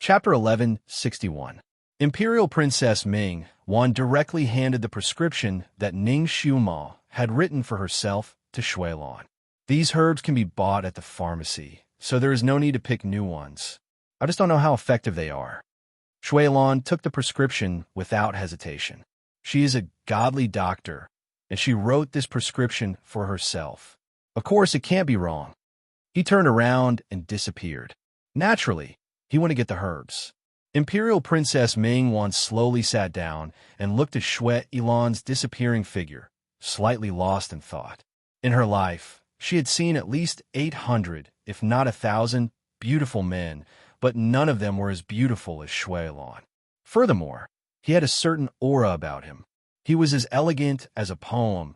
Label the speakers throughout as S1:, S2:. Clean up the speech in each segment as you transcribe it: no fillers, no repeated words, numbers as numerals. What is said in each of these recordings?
S1: Chapter 1161. Imperial Princess Ming Wan directly handed the prescription that Ning Xiuma had written for herself to Shuilan. These herbs can be bought at the pharmacy, so there is no need to pick new ones. I just don't know how effective they are. Shuilan took the prescription without hesitation. She is a godly doctor, and she wrote this prescription for herself. Of course, it can't be wrong. He turned around and disappeared. Naturally, he went to get the herbs. Imperial Princess Ming Wan slowly sat down and looked at Shui Ilan's disappearing figure, slightly lost in thought. In her life, she had seen at least 800, if not 1,000, beautiful men, but none of them were as beautiful as Shui Ilan. Furthermore, he had a certain aura about him. He was as elegant as a poem,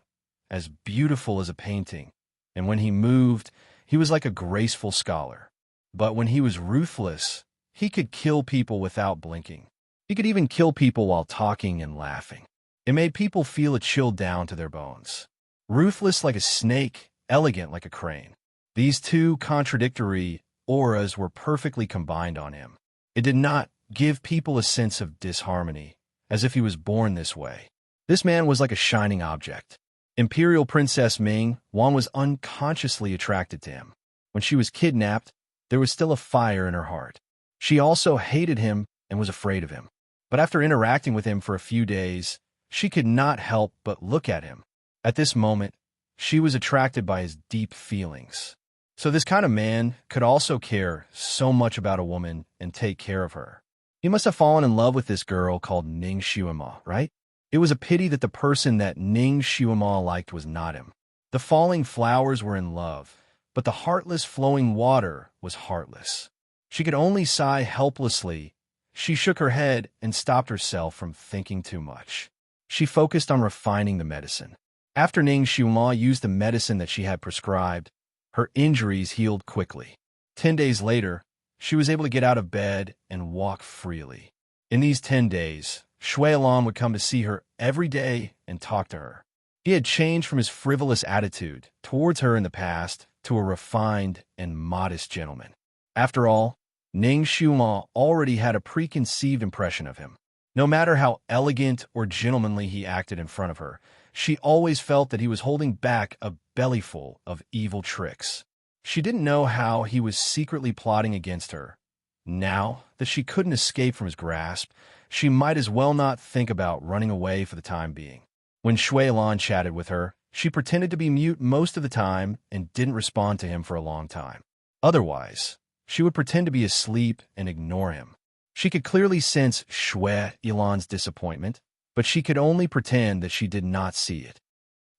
S1: as beautiful as a painting, and when he moved, he was like a graceful scholar. But when he was ruthless, he could kill people without blinking. He could even kill people while talking and laughing. It made people feel a chill down to their bones. Ruthless like a snake, elegant like a crane. These two contradictory auras were perfectly combined on him. It did not give people a sense of disharmony, as if he was born this way. This man was like a shining object. Imperial Princess Ming Wan was unconsciously attracted to him. When she was kidnapped, there was still a fire in her heart. She also hated him and was afraid of him. But after interacting with him for a few days, she could not help but look at him. At this moment, she was attracted by his deep feelings. So this kind of man could also care so much about a woman and take care of her. He must have fallen in love with this girl called Ning Xiuma, right? It was a pity that the person that Ning Xiuma liked was not him. The falling flowers were in love, but the heartless flowing water was heartless. She could only sigh helplessly. She shook her head and stopped herself from thinking too much. She focused on refining the medicine. After Ning Xiuma used the medicine that she had prescribed, her injuries healed quickly. 10 days later, she was able to get out of bed and walk freely. In these 10 days, Shui Lan would come to see her every day and talk to her. He had changed from his frivolous attitude towards her in the past to a refined and modest gentleman. After all, Ning Xiuma already had a preconceived impression of him. No matter how elegant or gentlemanly he acted in front of her, she always felt that he was holding back a bellyful of evil tricks. She didn't know how he was secretly plotting against her. Now that she couldn't escape from his grasp, she might as well not think about running away for the time being. When Shui Lan chatted with her, she pretended to be mute most of the time and didn't respond to him for a long time. Otherwise, she would pretend to be asleep and ignore him. She could clearly sense Shui Ilan's disappointment, but she could only pretend that she did not see it.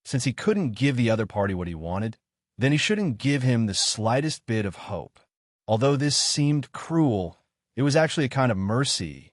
S1: Since he couldn't give the other party what he wanted, then he shouldn't give him the slightest bit of hope. Although this seemed cruel, it was actually a kind of mercy.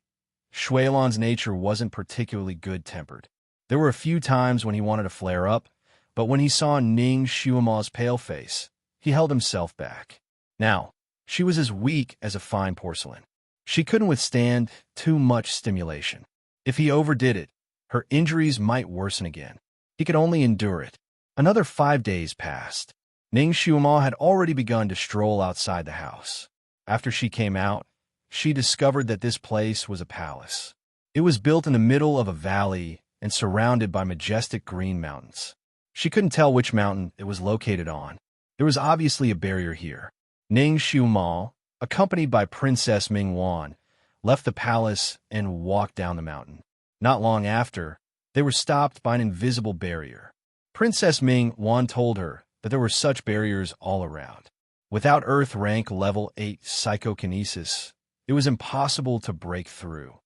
S1: Shui Ilan's nature wasn't particularly good-tempered. There were a few times when he wanted to flare up, but when he saw Ning Xiuma's pale face, he held himself back. Now, she was as weak as a fine porcelain. She couldn't withstand too much stimulation. If he overdid it, her injuries might worsen again. He could only endure it. Another 5 days passed. Ning Xiuma had already begun to stroll outside the house. After she came out, she discovered that this place was a palace. It was built in the middle of a valley and surrounded by majestic green mountains. She couldn't tell which mountain it was located on. There was obviously a barrier here. Ning Xiuma, accompanied by Princess Ming Wan, left the palace and walked down the mountain. Not long after, they were stopped by an invisible barrier. Princess Ming Wan told her that there were such barriers all around. Without Earth rank level 8 psychokinesis, it was impossible to break through.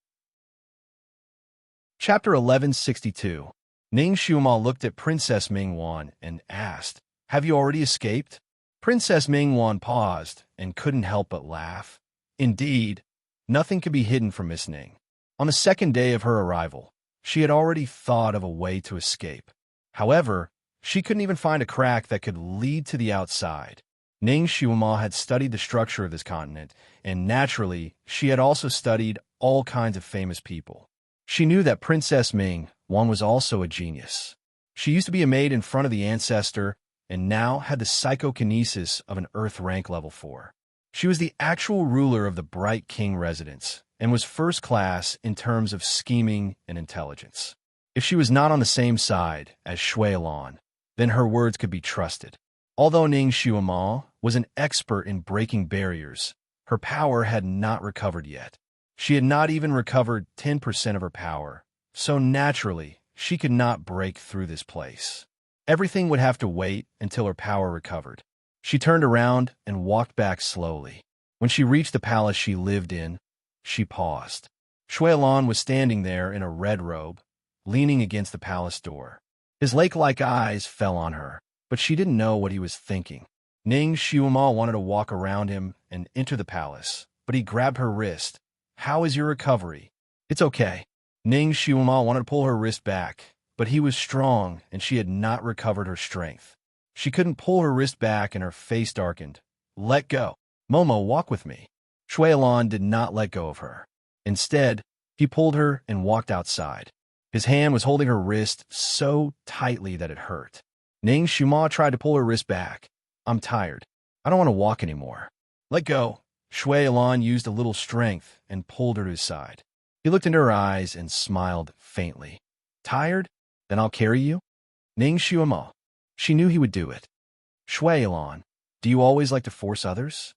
S1: Chapter 1162. Ning Xiuma looked at Princess Ming Wan and asked, "Have you already escaped?" Princess Ming Wan paused and couldn't help but laugh. Indeed, nothing could be hidden from Miss Ning. On the second day of her arrival, she had already thought of a way to escape. However, she couldn't even find a crack that could lead to the outside. Ning Xiuma had studied the structure of this continent, and naturally, she had also studied all kinds of famous people. She knew that Princess Ming Wan was also a genius. She used to be a maid in front of the ancestor, and now had the psychokinesis of an Earth rank level 4. She was the actual ruler of the Bright King residence and was first class in terms of scheming and intelligence. If she was not on the same side as Shui Lan, then her words could be trusted. Although Ning Xiuma was an expert in breaking barriers, her power had not recovered yet. She had not even recovered 10% of her power, so naturally, she could not break through this place. Everything would have to wait until her power recovered. She turned around and walked back slowly. When she reached the palace she lived in, she paused. Shui Lan was standing there in a red robe, leaning against the palace door. His lake-like eyes fell on her, but she didn't know what he was thinking. Ning Xiuma wanted to walk around him and enter the palace, but he grabbed her wrist. "How is your recovery?" "It's okay." Ning Xiuma wanted to pull her wrist back, but he was strong and she had not recovered her strength. She couldn't pull her wrist back and her face darkened. "Let go. Momo, walk with me." Shui Lan did not let go of her. Instead, he pulled her and walked outside. His hand was holding her wrist so tightly that it hurt. Ning Xiuma tried to pull her wrist back. "I'm tired. I don't want to walk anymore." "Let go." Shui Lan used a little strength and pulled her to his side. He looked into her eyes and smiled faintly. "Tired? Then I'll carry you." Ning Xiuma. She knew he would do it. "Shui Lan, do you always like to force others?"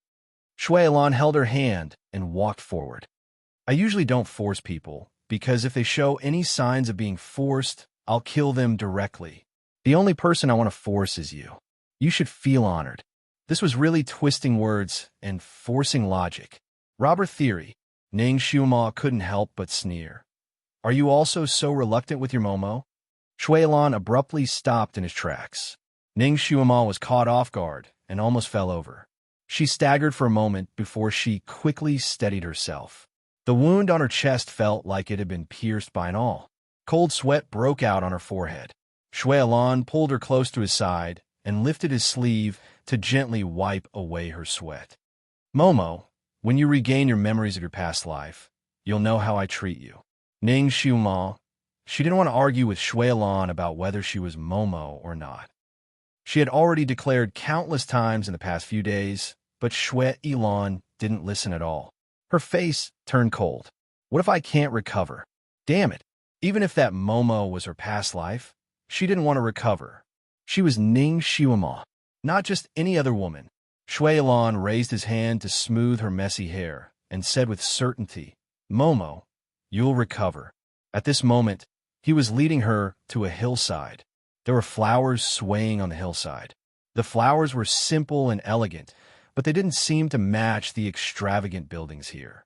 S1: Shui Lan held her hand and walked forward. "I usually don't force people, because if they show any signs of being forced, I'll kill them directly. The only person I want to force is you. You should feel honored." This was really twisting words and forcing logic. Robber theory. Ning Xiuma couldn't help but sneer. "Are you also so reluctant with your Momo?" Shui Lan abruptly stopped in his tracks. Ning Xiuma was caught off guard and almost fell over. She staggered for a moment before she quickly steadied herself. The wound on her chest felt like it had been pierced by an awl. Cold sweat broke out on her forehead. Shui Lan pulled her close to his side and lifted his sleeve to gently wipe away her sweat. "Momo, when you regain your memories of your past life, you'll know how I treat you." Ning Xiuma. She didn't want to argue with Shui Lan about whether she was Momo or not. She had already declared countless times in the past few days, but Shui Lan didn't listen at all. Her face turned cold. "What if I can't recover? Damn it. Even if that Momo was her past life, she didn't want to recover. She was Ning Xiuma, not just any other woman." Shui Lan raised his hand to smooth her messy hair and said with certainty, "Momo, you'll recover." At this moment, he was leading her to a hillside. There were flowers swaying on the hillside. The flowers were simple and elegant, but they didn't seem to match the extravagant buildings here.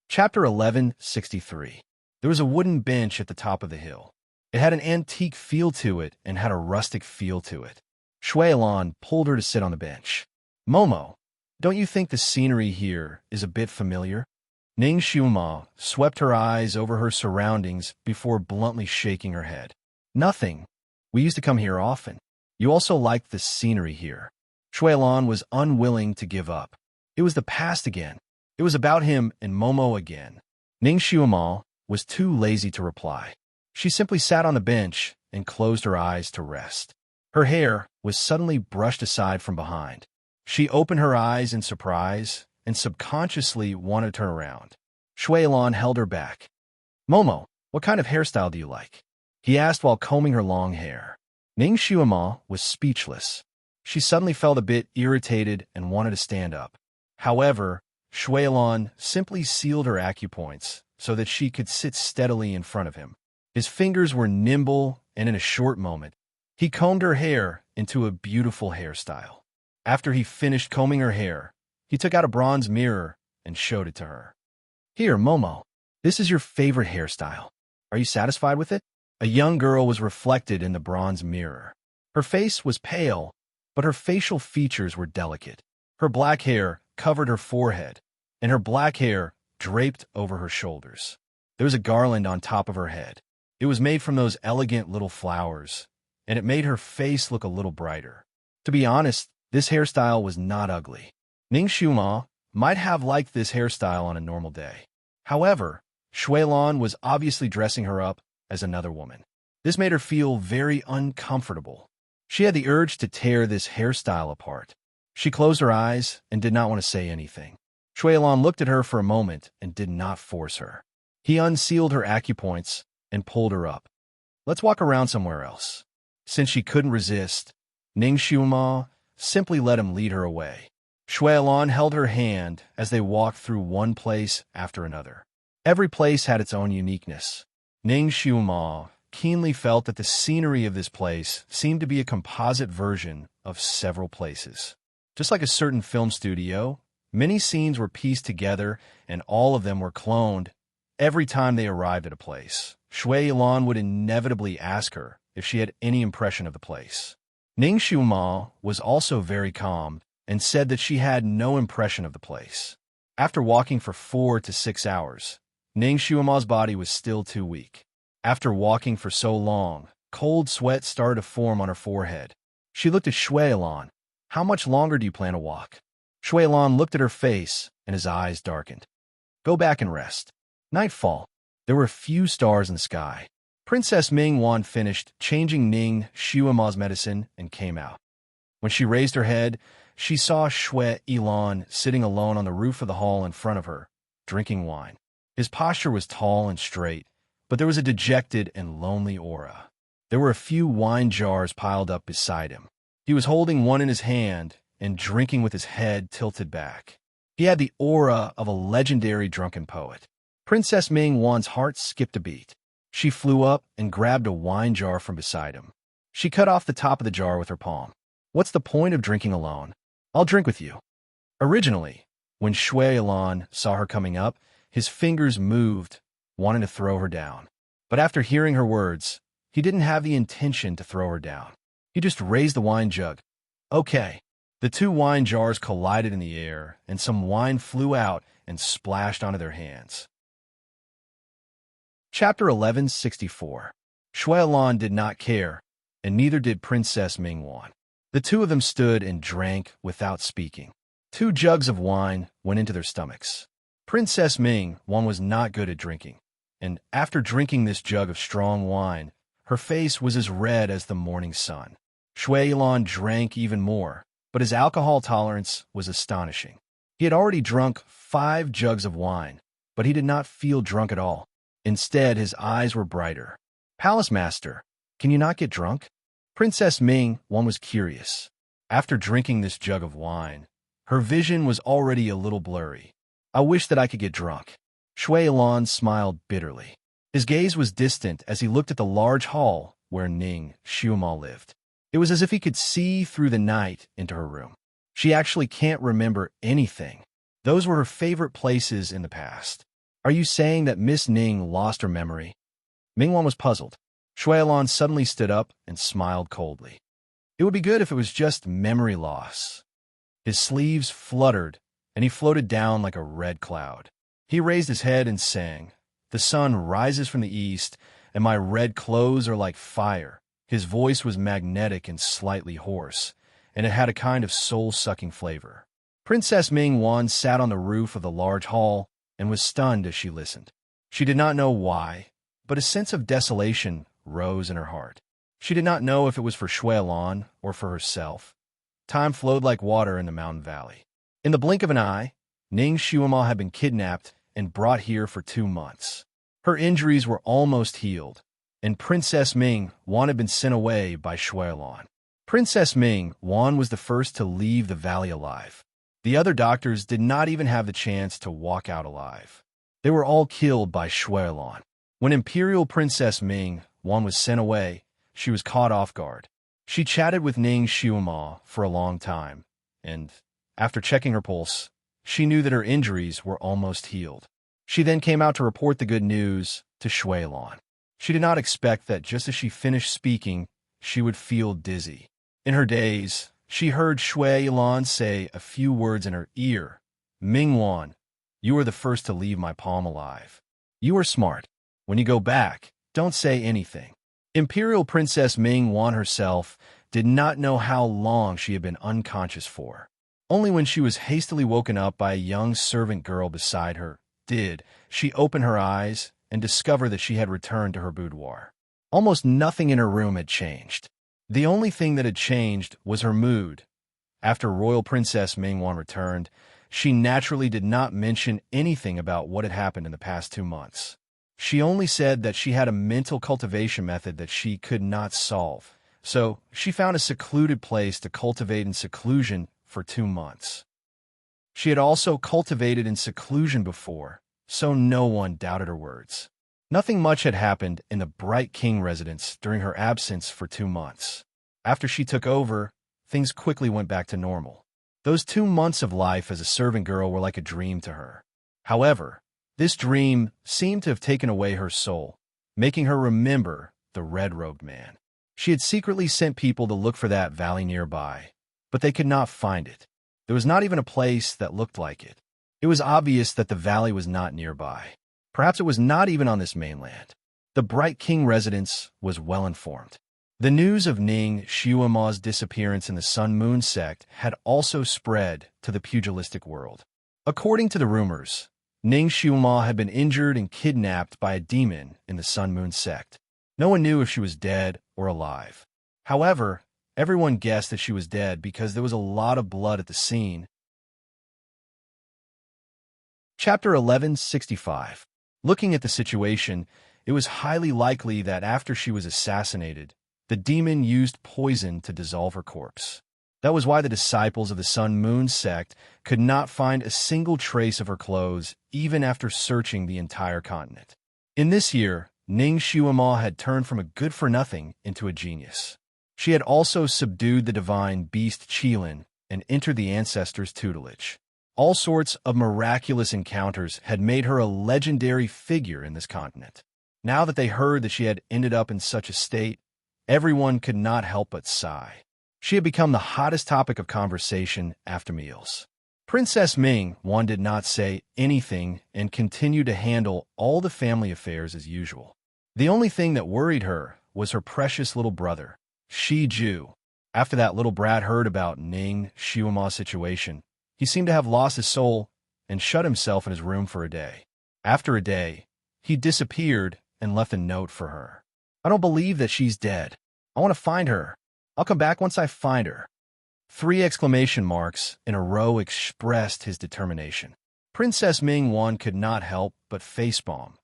S1: Chapter 1163. There was a wooden bench at the top of the hill. It had an antique feel to it and had a rustic feel to it. Shui Lan pulled her to sit on the bench. "Momo, don't you think the scenery here is a bit familiar?" Ning Xiuma swept her eyes over her surroundings before bluntly shaking her head. "Nothing. We used to come here often. You also liked the scenery here." Shui Lan was unwilling to give up. It was the past again. It was about him and Momo again. Ning Xiuma was too lazy to reply. She simply sat on the bench and closed her eyes to rest. Her hair was suddenly brushed aside from behind. She opened her eyes in surprise and subconsciously wanted to turn around. Shui Lan held her back. "Momo, what kind of hairstyle do you like?" he asked while combing her long hair. Ning Xiuma was speechless. She suddenly felt a bit irritated and wanted to stand up. However, Shui Lan simply sealed her acupoints so that she could sit steadily in front of him. His fingers were nimble, and in a short moment, he combed her hair into a beautiful hairstyle. After he finished combing her hair, he took out a bronze mirror and showed it to her. "Here, Momo, this is your favorite hairstyle. Are you satisfied with it?" A young girl was reflected in the bronze mirror. Her face was pale, but her facial features were delicate. Her black hair covered her forehead, and her black hair draped over her shoulders. There was a garland on top of her head. It was made from those elegant little flowers, and it made her face look a little brighter. To be honest, this hairstyle was not ugly. Ning Xiuma might have liked this hairstyle on a normal day. However, Shui Lan was obviously dressing her up as another woman. This made her feel very uncomfortable. She had the urge to tear this hairstyle apart. She closed her eyes and did not want to say anything. Shuilan looked at her for a moment and did not force her. He unsealed her acupoints and pulled her up. Let's walk around somewhere else. Since she couldn't resist, Ning Xiuma simply let him lead her away. Shuilan held her hand as they walked through one place after another. Every place had its own uniqueness. Ning Xiuma keenly felt that the scenery of this place seemed to be a composite version of several places. Just like a certain film studio, many scenes were pieced together and all of them were cloned every time they arrived at a place. Shuilan would inevitably ask her if she had any impression of the place. Ning Xiuma was also very calm and said that she had no impression of the place. After walking for 4 to 6 hours, Ning Xiuma's body was still too weak. After walking for so long, cold sweat started to form on her forehead. She looked at Shuilan. How much longer do you plan to walk? Shuilan looked at her face and his eyes darkened. Go back and rest. Nightfall. There were few stars in the sky. Princess Ming-Wan finished changing Ning Xiuma's medicine and came out. When she raised her head, she saw Shuilan sitting alone on the roof of the hall in front of her, drinking wine. His posture was tall and straight, but there was a dejected and lonely aura. There were a few wine jars piled up beside him. He was holding one in his hand and drinking with his head tilted back. He had the aura of a legendary drunken poet. Princess Ming-Wan's heart skipped a beat. She flew up and grabbed a wine jar from beside him. She cut off the top of the jar with her palm. What's the point of drinking alone? I'll drink with you. Originally, when Shuilan saw her coming up, his fingers moved, wanting to throw her down. But after hearing her words, he didn't have the intention to throw her down. He just raised the wine jug. Okay. The two wine jars collided in the air, and some wine flew out and splashed onto their hands. Chapter 1164. Shuilan did not care, and neither did Princess Ming-Wan. The two of them stood and drank without speaking. 2 jugs of wine went into their stomachs. Princess Ming-Wan was not good at drinking, and after drinking this jug of strong wine, her face was as red as the morning sun. Shuilan drank even more, but his alcohol tolerance was astonishing. He had already drunk 5 jugs of wine, but he did not feel drunk at all. Instead, his eyes were brighter. Palace Master, can you not get drunk? Princess Ming-Wan was curious. After drinking this jug of wine, her vision was already a little blurry. I wish that I could get drunk. Shuilan smiled bitterly. His gaze was distant as he looked at the large hall where Ning Xiuma lived. It was as if he could see through the night into her room. She actually can't remember anything. Those were her favorite places in the past. Are you saying that Miss Ning lost her memory? Ming-Wan was puzzled. Shuilan suddenly stood up and smiled coldly. It would be good if it was just memory loss. His sleeves fluttered, and he floated down like a red cloud. He raised his head and sang, "The sun rises from the east, and my red clothes are like fire." His voice was magnetic and slightly hoarse, and it had a kind of soul-sucking flavor. Princess Ming-Wan sat on the roof of the large hall and was stunned as she listened. She did not know why, but a sense of desolation rose in her heart. She did not know if it was for Shuilan or for herself. Time flowed like water in the mountain valley. In the blink of an eye, Ning Xiuma had been kidnapped and brought here for 2 months. Her injuries were almost healed, and Princess Ming-Wan had been sent away by Shuilan. Princess Ming-Wan was the first to leave the valley alive. The other doctors did not even have the chance to walk out alive. They were all killed by Shuilan. When Imperial Princess Ming-Wan was sent away, she was caught off guard. She chatted with Ning Xiuma for a long time, and, after checking her pulse, she knew that her injuries were almost healed. She then came out to report the good news to Shuilan. She did not expect that just as she finished speaking, she would feel dizzy. In her daze, she heard Shuilan say a few words in her ear. "Ming-Wan, you are the first to leave my palm alive. You are smart. When you go back, don't say anything." Imperial Princess Ming-Wan herself did not know how long she had been unconscious for. Only when she was hastily woken up by a young servant girl beside her did she open her eyes and discover that she had returned to her boudoir. Almost nothing in her room had changed. The only thing that had changed was her mood. After Royal Princess Mingwan returned, she naturally did not mention anything about what had happened in the past 2 months. She only said that she had a mental cultivation method that she could not solve, so she found a secluded place to cultivate in seclusion for 2 months. She had also cultivated in seclusion before, so no one doubted her words. Nothing much had happened in the Bright King residence during her absence for 2 months. After she took over, things quickly went back to normal. Those 2 months of life as a servant girl were like a dream to her. However, this dream seemed to have taken away her soul, making her remember the red-robed man. She had secretly sent people to look for that valley nearby, but they could not find it. There was not even a place that looked like it. It was obvious that the valley was not nearby. Perhaps it was not even on this mainland. The Bright King residence was well informed. The news of Ning Xiuma's disappearance in the Sun Moon sect had also spread to the pugilistic world. According to the rumors, Ning Xiuma had been injured and kidnapped by a demon in the Sun Moon sect. No one knew if she was dead or alive. However, everyone guessed that she was dead because there was a lot of blood at the scene. Chapter 1165. Looking at the situation, it was highly likely that after she was assassinated, the demon used poison to dissolve her corpse. That was why the disciples of the Sun Moon sect could not find a single trace of her clothes, even after searching the entire continent. In this year, Ning Xiuma had turned from a good-for-nothing into a genius. She had also subdued the divine beast Qilin and entered the ancestors' tutelage. All sorts of miraculous encounters had made her a legendary figure in this continent. Now that they heard that she had ended up in such a state, everyone could not help but sigh. She had become the hottest topic of conversation after meals. Princess Mingwan did not say anything and continued to handle all the family affairs as usual. The only thing that worried her was her precious little brother, Shi Ju. After that little brat heard about Ning Xiuma's situation, he seemed to have lost his soul and shut himself in his room for a day. After a day, he disappeared and left a note for her. "I don't believe that she's dead. I want to find her. I'll come back once I find her." 3 exclamation marks in a row expressed his determination. Princess Mingwan could not help but facepalm.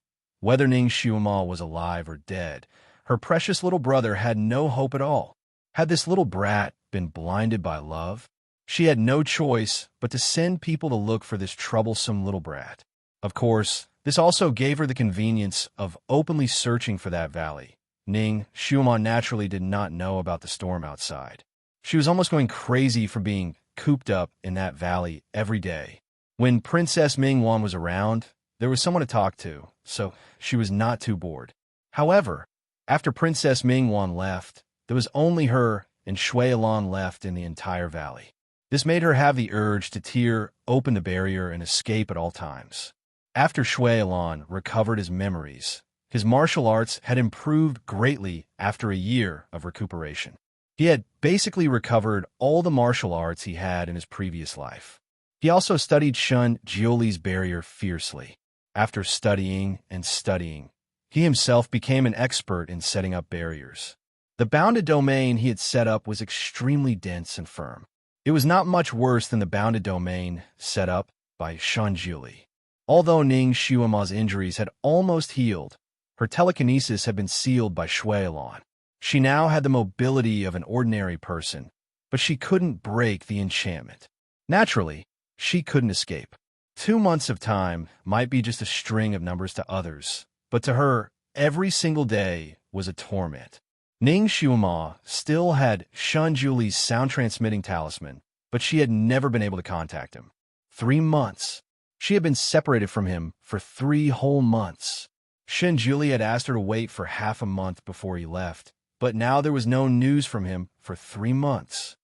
S1: Whether Ning Xiuma was alive or dead, her precious little brother had no hope at all. Had this little brat been blinded by love? She had no choice but to send people to look for this troublesome little brat. Of course, this also gave her the convenience of openly searching for that valley. Ning Xiuma naturally did not know about the storm outside. She was almost going crazy for being cooped up in that valley every day. When Princess Mingwan was around, there was someone to talk to, so she was not too bored. However, after Princess Mingwan left, there was only her and Shui Alan left in the entire valley. This made her have the urge to tear open the barrier and escape at all times. After Shui Alan recovered his memories, his martial arts had improved greatly after a year of recuperation. He had basically recovered all the martial arts he had in his previous life. He also studied Shun Jiuli's barrier fiercely. After studying and studying, he himself became an expert in setting up barriers. The bounded domain he had set up was extremely dense and firm. It was not much worse than the bounded domain set up by Shun Jiuli. Although Ning Xiuma's injuries had almost healed, her telekinesis had been sealed by Shui Alan. She now had the mobility of an ordinary person, but she couldn't break the enchantment. Naturally, she couldn't escape. 2 months of time might be just a string of numbers to others, but to her, every single day was a torment. Ning Xiuma still had Shun Jiuli's sound-transmitting talisman, but she had never been able to contact him. 3 months. She had been separated from him for 3 whole months. Shun Jiuli had asked her to wait for half a month before he left, but now there was no news from him for 3 months.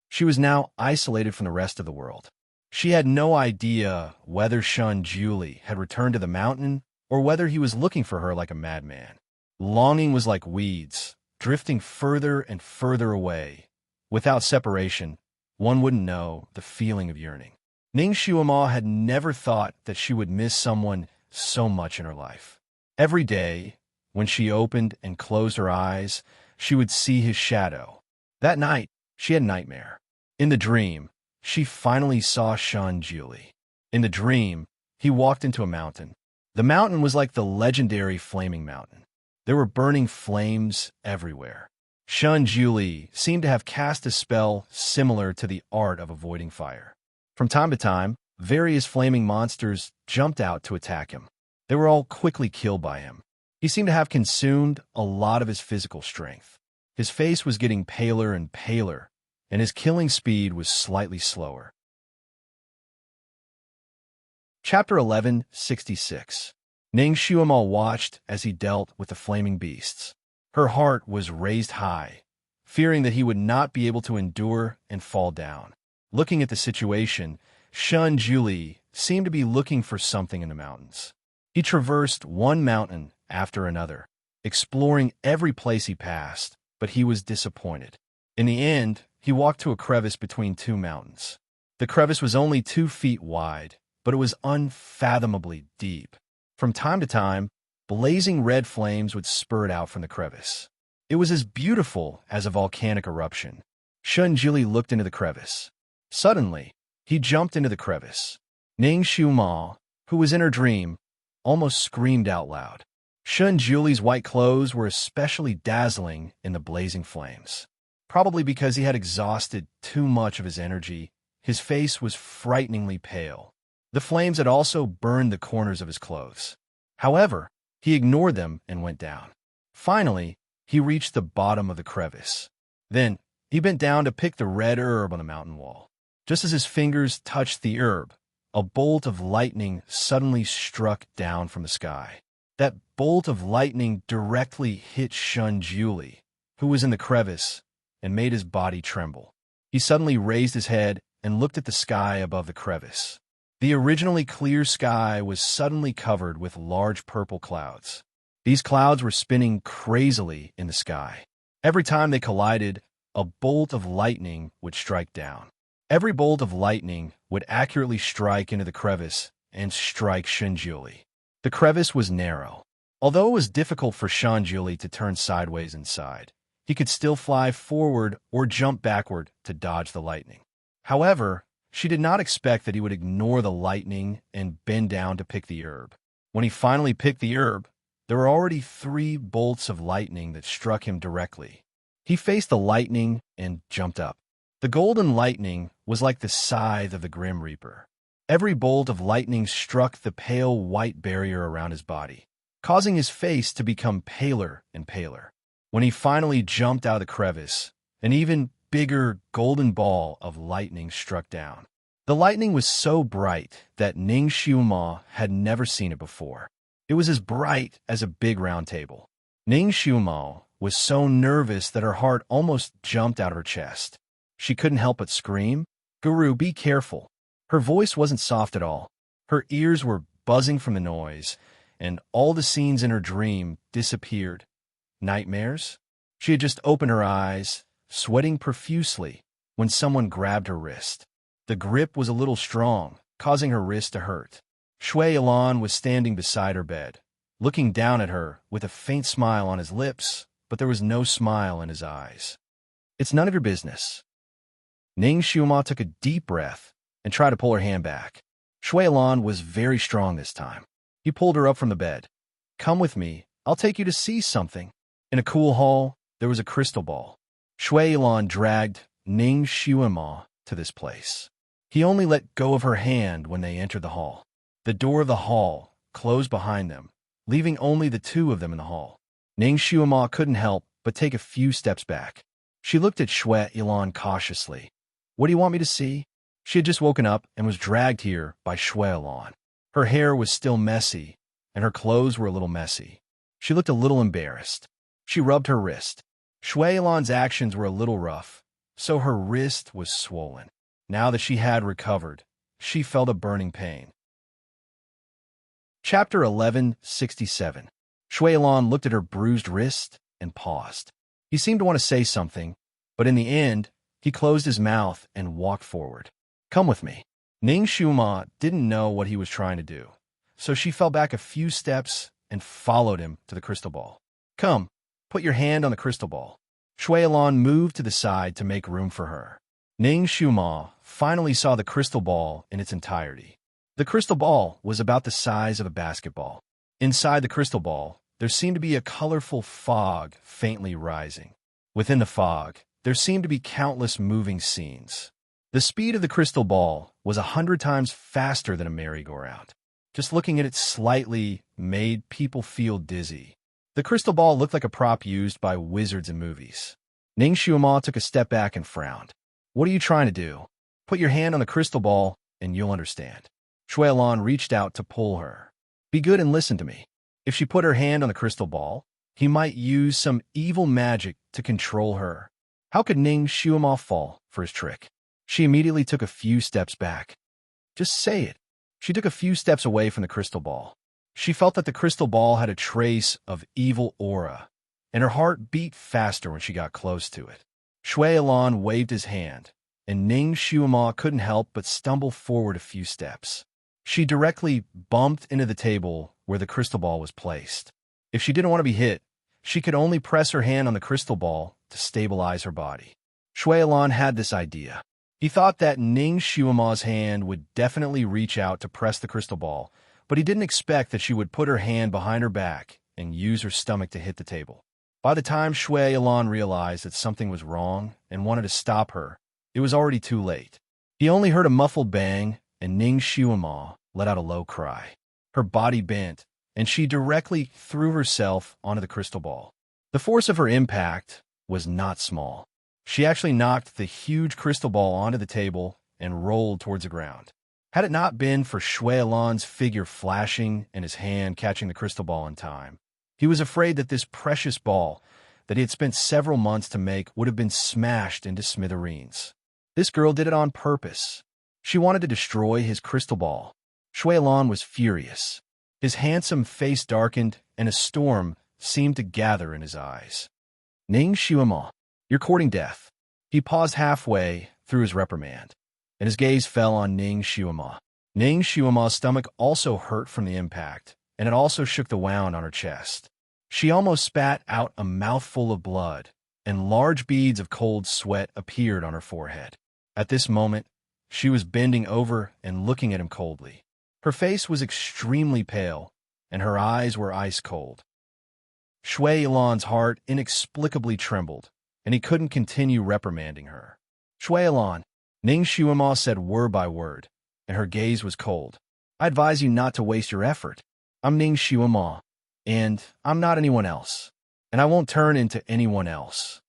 S1: She was now isolated from the rest of the world. She had no idea whether Shun Jiuli had returned to the mountain or whether he was looking for her like a madman. Longing was like weeds, drifting further and further away. Without separation, one wouldn't know the feeling of yearning. Ning Xiuma had never thought that she would miss someone so much in her life. Every day, when she opened and closed her eyes, she would see his shadow. That night, she had a nightmare. In the dream, she finally saw Shun Juli. In the dream, he walked into a mountain. The mountain was like the legendary Flaming Mountain. There were burning flames everywhere. Shun Juli seemed to have cast a spell similar to the art of avoiding fire. From time to time, various flaming monsters jumped out to attack him. They were all quickly killed by him. He seemed to have consumed a lot of his physical strength. His face was getting paler and paler, and his killing speed was slightly slower. Chapter 1166. Ning Xuemo watched as he dealt with the flaming beasts. Her heart was raised high, fearing that he would not be able to endure and fall down. Looking at the situation, Shun Juli seemed to be looking for something in the mountains. He traversed one mountain after another, exploring every place he passed, but he was disappointed. In the end, he walked to a crevice between two mountains. The crevice was only 2 feet wide, but it was unfathomably deep. From time to time, blazing red flames would spurt out from the crevice. It was as beautiful as a volcanic eruption. Shun Juli looked into the crevice. Suddenly, he jumped into the crevice. Ning Xuemo, who was in her dream, almost screamed out loud. Shun Juli's white clothes were especially dazzling in the blazing flames. Probably because he had exhausted too much of his energy, his face was frighteningly pale. The flames had also burned the corners of his clothes. However, he ignored them and went down. Finally, he reached the bottom of the crevice. Then, he bent down to pick the red herb on the mountain wall. Just as his fingers touched the herb, a bolt of lightning suddenly struck down from the sky. That bolt of lightning directly hit Shun Juli, who was in the crevice, and made his body tremble. He suddenly raised his head and looked at the sky above the crevice. The originally clear sky was suddenly covered with large purple clouds. These clouds were spinning crazily in the sky. Every time they collided, a bolt of lightning would strike down. Every bolt of lightning would accurately strike into the crevice and strike Shun Juli. The crevice was narrow. Although it was difficult for Shun Juli to turn sideways inside, he could still fly forward or jump backward to dodge the lightning. However, she did not expect that he would ignore the lightning and bend down to pick the herb. When he finally picked the herb, there were already 3 bolts of lightning that struck him directly. He faced the lightning and jumped up. The golden lightning was like the scythe of the Grim Reaper. Every bolt of lightning struck the pale white barrier around his body, causing his face to become paler and paler. When he finally jumped out of the crevice, an even bigger golden ball of lightning struck down. The lightning was so bright that Ning Xuemo had never seen it before. It was as bright as a big round table. Ning Xuemo was so nervous that her heart almost jumped out of her chest. She couldn't help but scream, "Guru, be careful." Her voice wasn't soft at all. Her ears were buzzing from the noise, and all the scenes in her dream disappeared. Nightmares? She had just opened her eyes, sweating profusely, when someone grabbed her wrist. The grip was a little strong, causing her wrist to hurt. Shui Ilan was standing beside her bed, looking down at her with a faint smile on his lips, but there was no smile in his eyes. "It's none of your business." Ning Xuemo took a deep breath and tried to pull her hand back. Shui Ilan was very strong this time. He pulled her up from the bed. "Come with me. I'll take you to see something." In a cool hall, there was a crystal ball. Shui Ilan dragged Ning Xuemo to this place. He only let go of her hand when they entered the hall. The door of the hall closed behind them, leaving only the 2 of them in the hall. Ning Xuemo couldn't help but take a few steps back. She looked at Shui Ilan cautiously. "What do you want me to see?" She had just woken up and was dragged here by Shui Ilan. Her hair was still messy, and her clothes were a little messy. She looked a little embarrassed. She rubbed her wrist. Shui Ilan's actions were a little rough, so her wrist was swollen. Now that she had recovered, she felt a burning pain. Chapter 1167. Shui Ilan looked at her bruised wrist and paused. He seemed to want to say something, but in the end, he closed his mouth and walked forward. "Come with me." Ning Xuemo didn't know what he was trying to do, so she fell back a few steps and followed him to the crystal ball. "Come, put your hand on the crystal ball." Shui Ilan moved to the side to make room for her. Ning Xiuma finally saw the crystal ball in its entirety. The crystal ball was about the size of a basketball. Inside the crystal ball, there seemed to be a colorful fog faintly rising. Within the fog, there seemed to be countless moving scenes. The speed of the crystal ball was 100 times faster than a merry-go-round. Just looking at it slightly made people feel dizzy. The crystal ball looked like a prop used by wizards in movies. Ning Xiuma took a step back and frowned. "What are you trying to do? Put your hand on the crystal ball and you'll understand." Shuilan reached out to pull her. "Be good and listen to me. If she put her hand on the crystal ball, he might use some evil magic to control her." How could Ning Xiuma fall for his trick? She immediately took a few steps back. "Just say it." She took a few steps away from the crystal ball. She felt that the crystal ball had a trace of evil aura, and her heart beat faster when she got close to it. Shui Alan waved his hand, and Ning Xiuma couldn't help but stumble forward a few steps. She directly bumped into the table where the crystal ball was placed. If she didn't want to be hit, she could only press her hand on the crystal ball to stabilize her body. Shui Alan had this idea. He thought that Ning Xiuma's hand would definitely reach out to press the crystal ball, but he didn't expect that she would put her hand behind her back and use her stomach to hit the table. By the time Shui Alan realized that something was wrong and wanted to stop her, it was already too late. He only heard a muffled bang, and Ning Xiuma let out a low cry. Her body bent, and she directly threw herself onto the crystal ball. The force of her impact was not small. She actually knocked the huge crystal ball onto the table and rolled towards the ground. Had it not been for Shui Alan's figure flashing and his hand catching the crystal ball in time, he was afraid that this precious ball that he had spent several months to make would have been smashed into smithereens. This girl did it on purpose. She wanted to destroy his crystal ball. Shui Alan was furious. His handsome face darkened, and a storm seemed to gather in his eyes. "Ning Xiuma, you're courting death." He paused halfway through his reprimand, and his gaze fell on Ning Xiuma. Ning Xiuma's stomach also hurt from the impact, and it also shook the wound on her chest. She almost spat out a mouthful of blood, and large beads of cold sweat appeared on her forehead. At this moment, she was bending over and looking at him coldly. Her face was extremely pale, and her eyes were ice cold. Shui Alan's heart inexplicably trembled, and he couldn't continue reprimanding her. "Shui Alan," Ning Xiuma said word by word, and her gaze was cold. "I advise you not to waste your effort. I'm Ning Xiuma, and I'm not anyone else, and I won't turn into anyone else."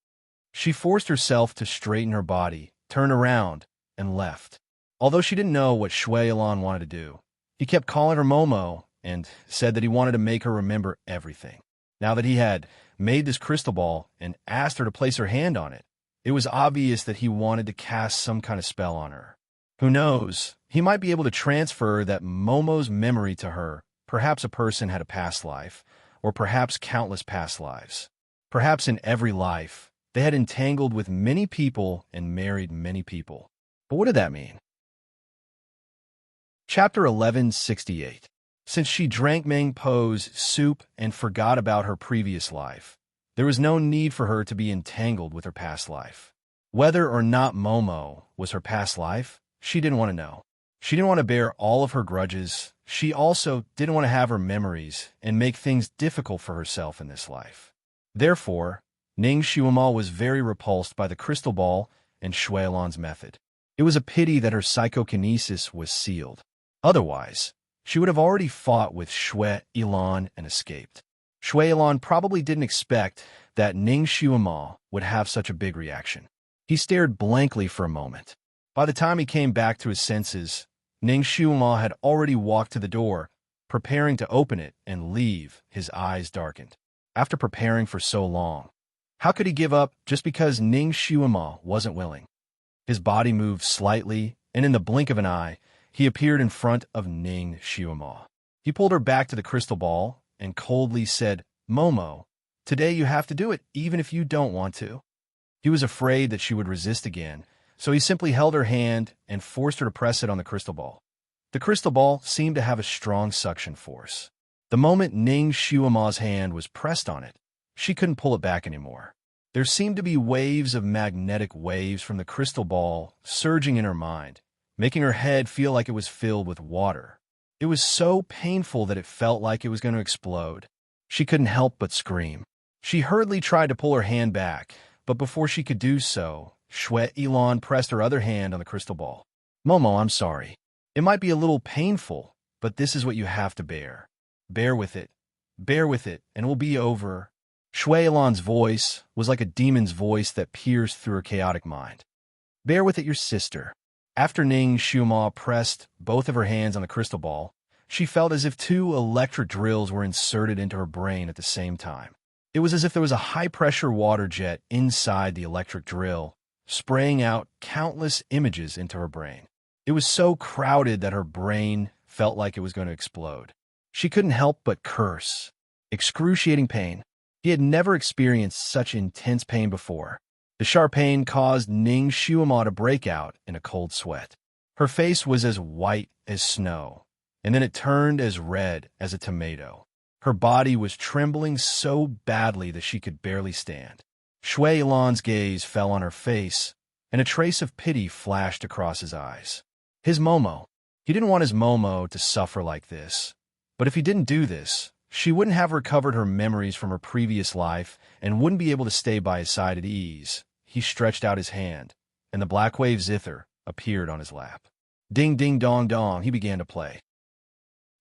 S1: She forced herself to straighten her body, turned around, and left. Although she didn't know what Shui Alan wanted to do, he kept calling her Momo and said that he wanted to make her remember everything. Now that he had made this crystal ball and asked her to place her hand on it, it was obvious that he wanted to cast some kind of spell on her. Who knows, he might be able to transfer that Momo's memory to her. Perhaps a person had a past life, or perhaps countless past lives. Perhaps in every life, they had entangled with many people and married many people. But what did that mean? Chapter 1168. Since she drank Meng Po's soup and forgot about her previous life, there was no need for her to be entangled with her past life. Whether or not Momo was her past life, she didn't want to know. She didn't want to bear all of her grudges. She also didn't want to have her memories and make things difficult for herself in this life. Therefore, Ning Xiuma was very repulsed by the crystal ball and Shui Alan's method. It was a pity that her psychokinesis was sealed. Otherwise, she would have already fought with Shui Alan and escaped. Shui Alan probably didn't expect that Ning Xiuma would have such a big reaction. He stared blankly for a moment. By the time he came back to his senses, Ning Xiuma had already walked to the door, preparing to open it and leave. His eyes darkened. After preparing for so long, how could he give up just because Ning Xiuma wasn't willing? His body moved slightly, and in the blink of an eye, he appeared in front of Ning Xiuma. He pulled her back to the crystal ball and coldly said, "Momo, today you have to do it, even if you don't want to." He was afraid that she would resist again, so he simply held her hand and forced her to press it on the crystal ball. The crystal ball seemed to have a strong suction force. The moment Ning Xiuma's hand was pressed on it, she couldn't pull it back anymore. There seemed to be waves of magnetic waves from the crystal ball surging in her mind, making her head feel like it was filled with water. It was so painful that it felt like it was going to explode. She couldn't help but scream. She hurriedly tried to pull her hand back, but before she could do so, Shwe Elon pressed her other hand on the crystal ball. Momo, I'm sorry. It might be a little painful, but this is what you have to bear. Bear with it, and it will be over. Shwe Elon's voice was like a demon's voice that pierced through her chaotic mind. Bear with it, your sister. After Ning Xiuma pressed both of her hands on the crystal ball, she felt as if two electric drills were inserted into her brain at the same time. It was as if there was a high-pressure water jet inside the electric drill, spraying out countless images into her brain. It was so crowded that her brain felt like it was going to explode. She couldn't help but curse. Excruciating pain. He had never experienced such intense pain before. The sharp pain caused Ning Xiuma to break out in a cold sweat. Her face was as white as snow, and then it turned as red as a tomato. Her body was trembling so badly that she could barely stand. Shwe Elan's gaze fell on her face, and a trace of pity flashed across his eyes. His Momo. He didn't want his Momo to suffer like this. But if he didn't do this, she wouldn't have recovered her memories from her previous life and wouldn't be able to stay by his side at ease. He stretched out his hand, and the black wave zither appeared on his lap. Ding ding dong dong, he began to play.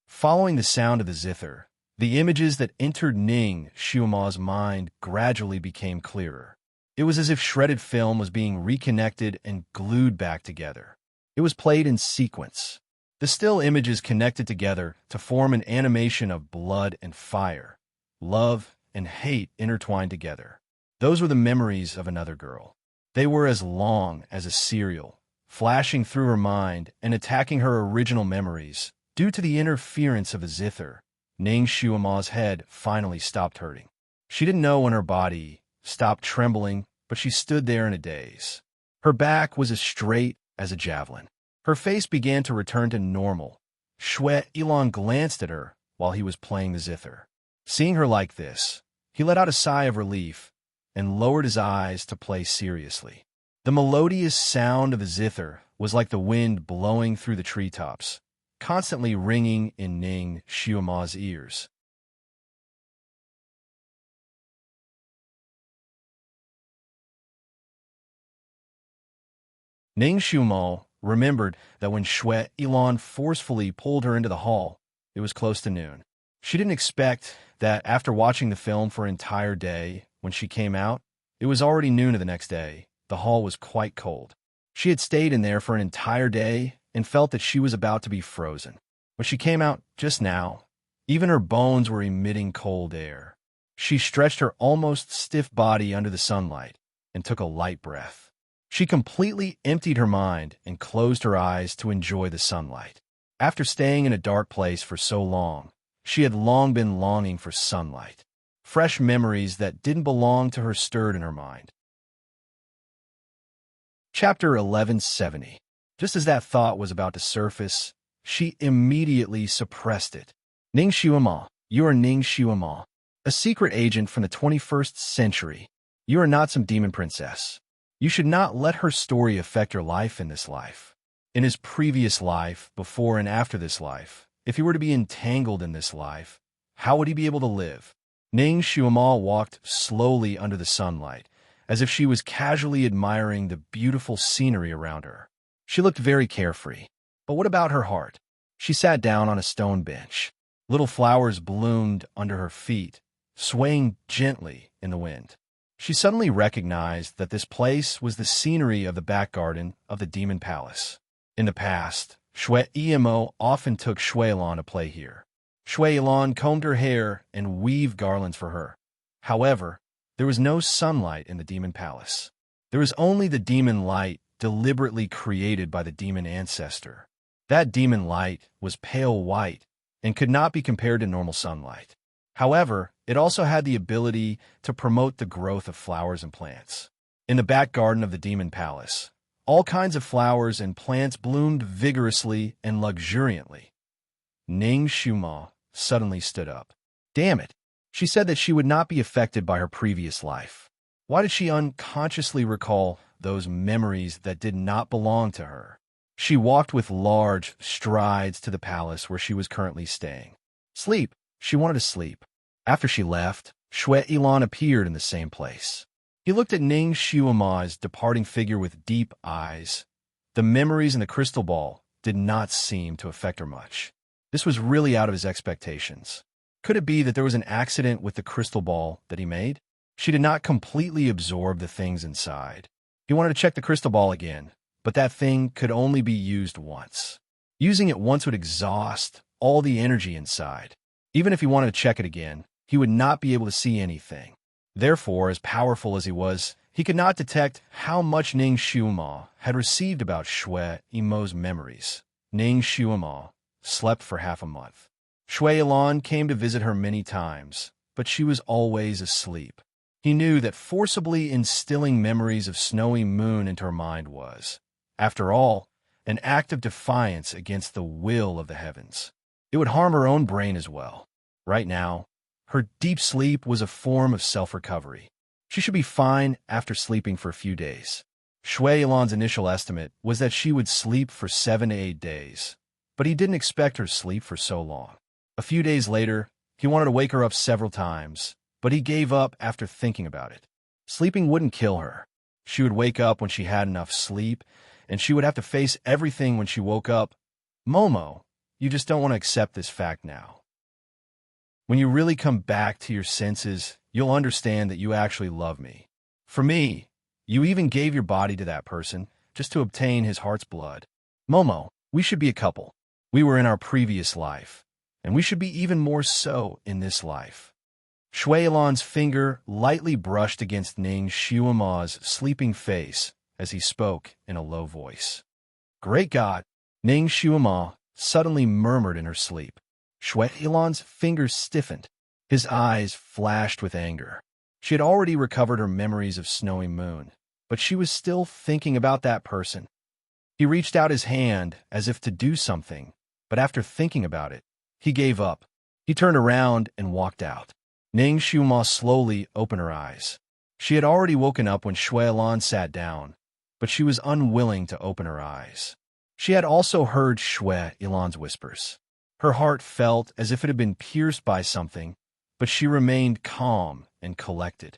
S1: Following the sound of the zither, the images that entered Ning Xiuma's mind gradually became clearer. It was as if shredded film was being reconnected and glued back together. It was played in sequence. The still images connected together to form an animation of blood and fire, love and hate intertwined together. Those were the memories of another girl. They were as long as a serial, flashing through her mind and attacking her original memories. Due to the interference of a zither, Ning Xiuma's head finally stopped hurting. She didn't know when her body stopped trembling, but she stood there in a daze. Her back was as straight as a javelin. Her face began to return to normal. Shwe Elon glanced at her while he was playing the zither. Seeing her like this, he let out a sigh of relief and lowered his eyes to play seriously. The melodious sound of the zither was like the wind blowing through the treetops, constantly ringing in Ning Xiuma's ears. Ning Xiuma remembered that when Shwe Elon forcefully pulled her into the hall, it was close to noon. She didn't expect that after watching the film for an entire day, when she came out, it was already noon of the next day. The hall was quite cold. She had stayed in there for an entire day and felt that she was about to be frozen. When she came out just now, even her bones were emitting cold air. She stretched her almost stiff body under the sunlight and took a light breath. She completely emptied her mind and closed her eyes to enjoy the sunlight. After staying in a dark place for so long, she had long been longing for sunlight. Fresh memories that didn't belong to her stirred in her mind. Chapter 1170. Just as that thought was about to surface, she immediately suppressed it. Ning Xiuma, you are Ning Xiuma, a secret agent from the 21st century. You are not some demon princess. You should not let her story affect your life in this life. In his previous life, before and after this life, if he were to be entangled in this life, how would he be able to live? Ning Xiuma walked slowly under the sunlight, as if she was casually admiring the beautiful scenery around her. She looked very carefree. But what about her heart? She sat down on a stone bench. Little flowers bloomed under her feet, swaying gently in the wind. She suddenly recognized that this place was the scenery of the back garden of the Demon Palace. In the past, Shwe Emo often took Shwe Elan to play here. Shwe Elan combed her hair and weaved garlands for her. However, there was no sunlight in the Demon Palace. There was only the demon light deliberately created by the demon ancestor. That demon light was pale white and could not be compared to normal sunlight. However, it also had the ability to promote the growth of flowers and plants. In the back garden of the Demon Palace, all kinds of flowers and plants bloomed vigorously and luxuriantly. Ning Xiuma suddenly stood up. Damn it! She said that she would not be affected by her previous life. Why did she unconsciously recall those memories that did not belong to her? She walked with large strides to the palace where she was currently staying. Sleep. She wanted to sleep. After she left, Shui Ilan appeared in the same place. He looked at Ning Xiuma's departing figure with deep eyes. The memories in the crystal ball did not seem to affect her much. This was really out of his expectations. Could it be that there was an accident with the crystal ball that he made? She did not completely absorb the things inside. He wanted to check the crystal ball again, but that thing could only be used once. Using it once would exhaust all the energy inside. Even if he wanted to check it again, he would not be able to see anything. Therefore, as powerful as he was, he could not detect how much Ning Xiuma had received about Shui Imo's memories. Ning Xiuma slept for half a month. Shui Ilan came to visit her many times, but she was always asleep. He knew that forcibly instilling memories of Snowy Moon into her mind was, after all, an act of defiance against the will of the heavens. It would harm her own brain as well. Right now, her deep sleep was a form of self-recovery. She should be fine after sleeping for a few days. Shui Ilan's initial estimate was that she would sleep for 7 to 8 days, but he didn't expect her to sleep for so long. A few days later, he wanted to wake her up several times, but he gave up after thinking about it. Sleeping wouldn't kill her. She would wake up when she had enough sleep, and she would have to face everything when she woke up. Momo, you just don't want to accept this fact now. When you really come back to your senses, you'll understand that you actually love me. For me, you even gave your body to that person just to obtain his heart's blood. Momo, we should be a couple. We were in our previous life, and we should be even more so in this life. Shui Ilan's finger lightly brushed against Ning Xiuma's sleeping face as he spoke in a low voice. Great God, Ning Xiuma suddenly murmured in her sleep. Shui Ilan's fingers stiffened. His eyes flashed with anger. She had already recovered her memories of Snowy Moon, but she was still thinking about that person. He reached out his hand as if to do something, but after thinking about it, he gave up. He turned around and walked out. Ning Xiuma slowly opened her eyes. She had already woken up when Shui Ilan sat down, but she was unwilling to open her eyes. She had also heard Shui Ilan's whispers. Her heart felt as if it had been pierced by something, but she remained calm and collected.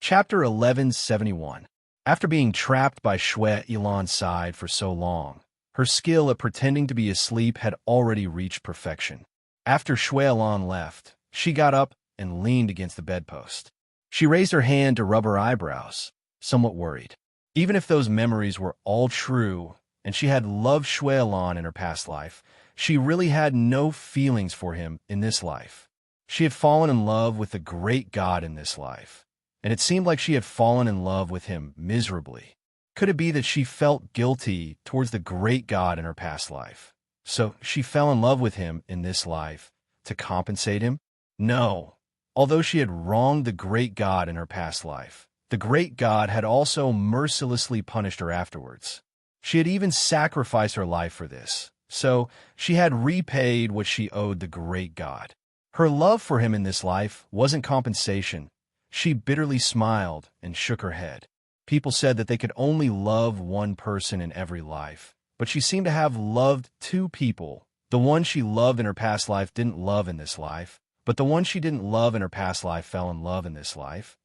S1: Chapter 1171. After being trapped by Shui Ilan's side for so long, her skill at pretending to be asleep had already reached perfection. After Shui Ilan left, she got up and leaned against the bedpost. She raised her hand to rub her eyebrows, somewhat worried. Even if those memories were all true and she had loved Shui Ilan in her past life, she really had no feelings for him in this life. She had fallen in love with the great God in this life, and it seemed like she had fallen in love with him miserably. Could it be that she felt guilty towards the great God in her past life? So she fell in love with him in this life to compensate him? No. Although she had wronged the great God in her past life, the great God had also mercilessly punished her afterwards. She had even sacrificed her life for this, so she had repaid what she owed the great God. Her love for him in this life wasn't compensation. She bitterly smiled and shook her head. People said that they could only love one person in every life, but she seemed to have loved two people. The one she loved in her past life didn't love in this life, but the one she didn't love in her past life fell in love in this life.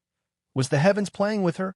S1: Was the heavens playing with her?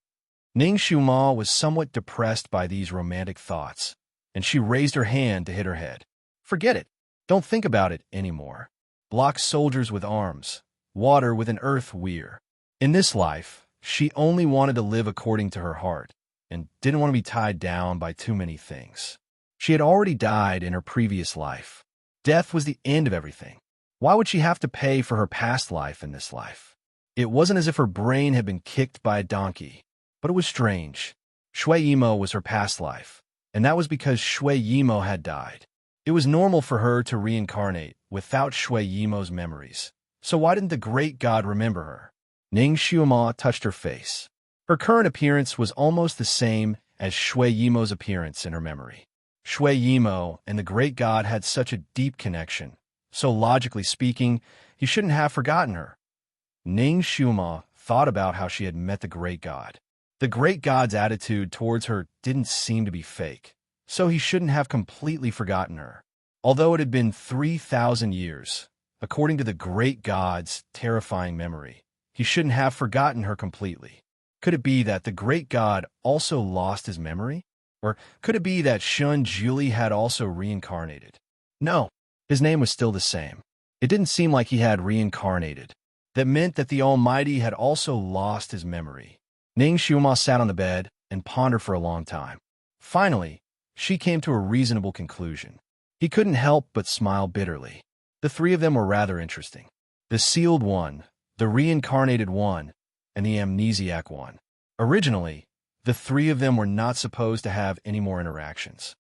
S1: Ning Xiuma was somewhat depressed by these romantic thoughts, and she raised her hand to hit her head. Forget it. Don't think about it anymore. Block soldiers with arms, water with an earth weir. In this life, she only wanted to live according to her heart, and didn't want to be tied down by too many things. She had already died in her previous life. Death was the end of everything. Why would she have to pay for her past life in this life? It wasn't as if her brain had been kicked by a donkey, but it was strange. Shui Imo was her past life, and that was because Shui Imo had died. It was normal for her to reincarnate without Shui Imo's memories. So why didn't the great God remember her? Ning Xiuma touched her face. Her current appearance was almost the same as Shui Imo's appearance in her memory. Shui Imo and the great God had such a deep connection, so logically speaking, he shouldn't have forgotten her. Ning Xiuma thought about how she had met the great god. The great god's attitude towards her didn't seem to be fake, so he shouldn't have completely forgotten her. Although it had been 3,000 years, according to the great god's terrifying memory, he shouldn't have forgotten her completely. Could it be that the great god also lost his memory? Or could it be that Shun Juli had also reincarnated? No, his name was still the same. It didn't seem like he had reincarnated. That meant that the Almighty had also lost his memory. Ning Xiuma sat on the bed and pondered for a long time. Finally, she came to a reasonable conclusion. He couldn't help but smile bitterly. The three of them were rather interesting. The sealed one, the reincarnated one, and the amnesiac one. Originally, the three of them were not supposed to have any more interactions.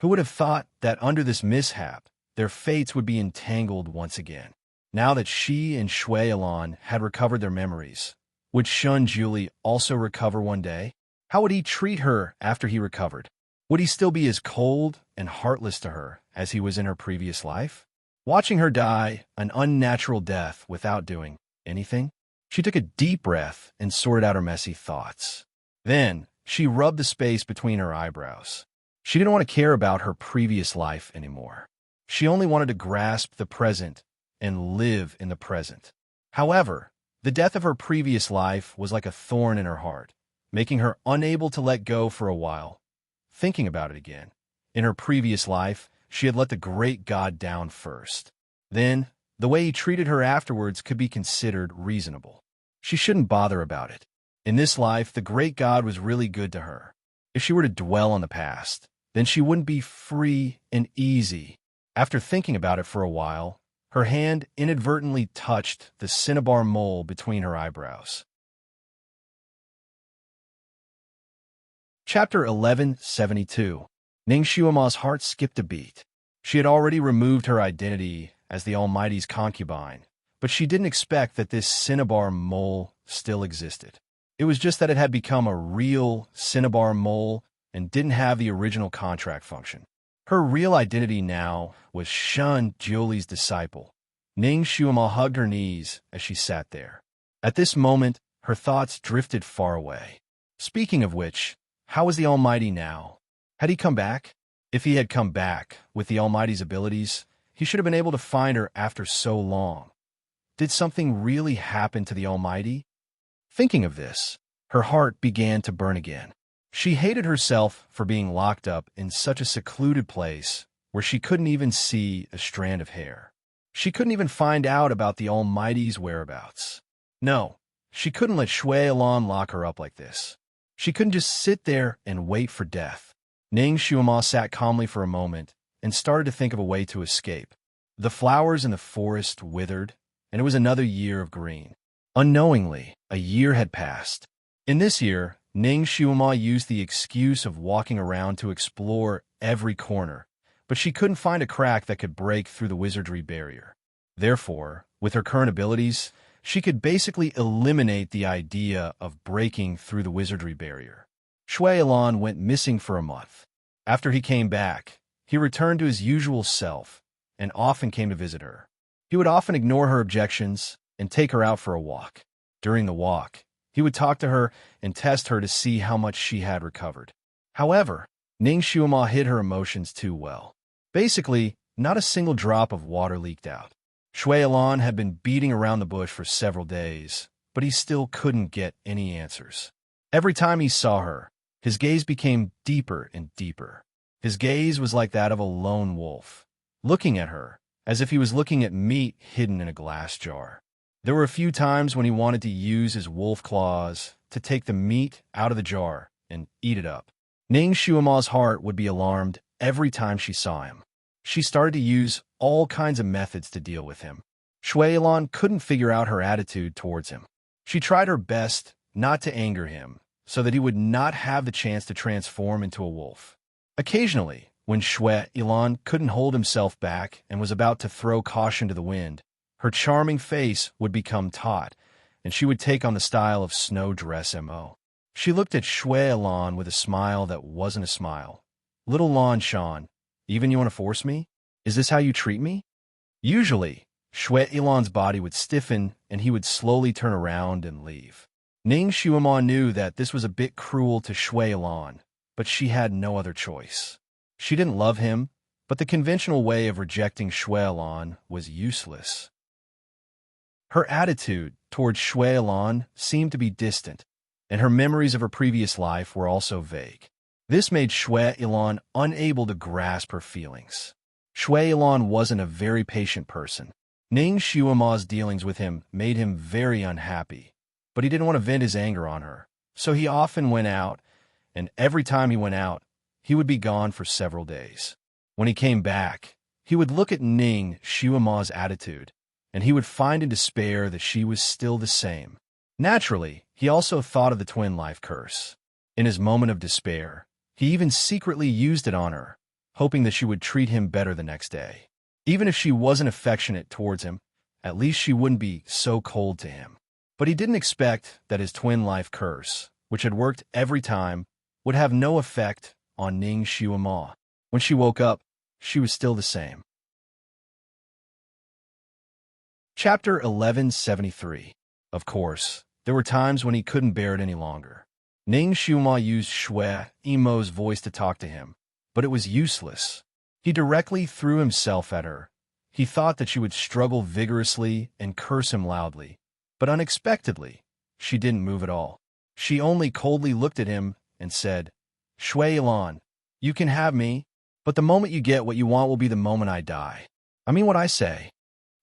S1: Who would have thought that under this mishap, their fates would be entangled once again? Now that she and Shui Ilan had recovered their memories, would Shun Juli also recover one day? How would he treat her after he recovered? Would he still be as cold and heartless to her as he was in her previous life? Watching her die an unnatural death without doing anything, she took a deep breath and sorted out her messy thoughts. Then, she rubbed the space between her eyebrows. She didn't want to care about her previous life anymore. She only wanted to grasp the present and live in the present. However, the death of her previous life was like a thorn in her heart, making her unable to let go for a while. Thinking about it again, in her previous life, she had let the great god down first. Then, the way he treated her afterwards could be considered reasonable. She shouldn't bother about it. In this life, the great god was really good to her. If she were to dwell on the past, then she wouldn't be free and easy. After thinking about it for a while, her hand inadvertently touched the cinnabar mole between her eyebrows. Chapter 1172. Ning Xiuma's heart skipped a beat. She had already removed her identity as the Almighty's concubine, but she didn't expect that this cinnabar mole still existed. It was just that it had become a real cinnabar mole and didn't have the original contract function. Her real identity now was Shun Juli's disciple. Ning Xiuma hugged her knees as she sat there. At this moment, her thoughts drifted far away. Speaking of which, how was the Almighty now? Had he come back? If he had come back with the Almighty's abilities, he should have been able to find her after so long. Did something really happen to the Almighty? Thinking of this, her heart began to burn again. She hated herself for being locked up in such a secluded place where she couldn't even see a strand of hair. She couldn't even find out about the Almighty's whereabouts. No, she couldn't let Shui Ilan lock her up like this. She couldn't just sit there and wait for death. Ning Xiuma sat calmly for a moment and started to think of a way to escape. The flowers in the forest withered, and it was another year of green. Unknowingly, a year had passed. In this year, Ning Xiuma used the excuse of walking around to explore every corner, but she couldn't find a crack that could break through the wizardry barrier. Therefore, with her current abilities, she could basically eliminate the idea of breaking through the wizardry barrier. Shui Ilan went missing for a month. After he came back, he returned to his usual self and often came to visit her. He would often ignore her objections and take her out for a walk. During the walk, he would talk to her and test her to see how much she had recovered. However, Ning Xiuma hid her emotions too well. Basically, not a single drop of water leaked out. Shui Ilan had been beating around the bush for several days, but he still couldn't get any answers. Every time he saw her, his gaze became deeper and deeper. His gaze was like that of a lone wolf, looking at her as if he was looking at meat hidden in a glass jar. There were a few times when he wanted to use his wolf claws to take the meat out of the jar and eat it up. Ning Xiuma's heart would be alarmed every time she saw him. She started to use all kinds of methods to deal with him. Shui Ilan couldn't figure out her attitude towards him. She tried her best not to anger him, so that he would not have the chance to transform into a wolf. Occasionally, when Shui Ilan couldn't hold himself back and was about to throw caution to the wind, her charming face would become taut, and she would take on the style of Snow Dress M.O. She looked at Shui Ilan with a smile that wasn't a smile. "Little Lan Shan, even you want to force me? Is this how you treat me?" Usually, Shui Ilan's body would stiffen, and he would slowly turn around and leave. Ning Shuima knew that this was a bit cruel to Shui Ilan, but she had no other choice. She didn't love him, but the conventional way of rejecting Shui Ilan was useless. Her attitude towards Shui Ilan seemed to be distant, and her memories of her previous life were also vague. This made Shui Ilan unable to grasp her feelings. Shui Ilan wasn't a very patient person. Ning Shuima's dealings with him made him very unhappy, but he didn't want to vent his anger on her, so he often went out, and every time he went out, he would be gone for several days. When he came back, he would look at Ning Shuima's attitude, and he would find in despair that she was still the same. Naturally, he also thought of the twin life curse. In his moment of despair, he even secretly used it on her, hoping that she would treat him better the next day. Even if she wasn't affectionate towards him, at least she wouldn't be so cold to him. But he didn't expect that his twin life curse, which had worked every time, would have no effect on Ning Shuima. When she woke up, she was still the same. Chapter 1173. Of course, there were times when he couldn't bear it any longer. Ning Shuima used Shui Ilan's voice to talk to him, but it was useless. He directly threw himself at her. He thought that she would struggle vigorously and curse him loudly, but unexpectedly, she didn't move at all. She only coldly looked at him and said, "Shui Ilan, you can have me, but the moment you get what you want will be the moment I die. I mean what I say."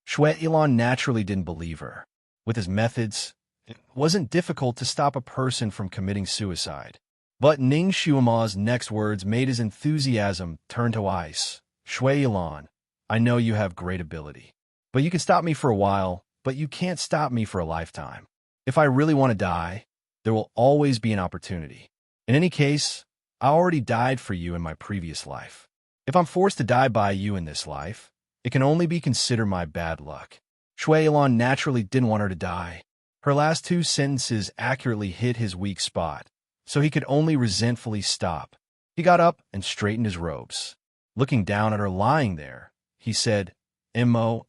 S1: Shui Ilan naturally didn't believe her. With his methods, it wasn't difficult to stop a person from committing suicide. But Ning Shuima's next words made his enthusiasm turn to ice. "Shui Ilan, I know you have great ability. But you can stop me for a while, but you can't stop me for a lifetime. If I really want to die, there will always be an opportunity. In any case, I already died for you in my previous life. If I'm forced to die by you in this life, it can only be considered my bad luck." Shui Ilan naturally didn't want her to die. Her last two sentences accurately hit his weak spot, so he could only resentfully stop. He got up and straightened his robes. Looking down at her lying there, he said, "Mo,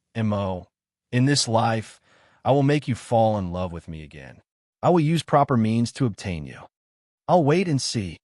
S1: in this life, I will make you fall in love with me again. I will use proper means to obtain you. I'll wait and see,"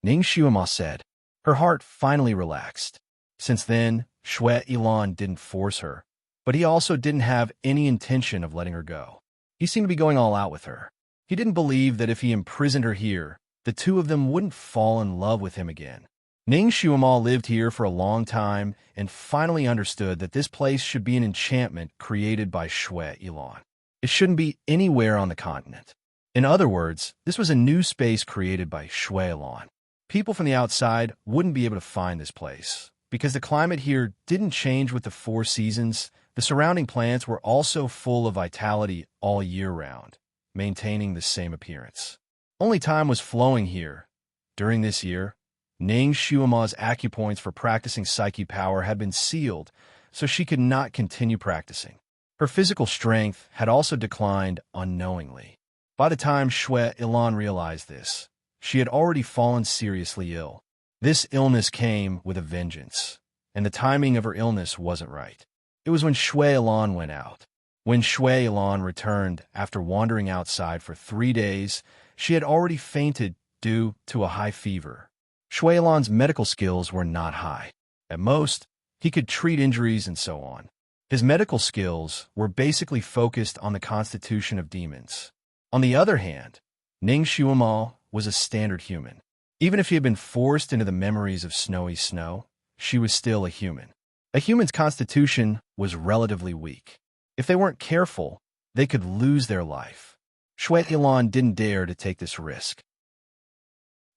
S1: Ning Shuima said. Her heart finally relaxed. Since then, Shui Ilan didn't force her, but he also didn't have any intention of letting her go. He seemed to be going all out with her. He didn't believe that if he imprisoned her here, the two of them wouldn't fall in love with him again. Ning Shuima lived here for a long time and finally understood that this place should be an enchantment created by Shui Ilan. It shouldn't be anywhere on the continent. In other words, this was a new space created by Shui Ilan. People from the outside wouldn't be able to find this place, because the climate here didn't change with the 4 seasons. The surrounding plants were also full of vitality all year round, maintaining the same appearance. Only time was flowing here. During this year, Ning Shuima's acupoints for practicing psyche power had been sealed, so she could not continue practicing. Her physical strength had also declined unknowingly. By the time Shui Ilan realized this, she had already fallen seriously ill. This illness came with a vengeance, and the timing of her illness wasn't right. It was when Shui Ilan went out. When Shui Ilan returned after wandering outside for 3 days, she had already fainted due to a high fever. Shui Ilan's medical skills were not high. At most, he could treat injuries and so on. His medical skills were basically focused on the constitution of demons. On the other hand, Ning Shuima was a standard human. Even if he had been forced into the memories of snowy snow, she was still a human. A human's constitution was relatively weak. If they weren't careful, they could lose their life. Shui Ilan didn't dare to take this risk.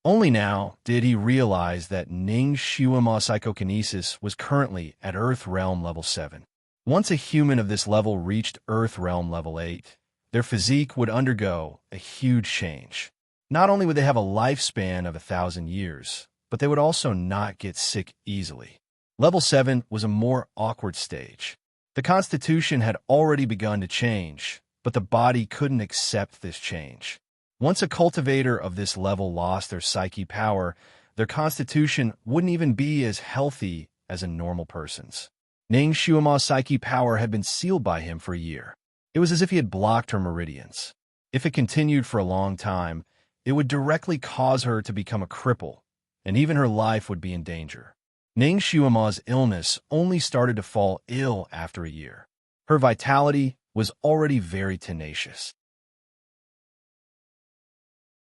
S1: Only now did he realize that Ning Shuima's psychokinesis was currently at Earth Realm Level 7. Once a human of this level reached Earth Realm Level 8, their physique would undergo a huge change. Not only would they have a lifespan of 1,000 years, but they would also not get sick easily. Level 7 was a more awkward stage. The constitution had already begun to change, but the body couldn't accept this change. Once a cultivator of this level lost their psyche power, their constitution wouldn't even be as healthy as a normal person's. Ning Shuima's psyche power had been sealed by him for a year. It was as if he had blocked her meridians. If it continued for a long time, it would directly cause her to become a cripple, and even her life would be in danger. Ning Shuima's illness only started to fall ill after a year. Her vitality was already very tenacious.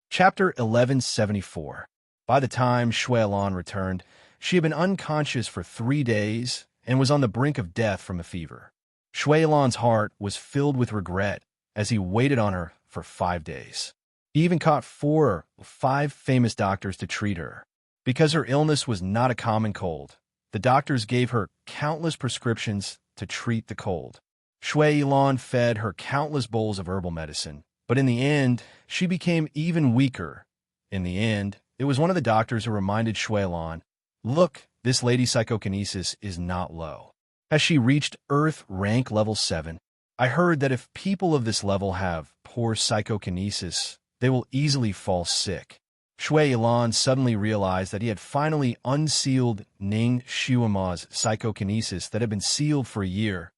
S1: Chapter 1174. By the time Shuilan returned, she had been unconscious for 3 days and was on the brink of death from a fever. Shuilan's heart was filled with regret as he waited on her for 5 days. He even caught 4 or 5 famous doctors to treat her. Because her illness was not a common cold, the doctors gave her countless prescriptions to treat the cold. Shuilan fed her countless bowls of herbal medicine, but in the end, she became even weaker. In the end, it was one of the doctors who reminded Shuilan, "Look, this lady's psychokinesis is not low. Has she reached Earth rank level 7? I heard that if people of this level have poor psychokinesis, they will easily fall sick." Shuilan suddenly realized that he had finally unsealed Ning Shuima's psychokinesis that had been sealed for a year.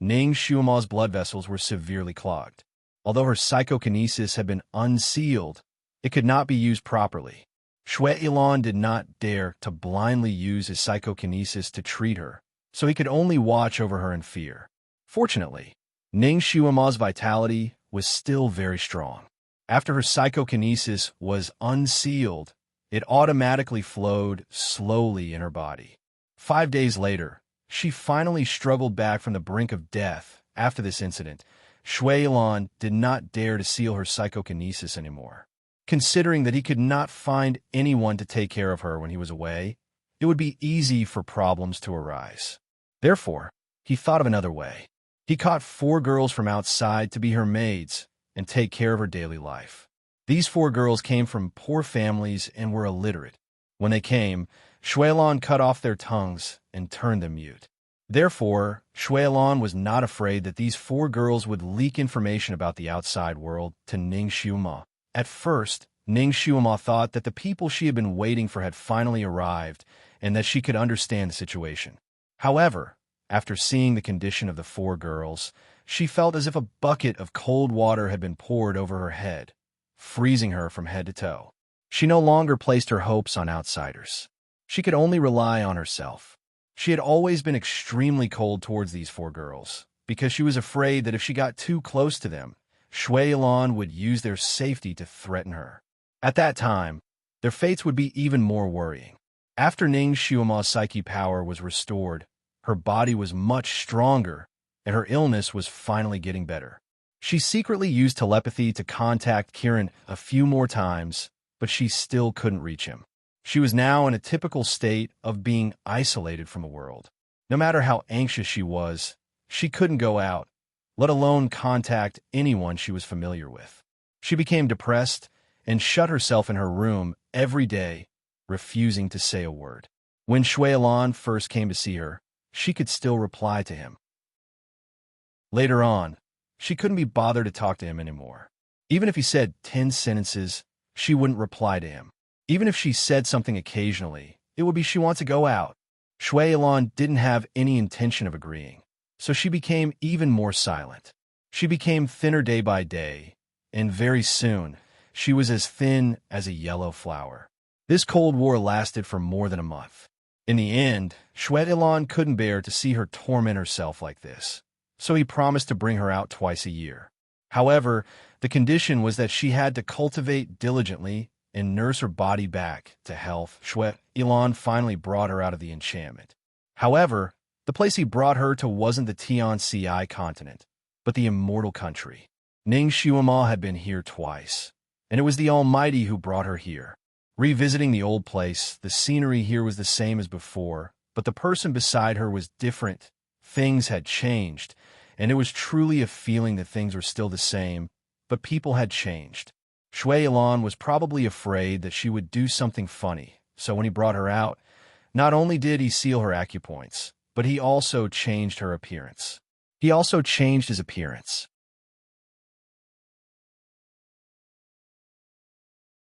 S1: Ning Shuima's blood vessels were severely clogged. Although her psychokinesis had been unsealed, it could not be used properly. Shuilan did not dare to blindly use his psychokinesis to treat her, so he could only watch over her in fear. Fortunately, Ning Shuima's vitality was still very strong. After her psychokinesis was unsealed, it automatically flowed slowly in her body. 5 days later, she finally struggled back from the brink of death. After this incident, Shuilan did not dare to seal her psychokinesis anymore. Considering that he could not find anyone to take care of her when he was away, it would be easy for problems to arise. Therefore, he thought of another way. He caught 4 girls from outside to be her maids and take care of her daily life. These 4 girls came from poor families and were illiterate. When they came, Shuilan cut off their tongues and turned them mute. Therefore, Shuilan was not afraid that these 4 girls would leak information about the outside world to Ning Shuima. At first, Ning Shuima thought that the people she had been waiting for had finally arrived and that she could understand the situation. However, after seeing the condition of the 4 girls, she felt as if a bucket of cold water had been poured over her head, freezing her from head to toe. She no longer placed her hopes on outsiders. She could only rely on herself. She had always been extremely cold towards these 4 girls, because she was afraid that if she got too close to them, Shuilan would use their safety to threaten her. At that time, their fates would be even more worrying. After Ning Shuima's psyche power was restored, her body was much stronger, and her illness was finally getting better. She secretly used telepathy to contact Kiran a few more times, but she still couldn't reach him. She was now in a typical state of being isolated from the world. No matter how anxious she was, she couldn't go out, let alone contact anyone she was familiar with. She became depressed and shut herself in her room every day, refusing to say a word. When Shuilan first came to see her, she could still reply to him. Later on, she couldn't be bothered to talk to him anymore. Even if he said 10 sentences, she wouldn't reply to him. Even if she said something occasionally, it would be she wants to go out. Shuilan didn't have any intention of agreeing, so she became even more silent. She became thinner day by day, and very soon, she was as thin as a yellow flower. This Cold War lasted for more than a month. In the end, Shuilan couldn't bear to see her torment herself like this, so he promised to bring her out twice a year. However, the condition was that she had to cultivate diligently and nurse her body back to health. Shuilan finally brought her out of the enchantment. However, the place he brought her to wasn't the Tian-Ci continent, but the immortal country. Ning Shuima had been here twice, and it was the Almighty who brought her here. Revisiting the old place, the scenery here was the same as before, but the person beside her was different. Things had changed, and it was truly a feeling that things were still the same, but people had changed. Shuilan was probably afraid that she would do something funny, so when he brought her out, not only did he seal her acupoints, but he also changed her appearance. He also changed his appearance.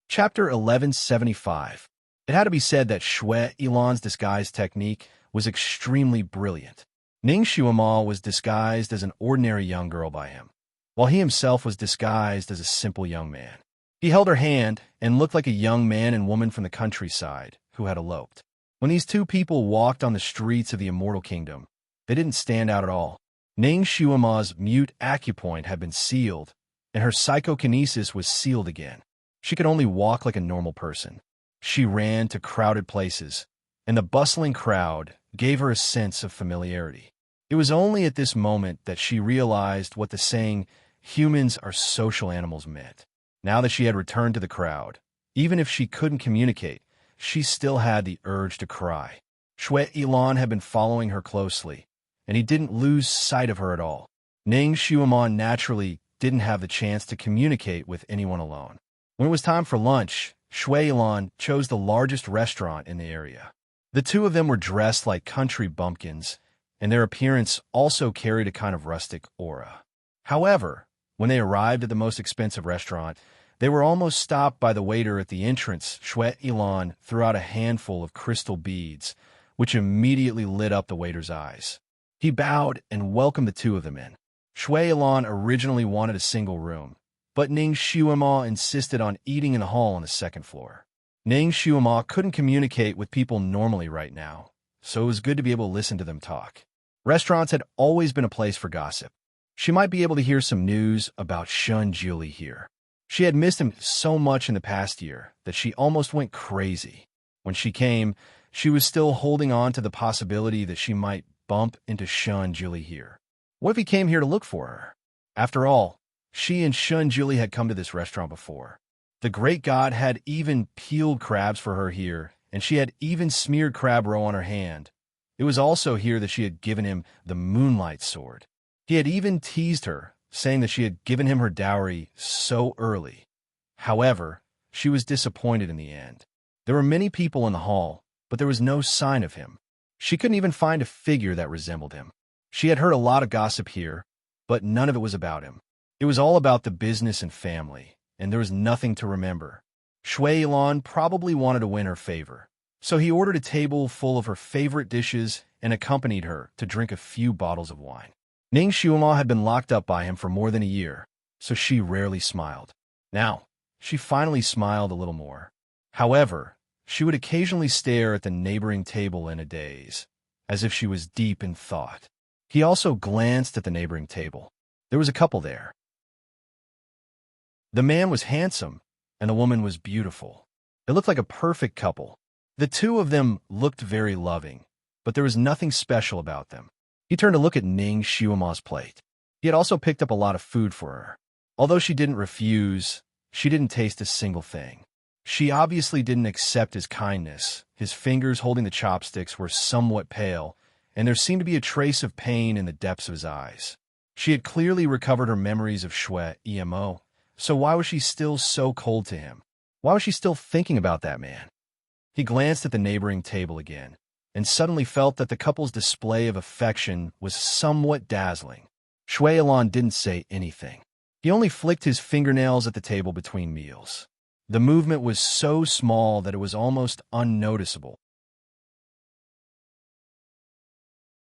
S1: Chapter 1175. It had to be said that Shuilan's disguise technique was extremely brilliant. Ning Shuama was disguised as an ordinary young girl by him, while he himself was disguised as a simple young man. He held her hand and looked like a young man and woman from the countryside who had eloped. When these two people walked on the streets of the Immortal Kingdom, they didn't stand out at all. Ning Shuama's mute acupoint had been sealed, and her psychokinesis was sealed again. She could only walk like a normal person. She ran to crowded places, and the bustling crowd gave her a sense of familiarity. It was only at this moment that she realized what the saying, "humans are social animals," meant. Now that she had returned to the crowd, even if she couldn't communicate, she still had the urge to cry. Shui Ilan had been following her closely, and he didn't lose sight of her at all. Ning Shuama naturally didn't have the chance to communicate with anyone alone. When it was time for lunch, Shui Ilan chose the largest restaurant in the area. The two of them were dressed like country bumpkins, and their appearance also carried a kind of rustic aura. However, when they arrived at the most expensive restaurant, they were almost stopped by the waiter at the entrance. Shui Ilan threw out a handful of crystal beads, which immediately lit up the waiter's eyes. He bowed and welcomed the two of them in. Shui Ilan originally wanted a single room, but Ning Shuama insisted on eating in the hall on the second floor. Ning Shuama couldn't communicate with people normally right now, so it was good to be able to listen to them talk. Restaurants had always been a place for gossip. She might be able to hear some news about Shun Julie here. She had missed him so much in the past year that she almost went crazy. When she came, she was still holding on to the possibility that she might bump into Shun Julie here. What if he came here to look for her? After all, she and Shun Julie had come to this restaurant before. The great god had even peeled crabs for her here, and she had even smeared crab roe on her hand. It was also here that she had given him the moonlight sword. He had even teased her, saying that she had given him her dowry so early. However, she was disappointed in the end. There were many people in the hall, but there was no sign of him. She couldn't even find a figure that resembled him. She had heard a lot of gossip here, but none of it was about him. It was all about the business and family, and there was nothing to remember. Shui Ilan probably wanted to win her favor, so he ordered a table full of her favorite dishes and accompanied her to drink a few bottles of wine. Ning Shuama had been locked up by him for more than a year, so she rarely smiled. Now, she finally smiled a little more. However, she would occasionally stare at the neighboring table in a daze, as if she was deep in thought. He also glanced at the neighboring table. There was a couple there. The man was handsome, and the woman was beautiful. It looked like a perfect couple. The two of them looked very loving, but there was nothing special about them. He turned to look at Ning Shuama's plate. He had also picked up a lot of food for her. Although she didn't refuse, she didn't taste a single thing. She obviously didn't accept his kindness. His fingers holding the chopsticks were somewhat pale, and there seemed to be a trace of pain in the depths of his eyes. She had clearly recovered her memories of Shui Emo, so why was she still so cold to him? Why was she still thinking about that man? He glanced at the neighboring table again, and suddenly felt that the couple's display of affection was somewhat dazzling. Shui Ilan didn't say anything. He only flicked his fingernails at the table between meals. The movement was so small that it was almost unnoticeable.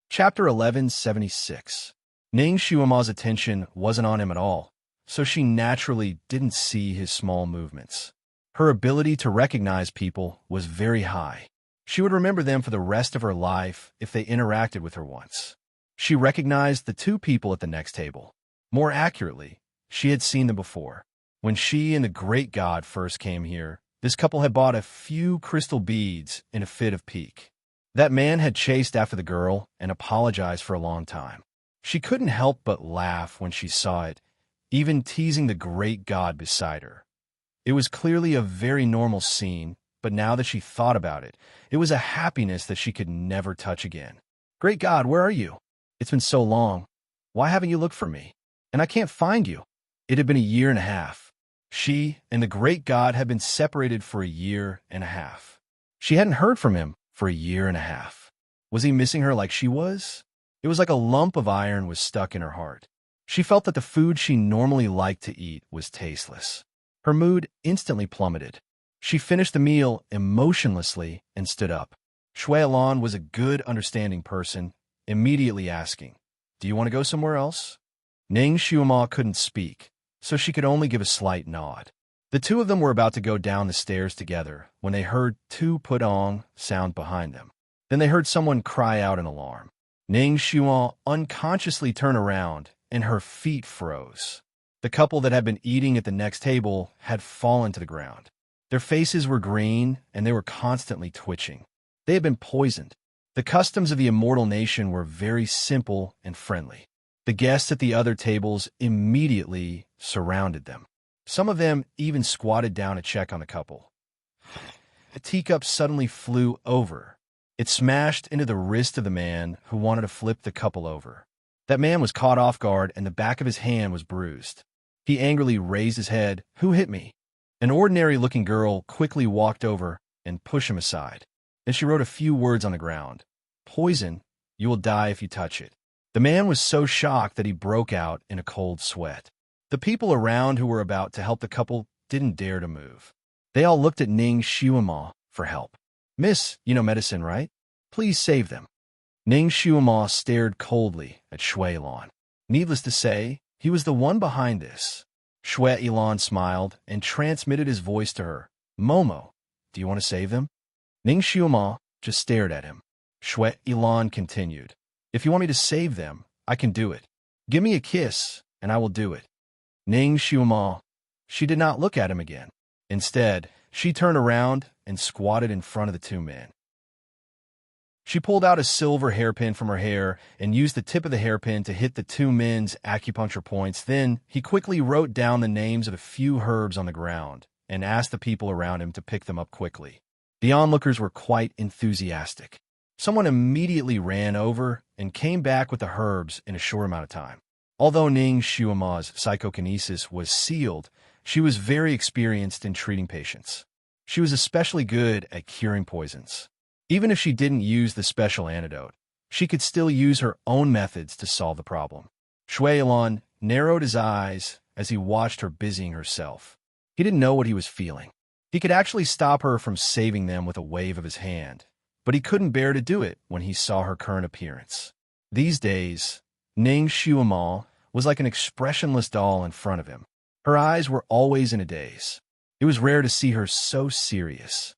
S1: Chapter 1176. Ning Shuama's attention wasn't on him at all, so she naturally didn't see his small movements. Her ability to recognize people was very high. She would remember them for the rest of her life if they interacted with her once. She recognized the two people at the next table. More accurately, she had seen them before. When she and the great god first came here, this couple had bought a few crystal beads in a fit of pique. That man had chased after the girl and apologized for a long time. She couldn't help but laugh when she saw it, even teasing the great god beside her. It was clearly a very normal scene, but now that she thought about it, it was a happiness that she could never touch again. Great God, where are you? It's been so long. Why haven't you looked for me? And I can't find you. It had been a year and a half. She and the great god had been separated for a year and a half. She hadn't heard from him for a year and a half. Was he missing her like she was? It was like a lump of iron was stuck in her heart. She felt that the food she normally liked to eat was tasteless. Her mood instantly plummeted. She finished the meal emotionlessly and stood up. Shui Ilan was a good, understanding person, immediately asking, "Do you want to go somewhere else?" Ning Xuema couldn't speak, so she could only give a slight nod. The two of them were about to go down the stairs together when they heard two put-on sound behind them. Then they heard someone cry out in alarm. Ning Xuema unconsciously turned around, and her feet froze. The couple that had been eating at the next table had fallen to the ground. Their faces were green, and they were constantly twitching. They had been poisoned. The customs of the immortal nation were very simple and friendly. The guests at the other tables immediately surrounded them. Some of them even squatted down to check on the couple. A teacup suddenly flew over. It smashed into the wrist of the man who wanted to flip the couple over. That man was caught off guard, and the back of his hand was bruised. He angrily raised his head. "Who hit me?" An ordinary-looking girl quickly walked over and pushed him aside. Then she wrote a few words on the ground. "Poison. You will die if you touch it." The man was so shocked that he broke out in a cold sweat. The people around who were about to help the couple didn't dare to move. They all looked at Ning Xuema for help. "Miss, you know medicine, right? Please save them." Ning Xuema stared coldly at Shui Lan. Needless to say, he was the one behind this. Shui Lan smiled and transmitted his voice to her. "Momo, do you want to save them?" Ning Xuema just stared at him. Shui Lan continued. "If you want me to save them, I can do it. Give me a kiss, and I will do it." Ning Xuema, she did not look at him again. Instead, she turned around and squatted in front of the two men. She pulled out a silver hairpin from her hair and used the tip of the hairpin to hit the two men's acupuncture points. Then, he quickly wrote down the names of a few herbs on the ground and asked the people around him to pick them up quickly. The onlookers were quite enthusiastic. Someone immediately ran over and came back with the herbs in a short amount of time. Although Ning Xuema's psychokinesis was sealed, she was very experienced in treating patients. She was especially good at curing poisons. Even if she didn't use the special antidote, she could still use her own methods to solve the problem. Shui Lan narrowed his eyes as he watched her busying herself. He didn't know what he was feeling. He could actually stop her from saving them with a wave of his hand, but he couldn't bear to do it when he saw her current appearance. These days, Ning Xuema was like an expressionless doll in front of him. Her eyes were always in a daze. It was rare to see her so serious.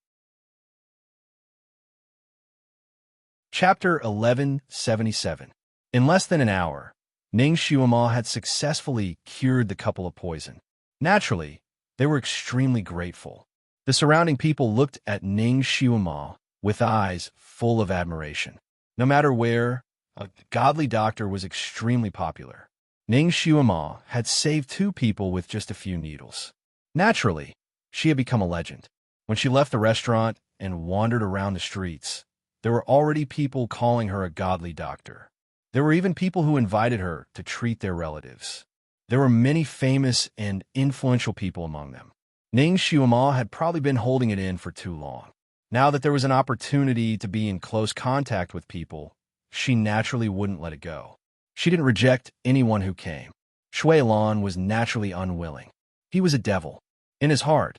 S1: Chapter 1177. In less than an hour, Ning Xuema had successfully cured the couple of poison. Naturally, they were extremely grateful. The surrounding people looked at Ning Xuema with eyes full of admiration. No matter where, a godly doctor was extremely popular. Ning Xuema had saved two people with just a few needles. Naturally, she had become a legend. When she left the restaurant and wandered around the streets, there were already people calling her a godly doctor. There were even people who invited her to treat their relatives. There were many famous and influential people among them. Ning Xuema had probably been holding it in for too long. Now that there was an opportunity to be in close contact with people, she naturally wouldn't let it go. She didn't reject anyone who came. Shui Lan was naturally unwilling. He was a devil. In his heart,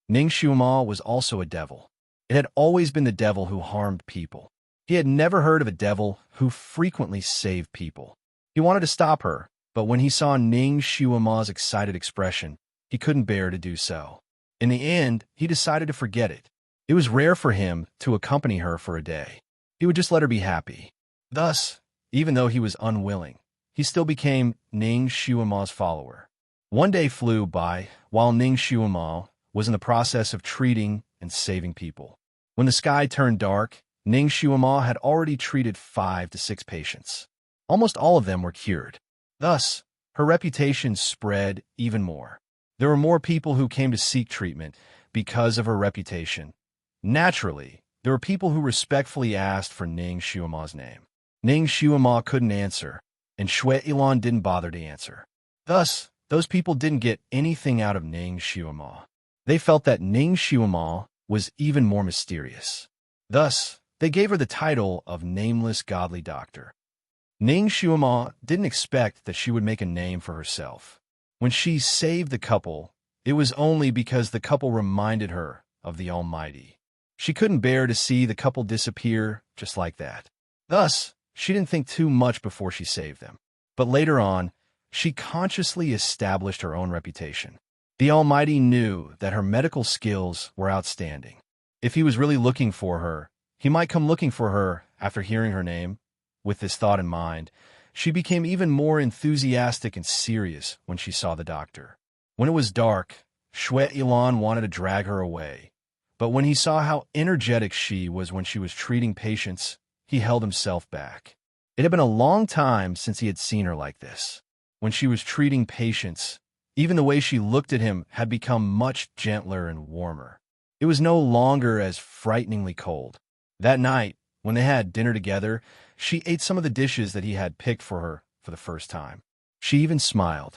S1: Ning Xuema was also a devil. It had always been the devil who harmed people. He had never heard of a devil who frequently saved people. He wanted to stop her, but when he saw Ning Xuema's excited expression, he couldn't bear to do so. In the end, he decided to forget it. It was rare for him to accompany her for a day. He would just let her be happy. Thus, even though he was unwilling, he still became Ning Xuema's follower. One day flew by while Ning Xuema was in the process of treating and saving people. When the sky turned dark, Ning Xuema had already treated 5 to 6 patients. Almost all of them were cured. Thus, her reputation spread even more. There were more people who came to seek treatment because of her reputation. Naturally, there were people who respectfully asked for Ning Xuema's name. Ning Xuema couldn't answer, and Shui Lan didn't bother to answer. Thus, those people didn't get anything out of Ning Xuema. They felt that Ning Xuema was even more mysterious. Thus, they gave her the title of Nameless Godly Doctor. Ning Xuema didn't expect that she would make a name for herself. When she saved the couple, it was only because the couple reminded her of the Almighty. She couldn't bear to see the couple disappear just like that. Thus, she didn't think too much before she saved them. But later on, she consciously established her own reputation. The Almighty knew that her medical skills were outstanding. If he was really looking for her, he might come looking for her after hearing her name. With this thought in mind, she became even more enthusiastic and serious when she saw the doctor. When it was dark, Shwe Ilan wanted to drag her away, but when he saw how energetic she was when she was treating patients, he held himself back. It had been a long time since he had seen her like this. When she was treating patients, even the way she looked at him had become much gentler and warmer. It was no longer as frighteningly cold. That night, when they had dinner together, she ate some of the dishes that he had picked for her for the first time. She even smiled.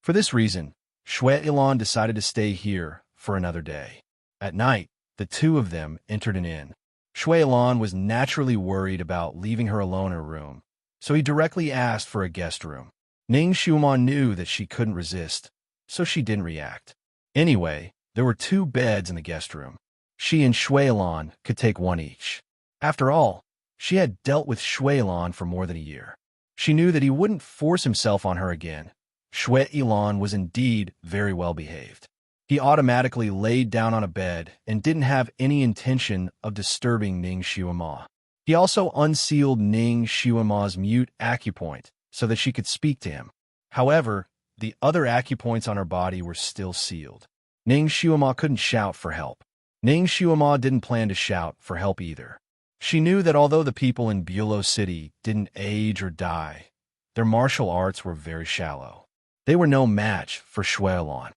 S1: For this reason, Shwe Ilan decided to stay here for another day. At night, the two of them entered an inn. Shwe Ilan was naturally worried about leaving her alone in her room, so he directly asked for a guest room. Ning Xiuman knew that she couldn't resist, so she didn't react. Anyway, there were 2 beds in the guest room. She and Shwe Ilan could take one each. After all, she had dealt with Shwe Ilan for more than a year. She knew that he wouldn't force himself on her again. Shwe Ilan was indeed very well behaved. He automatically laid down on a bed and didn't have any intention of disturbing Ning Xiuman. He also unsealed Ning Xiuma's mute acupoint so that she could speak to him. However, the other acupoints on her body were still sealed. Ning Xiuman couldn't shout for help. Ning Xiuman didn't plan to shout for help either. She knew that although the people in Bulow City didn't age or die, their martial arts were very shallow. They were no match for Shwe Ilan.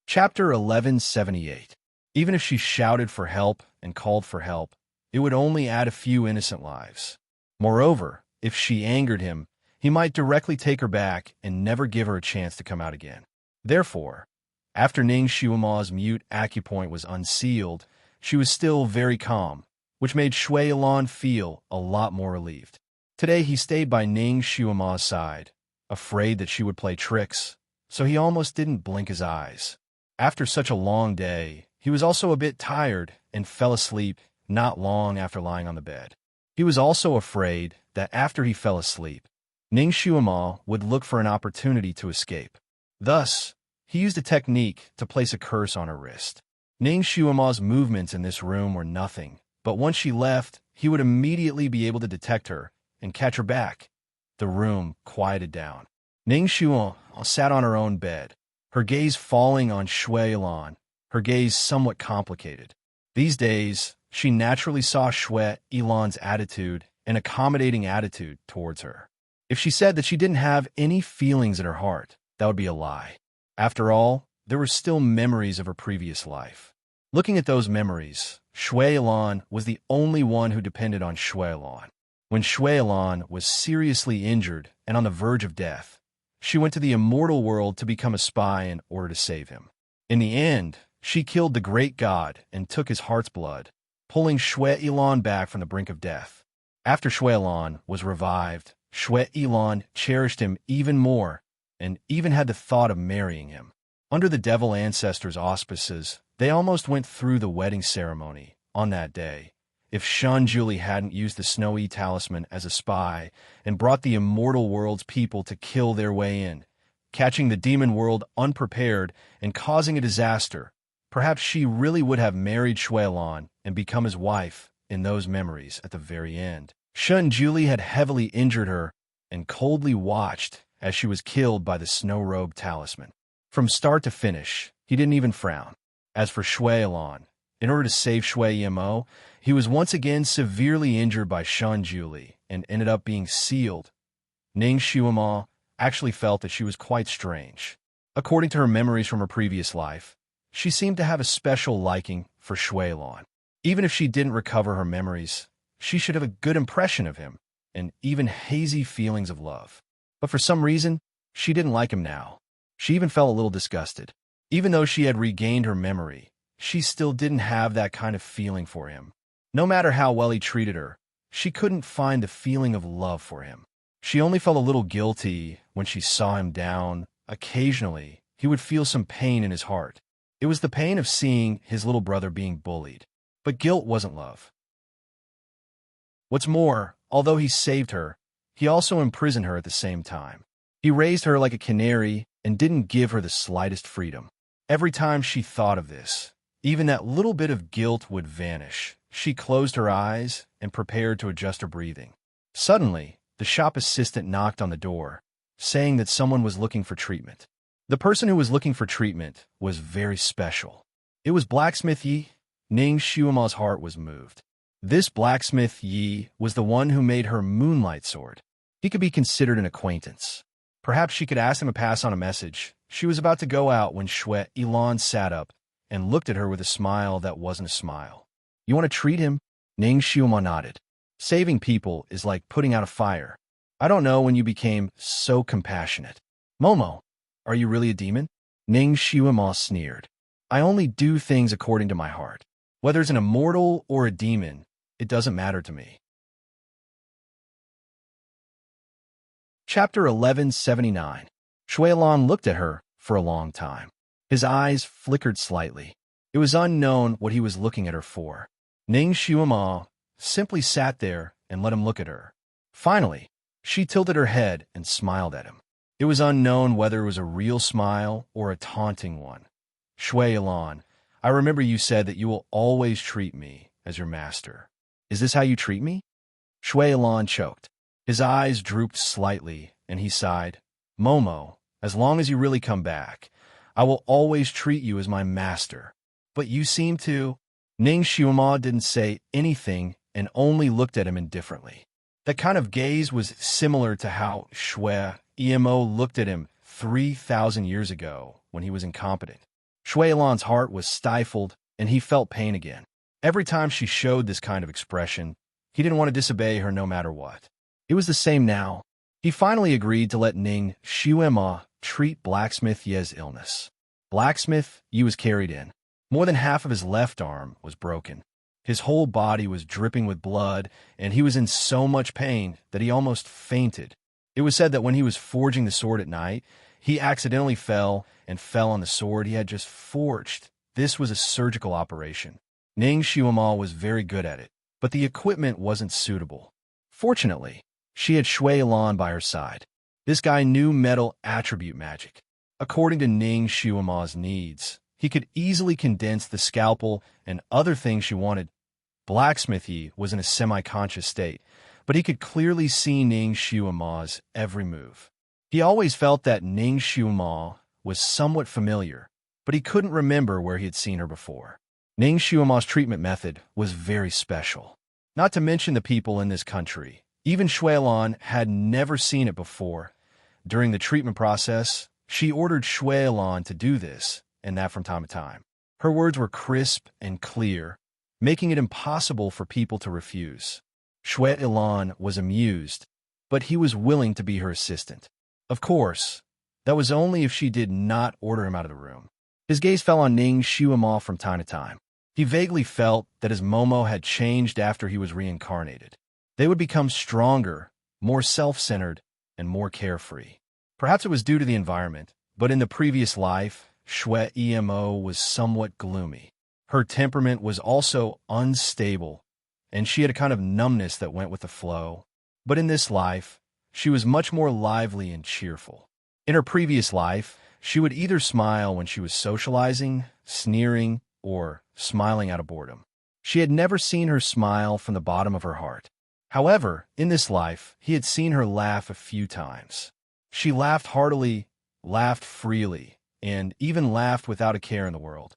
S1: Chapter 1178. Even if she shouted for help and called for help, it would only add a few innocent lives. Moreover, if she angered him, he might directly take her back and never give her a chance to come out again. Therefore, after Ning Xiuma's mute acupoint was unsealed, she was still very calm, which made Shwe Ilan feel a lot more relieved. Today he stayed by Ning Xiuma's side, afraid that she would play tricks, so he almost didn't blink his eyes. After such a long day, he was also a bit tired and fell asleep not long after lying on the bed. He was also afraid that after he fell asleep, Ning Xiuma would look for an opportunity to escape. Thus, he used a technique to place a curse on her wrist. Ning Xiuma's movements in this room were nothing, but once she left, he would immediately be able to detect her and catch her back. The room quieted down. Ning Xiuma sat on her own bed, her gaze falling on Shwe Ilan, her gaze somewhat complicated. These days, she naturally saw Shwe Ilan's attitude, an accommodating attitude towards her. If she said that she didn't have any feelings in her heart, that would be a lie. After all, there were still memories of her previous life. Looking at those memories, Shwe Ilan was the only one who depended on Shwe Ilan. When Shwe Ilan was seriously injured and on the verge of death, she went to the immortal world to become a spy in order to save him. In the end, she killed the great god and took his heart's blood, pulling Shwe Ilan back from the brink of death. After Shwe Ilan was revived, Shwe Ilan cherished him even more and even had the thought of marrying him. Under the devil ancestors' auspices, they almost went through the wedding ceremony on that day. If Shun Julie hadn't used the snowy talisman as a spy and brought the immortal world's people to kill their way in, catching the demon world unprepared and causing a disaster, perhaps she really would have married Shwe Ilan and become his wife in those memories at the very end. Shun Julie had heavily injured her and coldly watched as she was killed by the snow-robed talisman. From start to finish, he didn't even frown. As for Shwe Ilan, in order to save Shwe Emo, he was once again severely injured by Shun Julie and ended up being sealed. Ning Xiuma actually felt that she was quite strange. According to her memories from her previous life, she seemed to have a special liking for Shwe Ilan. Even if she didn't recover her memories, she should have a good impression of him and even hazy feelings of love. But for some reason, she didn't like him now. She even felt a little disgusted. Even though she had regained her memory, she still didn't have that kind of feeling for him. No matter how well he treated her, she couldn't find the feeling of love for him. She only felt a little guilty when she saw him down. Occasionally, he would feel some pain in his heart. It was the pain of seeing his little brother being bullied. But guilt wasn't love. What's more, although he saved her, he also imprisoned her at the same time. He raised her like a canary and didn't give her the slightest freedom. Every time she thought of this, even that little bit of guilt would vanish. She closed her eyes and prepared to adjust her breathing. Suddenly, the shop assistant knocked on the door, saying that someone was looking for treatment. The person who was looking for treatment was very special. It was Blacksmith Yi. Ning Xuema's heart was moved. This Blacksmith Yi was the one who made her moonlight sword. He could be considered an acquaintance. Perhaps she could ask him to pass on a message. She was about to go out when Shui Ilan sat up and looked at her with a smile that wasn't a smile. You want to treat him? Ning Xuema nodded. Saving people is like putting out a fire. I don't know when you became so compassionate. Momo, are you really a demon? Ning Xuema sneered. I only do things according to my heart. Whether it's an immortal or a demon, it doesn't matter to me. Chapter 1179. Shuilan looked at her for a long time. His eyes flickered slightly. It was unknown what he was looking at her for. Ning Xuema simply sat there and let him look at her. Finally, she tilted her head and smiled at him. It was unknown whether it was a real smile or a taunting one. Shuilan, I remember you said that you will always treat me as your master. Is this how you treat me? Shuilan choked. His eyes drooped slightly, and he sighed. Momo, as long as you really come back, I will always treat you as my master. But you seem to... Ning Xuema didn't say anything and only looked at him indifferently. That kind of gaze was similar to how Shui Emo looked at him 3,000 years ago when he was incompetent. Shuilan's heart was stifled, and he felt pain again. Every time she showed this kind of expression, he didn't want to disobey her no matter what. It was the same now. He finally agreed to let Ning Xuema treat Blacksmith Ye's illness. Blacksmith Ye was carried in. More than half of his left arm was broken. His whole body was dripping with blood, and he was in so much pain that he almost fainted. It was said that when he was forging the sword at night, he accidentally fell on the sword he had just forged. This was a surgical operation. Ning Xuema was very good at it, but the equipment wasn't suitable. Fortunately, she had Shuilan by her side. This guy knew metal attribute magic. According to Ning Xuema's needs, he could easily condense the scalpel and other things she wanted. Blacksmith Yi was in a semi-conscious state, but he could clearly see Ning Xuema's every move. He always felt that Ning Xuema was somewhat familiar, but he couldn't remember where he had seen her before. Ning Xuema's treatment method was very special. Not to mention the people in this country. Even Shuilan had never seen it before. During the treatment process, she ordered Shuilan to do this and that from time to time. Her words were crisp and clear, making it impossible for people to refuse. Shuilan was amused, but he was willing to be her assistant. Of course, that was only if she did not order him out of the room. His gaze fell on Ning Xuema from time to time. He vaguely felt that his Momo had changed after he was reincarnated. They would become stronger, more self-centered, and more carefree. Perhaps it was due to the environment, but in the previous life, Shui Emo was somewhat gloomy. Her temperament was also unstable, and she had a kind of numbness that went with the flow. But in this life, she was much more lively and cheerful. In her previous life, she would either smile when she was socializing, sneering, or smiling out of boredom. She had never seen her smile from the bottom of her heart. However, in this life, he had seen her laugh a few times. She laughed heartily, laughed freely, and even laughed without a care in the world.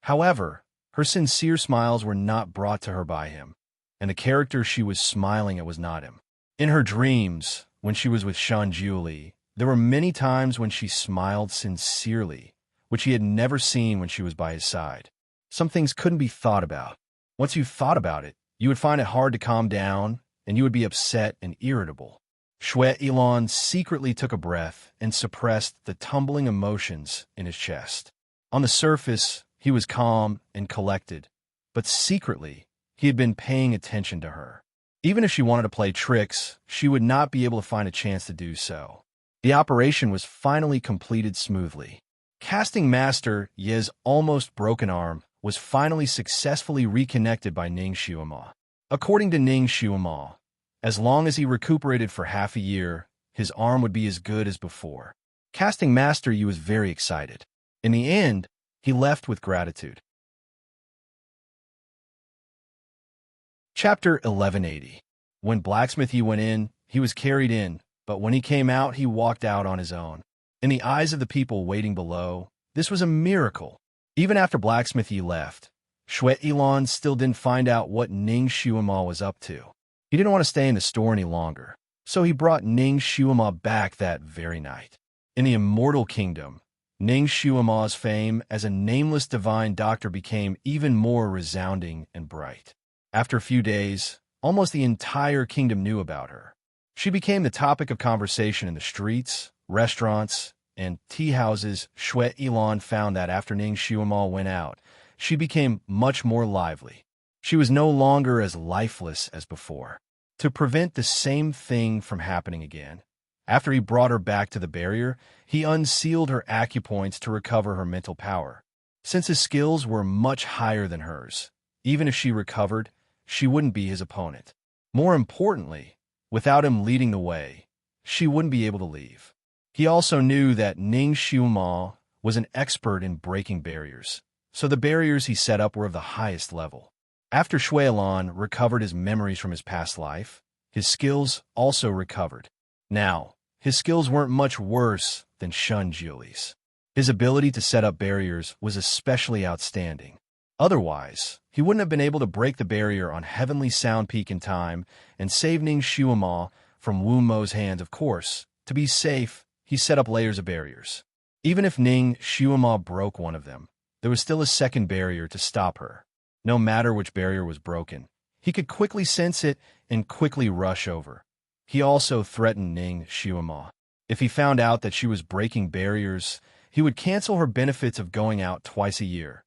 S1: However, her sincere smiles were not brought to her by him, and the character she was smiling at was not him. In her dreams, when she was with Shan Julie, there were many times when she smiled sincerely, which he had never seen when she was by his side. Some things couldn't be thought about. Once you thought about it, you would find it hard to calm down, and you would be upset and irritable. Shui Ilan secretly took a breath and suppressed the tumbling emotions in his chest. On the surface, he was calm and collected, but secretly, he had been paying attention to her. Even if she wanted to play tricks, she would not be able to find a chance to do so. The operation was finally completed smoothly. Casting Master Ye's almost broken arm was finally successfully reconnected by Ning Xuema. According to Ning Xiuma, as long as he recuperated for half a year, his arm would be as good as before. Casting Master Yu was very excited. In the end, he left with gratitude. Chapter 1180. When Blacksmith Yi went in, he was carried in, but when he came out, he walked out on his own. In the eyes of the people waiting below, this was a miracle. Even after Blacksmith Yi left, Shui Ilan still didn't find out what Ning Xiuma was up to. He didn't want to stay in the store any longer, so he brought Ning Xiuma back that very night. In the Immortal Kingdom, Ning Xiuma's fame as a nameless divine doctor became even more resounding and bright. After a few days, almost the entire kingdom knew about her. She became the topic of conversation in the streets, restaurants, and tea houses. Shui Ilan found that after Ning Xiuma went out, she became much more lively. She was no longer as lifeless as before. To prevent the same thing from happening again, after he brought her back to the barrier, he unsealed her acupoints to recover her mental power. Since his skills were much higher than hers, even if she recovered, she wouldn't be his opponent. More importantly, without him leading the way, she wouldn't be able to leave. He also knew that Ning Xiuma was an expert in breaking barriers, so the barriers he set up were of the highest level. After Shui Ilan recovered his memories from his past life, his skills also recovered. Now, his skills weren't much worse than Shun Juli's. His ability to set up barriers was especially outstanding. Otherwise, he wouldn't have been able to break the barrier on Heavenly Sound Peak in time and save Ning Xiuma from Wu Mo's hands. Of course, to be safe, he set up layers of barriers. Even if Ning Xiuma broke one of them, there was still a second barrier to stop her. No matter which barrier was broken, he could quickly sense it and quickly rush over. He also threatened Ning Xiuma. If he found out that she was breaking barriers, he would cancel her benefits of going out twice a year.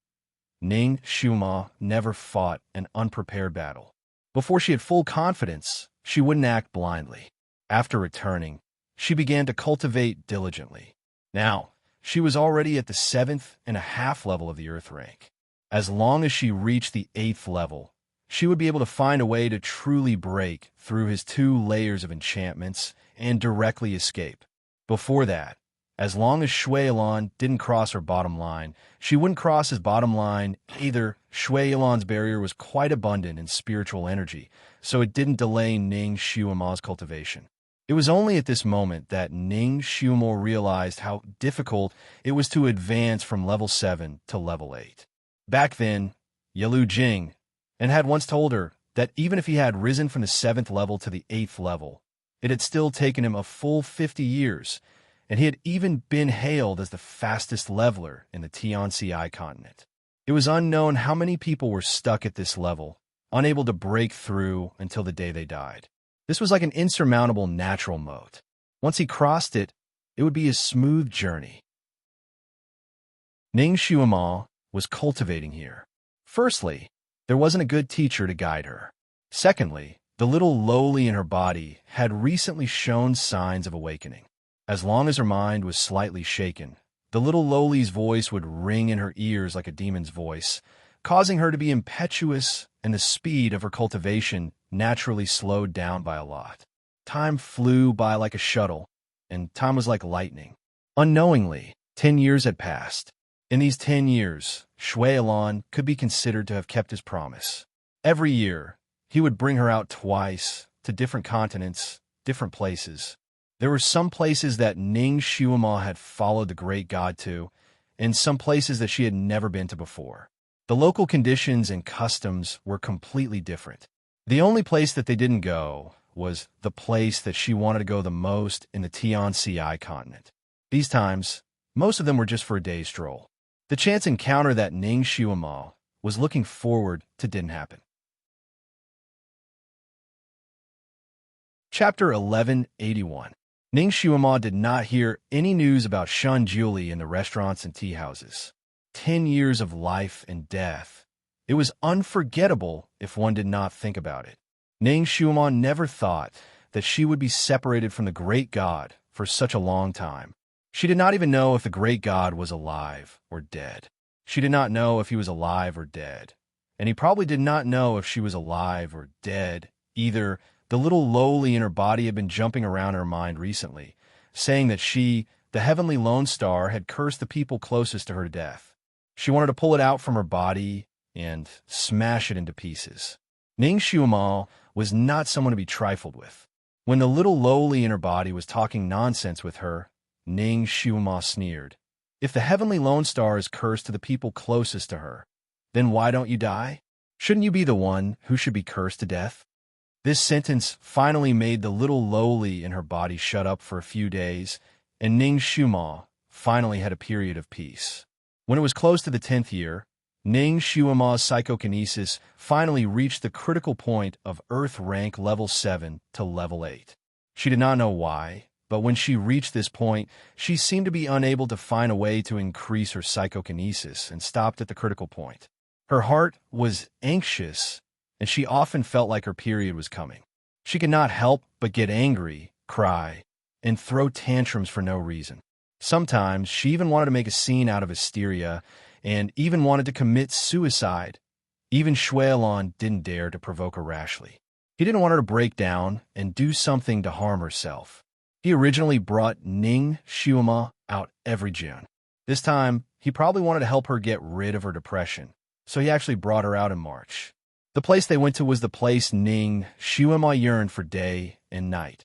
S1: Ning Xiuma never fought an unprepared battle. Before she had full confidence, she wouldn't act blindly. After returning, she began to cultivate diligently. Now, she was already at the 7.5 level of the Earth rank. As long as she reached the 8th level, she would be able to find a way to truly break through his 2 layers of enchantments and directly escape. Before that, as long as Shui Ilan didn't cross her bottom line, she wouldn't cross his bottom line either. Shui Ilan's barrier was quite abundant in spiritual energy, so it didn't delay Ning Xiuma's cultivation. It was only at this moment that Ning Xiuma realized how difficult it was to advance from level 7 to level 8. Back then, Yalu Jing had once told her that even if he had risen from the 7th level to the 8th level, it had still taken him a full 50 years, and he had even been hailed as the fastest leveler in the Tianci continent. It was unknown how many people were stuck at this level, unable to break through until the day they died. This was like an insurmountable natural moat. Once he crossed it, it would be a smooth journey. Ning Xiuma was cultivating here. Firstly, there wasn't a good teacher to guide her. Secondly, the little lowly in her body had recently shown signs of awakening. As long as her mind was slightly shaken, the little lowly's voice would ring in her ears like a demon's voice, causing her to be impetuous, and the speed of her cultivation naturally slowed down by a lot. Time flew by like a shuttle, and time was like lightning. Unknowingly, 10 years had passed. In these 10 years, Shui Ilan could be considered to have kept his promise. Every year, he would bring her out twice to different continents, different places. There were some places that Ning Xiuma had followed the great god to, and some places that she had never been to before. The local conditions and customs were completely different. The only place that they didn't go was the place that she wanted to go the most in the Tianci continent. These times, most of them were just for a day's stroll. The chance encounter that Ning Xiuma was looking forward to didn't happen. Chapter 1181. Ning Xiuma did not hear any news about Shun Julie in the restaurants and tea houses. 10 years of life and death. It was unforgettable if one did not think about it. Ning Xiuma never thought that she would be separated from the great god for such a long time. She did not even know if the great god was alive or dead. She did not know if he was alive or dead. and he probably did not know if she was alive or dead. Either the little lowly in her body had been jumping around her mind recently, saying that she, the heavenly Lone Star, had cursed the people closest to her death. She wanted to pull it out from her body and smash it into pieces. Ning Xiumal was not someone to be trifled with. When the little lowly in her body was talking nonsense with her, Ning Xiumal sneered. If the heavenly Lone Star is cursed to the people closest to her, then why don't you die? Shouldn't you be the one who should be cursed to death? This sentence finally made the little lowly in her body shut up for a few days, and Ning Xiumal finally had a period of peace. When it was close to the 10th year, Ning Xiumal's psychokinesis finally reached the critical point of Earth rank level 7 to level 8. She did not know why, but when she reached this point, she seemed to be unable to find a way to increase her psychokinesis and stopped at the critical point. Her heart was anxious, and she often felt like her period was coming. She could not help but get angry, cry, and throw tantrums for no reason. Sometimes she even wanted to make a scene out of hysteria and even wanted to commit suicide. Even Shuelon didn't dare to provoke her rashly. He didn't want her to break down and do something to harm herself. He originally brought Ning Xiumal out every June. This time, he probably wanted to help her get rid of her depression, so he actually brought her out in March. The place they went to was the place Ning Xiumal yearned for day and night,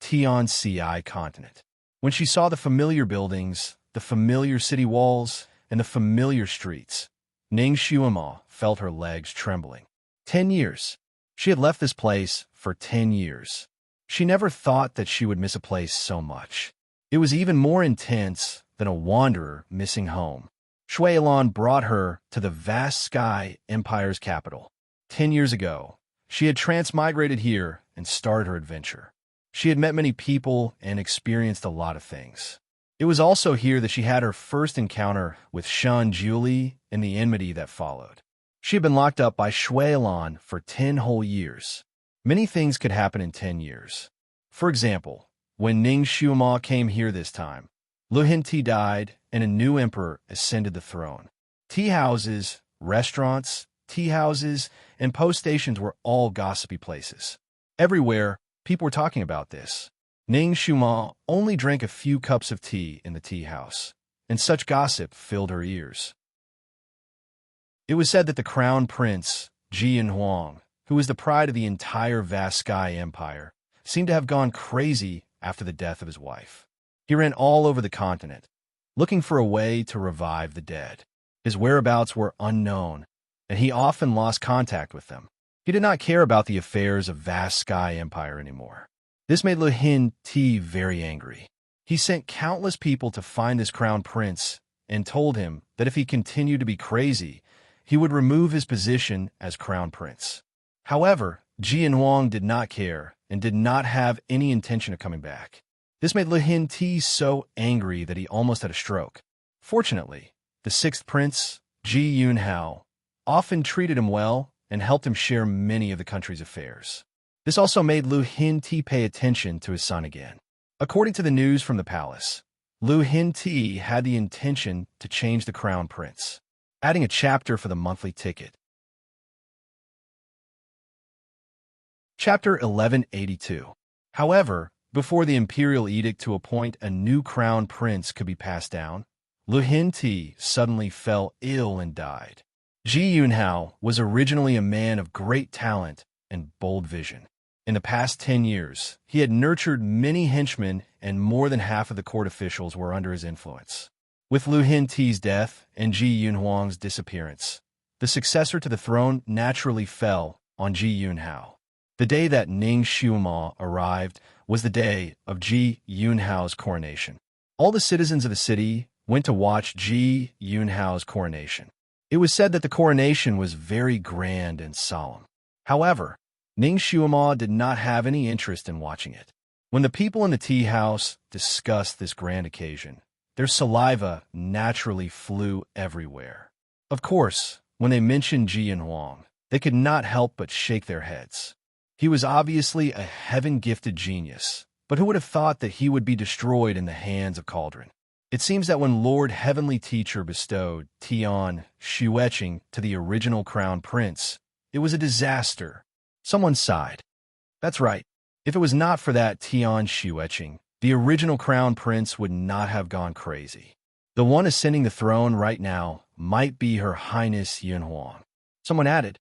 S1: Tian Ci continent. When she saw the familiar buildings, the familiar city walls, and the familiar streets, Ning Xiumal felt her legs trembling. 10 years. She had left this place for 10 years. She never thought that she would miss a place so much. It was even more intense than a wanderer missing home. Shuelon brought her to the vast sky empire's capital. 10 years ago, she had transmigrated here and started her adventure. She had met many people and experienced a lot of things. It was also here that she had her first encounter with Shan Julie and the enmity that followed. She had been locked up by Shuelon for 10 whole years. Many things could happen in 10 years. For example, when Ning Xiumal came here this time, Lu Hinti died and a new emperor ascended the throne. Tea houses, restaurants, tea houses, and post stations were all gossipy places. Everywhere, people were talking about this. Ning Xiumal only drank a few cups of tea in the tea house, and such gossip filled her ears. It was said that the crown prince, Ji Huang, who was the pride of the entire vast sky empire, seemed to have gone crazy after the death of his wife. He ran all over the continent, looking for a way to revive the dead. His whereabouts were unknown, and he often lost contact with them. He did not care about the affairs of vast sky empire anymore. This made Lu Hinti very angry. He sent countless people to find this crown prince and told him that if he continued to be crazy, he would remove his position as crown prince. However, Ji Huang did not care and did not have any intention of coming back. This made Lu Hinti so angry that he almost had a stroke. Fortunately, the sixth prince, Ji Yunhao, often treated him well and helped him share many of the country's affairs. This also made Lu Hinti pay attention to his son again. According to the news from the palace, Lu Hinti had the intention to change the crown prince, adding a chapter for the monthly ticket. Chapter 1182. However, before the imperial edict to appoint a new crown prince could be passed down, Lu Hinti suddenly fell ill and died. Ji Yunhao was originally a man of great talent and bold vision. In the past 10 years, he had nurtured many henchmen and more than half of the court officials were under his influence. With Lu Hinti's death and Ji Yunhuang's disappearance, the successor to the throne naturally fell on Ji Yunhao. The day that Ning Xiumal arrived was the day of Ji Yunhao's coronation. All the citizens of the city went to watch Ji Yunhao's coronation. It was said that the coronation was very grand and solemn. However, Ning Xiumal did not have any interest in watching it. When the people in the tea house discussed this grand occasion, their saliva naturally flew everywhere. Of course, when they mentioned Ji Huang, they could not help but shake their heads. He was obviously a heaven-gifted genius, but who would have thought that he would be destroyed in the hands of Cauldron? It seems that when Lord Heavenly Teacher bestowed Tian Shueching to the original crown prince, it was a disaster. Someone sighed. That's right. If it was not for that Tian Shueching, the original crown prince would not have gone crazy. The one ascending the throne right now might be Her Highness Yin Huang. Someone added,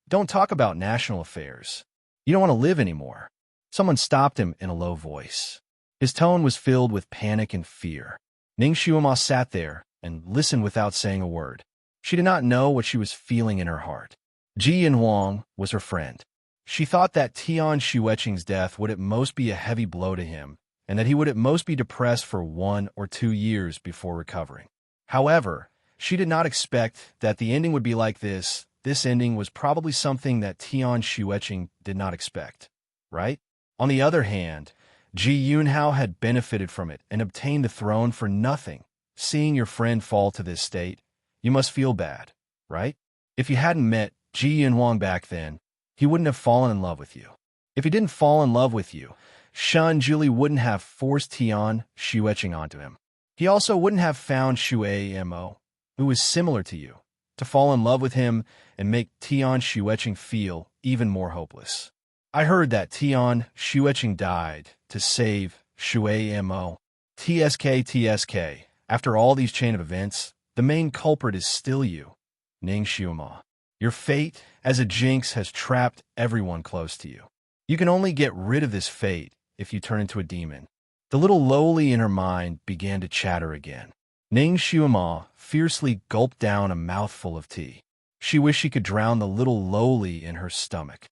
S1: don't talk about national affairs. You don't want to live anymore. Someone stopped him in a low voice. His tone was filled with panic and fear. Ning Xuema sat there and listened without saying a word. She did not know what she was feeling in her heart. Ji Yin Huang was her friend. She thought that Tian Shueching's death would at most be a heavy blow to him, and that he would at most be depressed for 1 or 2 years before recovering. However, she did not expect that the ending would be like this. This ending was probably something that Tian Shueching did not expect, right? On the other hand, Ji Yunhao had benefited from it and obtained the throne for nothing. Seeing your friend fall to this state, you must feel bad, right? If you hadn't met Ji Yunhuang back then, he wouldn't have fallen in love with you. If he didn't fall in love with you, Shan Juli wouldn't have forced Tian Shueching onto him. He also wouldn't have found Shui Mo, who was similar to you, to fall in love with him and make Tian Shueching feel even more hopeless. I heard that Tian Shueching died to save Shui Mo. TSK. After all these chain of events, the main culprit is still you, Ning Xiuma. Your fate as a jinx has trapped everyone close to you. You can only get rid of this fate if you turn into a demon. The little lowly in her mind began to chatter again. Ning Xiuma fiercely gulped down a mouthful of tea. She wished she could drown the little lowly in her stomach.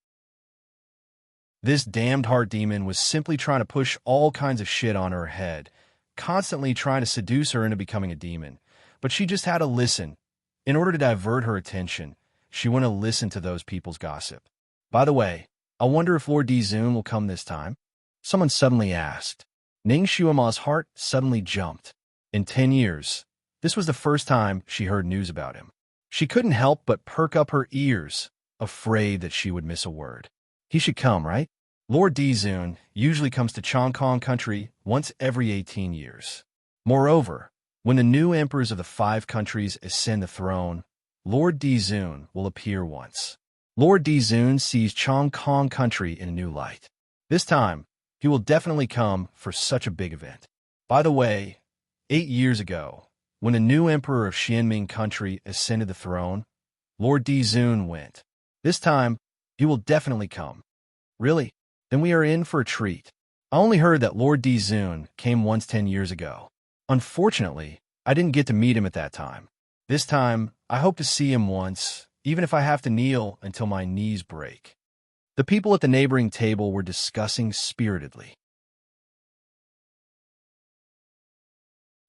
S1: This damned heart demon was simply trying to push all kinds of shit on her head, constantly trying to seduce her into becoming a demon. But she just had to listen. In order to divert her attention, she wouldn't listen to those people's gossip. By the way, I wonder if Lord Dizun will come this time? Someone suddenly asked. Ning Xuema's heart suddenly jumped. In 10 years, this was the first time she heard news about him. She couldn't help but perk up her ears, afraid that she would miss a word. He should come, right? Lord Dizun usually comes to Chongkong country once every 18 years. Moreover, when the new emperors of the 5 countries ascend the throne, Lord Dizun will appear once. Lord Dizun sees Chongkong country in a new light. This time, he will definitely come for such a big event. By the way, 8 years ago, when a new emperor of Xianming country ascended the throne, Lord Dizun went. This time, he will definitely come. Really? Then we are in for a treat. I only heard that Lord Dizun came once 10 years ago. Unfortunately, I didn't get to meet him at that time. This time, I hope to see him once, even if I have to kneel until my knees break. The people at the neighboring table were discussing spiritedly.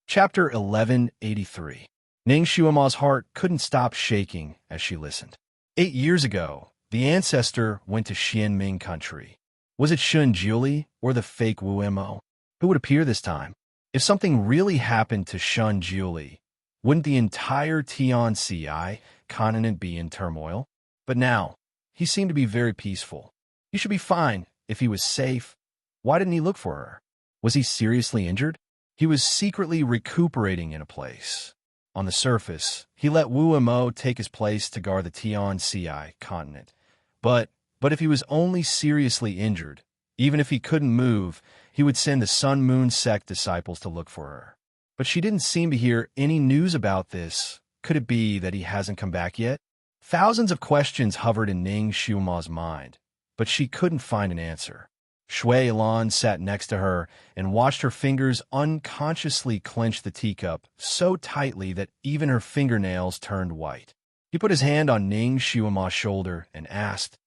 S1: Chapter 1183. Ning Xuema's heart couldn't stop shaking as she listened. 8 years ago, the ancestor went to Xianming country. Was it Shun Juli or the fake Wu Mo? Who would appear this time? If something really happened to Shun Juli, wouldn't the entire Tian Ci continent be in turmoil? But now, he seemed to be very peaceful. He should be fine if he was safe. Why didn't he look for her? Was he seriously injured? He was secretly recuperating in a place. On the surface, he let Wu Mo take his place to guard the Tian Ci continent. But if he was only seriously injured, even if he couldn't move, he would send the Sun Moon sect disciples to look for her. But she didn't seem to hear any news about this. Could it be that he hasn't come back yet? Thousands of questions hovered in Ning Xuema's mind, but she couldn't find an answer. Shui Lan sat next to her and watched her fingers unconsciously clench the teacup so tightly that even her fingernails turned white. He put his hand on Ning Xuema's shoulder and asked,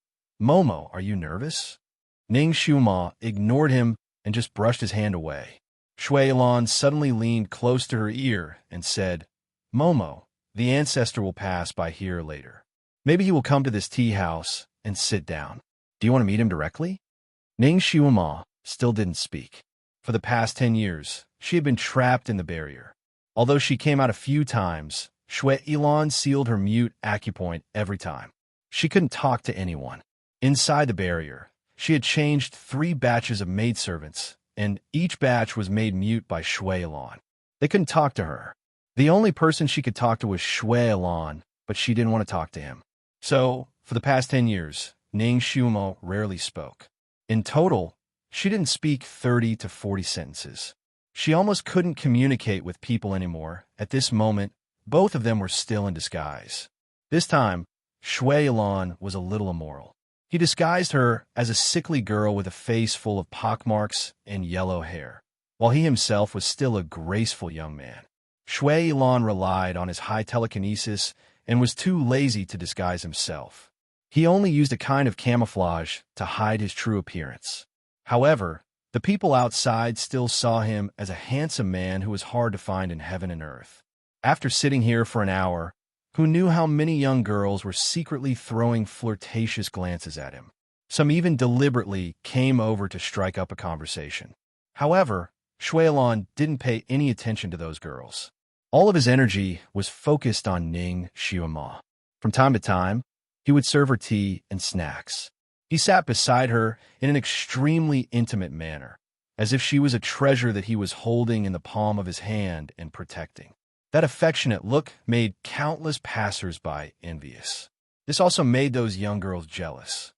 S1: "Momo, are you nervous?" Ning Xuema ignored him and just brushed his hand away. Shui Lan suddenly leaned close to her ear and said, "Momo, the ancestor will pass by here later. Maybe he will come to this tea house and sit down. Do you want to meet him directly?" Ning Xuema still didn't speak. For the past 10 years, she had been trapped in the barrier. Although she came out a few times, Shui Lan sealed her mute acupoint every time. She couldn't talk to anyone. Inside the barrier, she had changed 3 batches of maidservants, and each batch was made mute by Shui Lan. They couldn't talk to her. The only person she could talk to was Shui Elan, but she didn't want to talk to him. So, for the past 10 years, Ning Xiumo rarely spoke. In total, she didn't speak 30 to 40 sentences. She almost couldn't communicate with people anymore. At this moment, both of them were still in disguise. This time, Shui Elan was a little immoral. He disguised her as a sickly girl with a face full of pockmarks and yellow hair, while he himself was still a graceful young man. Shui Elan relied on his high telekinesis and was too lazy to disguise himself. He only used a kind of camouflage to hide his true appearance. However, the people outside still saw him as a handsome man who was hard to find in heaven and earth. After sitting here for an hour, who knew how many young girls were secretly throwing flirtatious glances at him? Some even deliberately came over to strike up a conversation. However, Shui Elan didn't pay any attention to those girls. All of his energy was focused on Ning Xiumo. From time to time, he would serve her tea and snacks. He sat beside her in an extremely intimate manner, as if she was a treasure that he was holding in the palm of his hand and protecting. That affectionate look made countless passers-by envious. This also made those young girls jealous.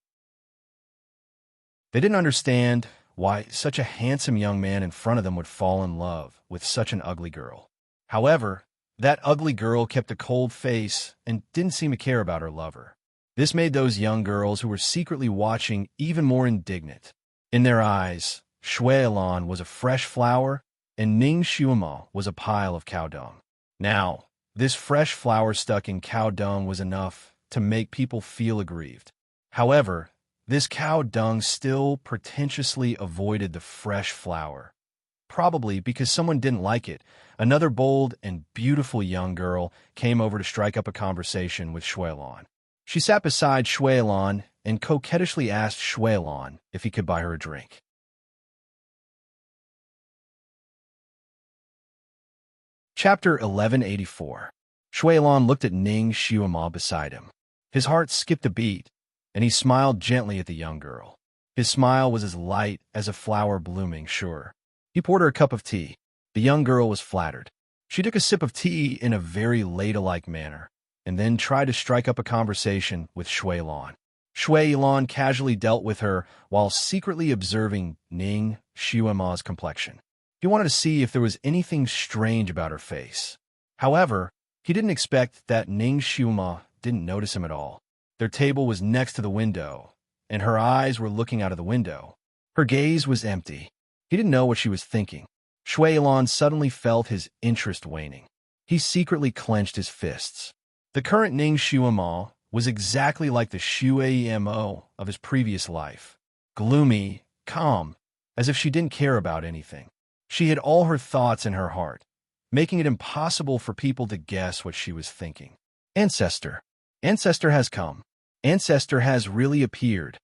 S1: They didn't understand why such a handsome young man in front of them would fall in love with such an ugly girl. However, that ugly girl kept a cold face and didn't seem to care about her lover. This made those young girls who were secretly watching even more indignant. In their eyes, Shui Elan was a fresh flower, and Ning Xiumo was a pile of cow dung. Now, this fresh flower stuck in cow dung was enough to make people feel aggrieved. However, this cow dung still pretentiously avoided the fresh flower. Probably because someone didn't like it, another bold and beautiful young girl came over to strike up a conversation with Shui Elan. She sat beside Shui Elan and coquettishly asked Shui Elan if he could buy her a drink. Chapter 1184. Shui Elan looked at Ning Xiumo beside him. His heart skipped a beat, and he smiled gently at the young girl. His smile was as light as a flower blooming, sure. He poured her a cup of tea. The young girl was flattered. She took a sip of tea in a very ladylike manner, and then tried to strike up a conversation with Shui Elan. Shui Elan casually dealt with her while secretly observing Ning Xiumo's complexion. He wanted to see if there was anything strange about her face. However, he didn't expect that Ning Xiumo didn't notice him at all. Their table was next to the window, and her eyes were looking out of the window. Her gaze was empty. He didn't know what she was thinking. Shui Elan suddenly felt his interest waning. He secretly clenched his fists. The current Ning Xiumo was exactly like the Shui Mo of his previous life. Gloomy, calm, as if she didn't care about anything. She hid all her thoughts in her heart, making it impossible for people to guess what she was thinking. Ancestor. Ancestor has come. Ancestor has really appeared.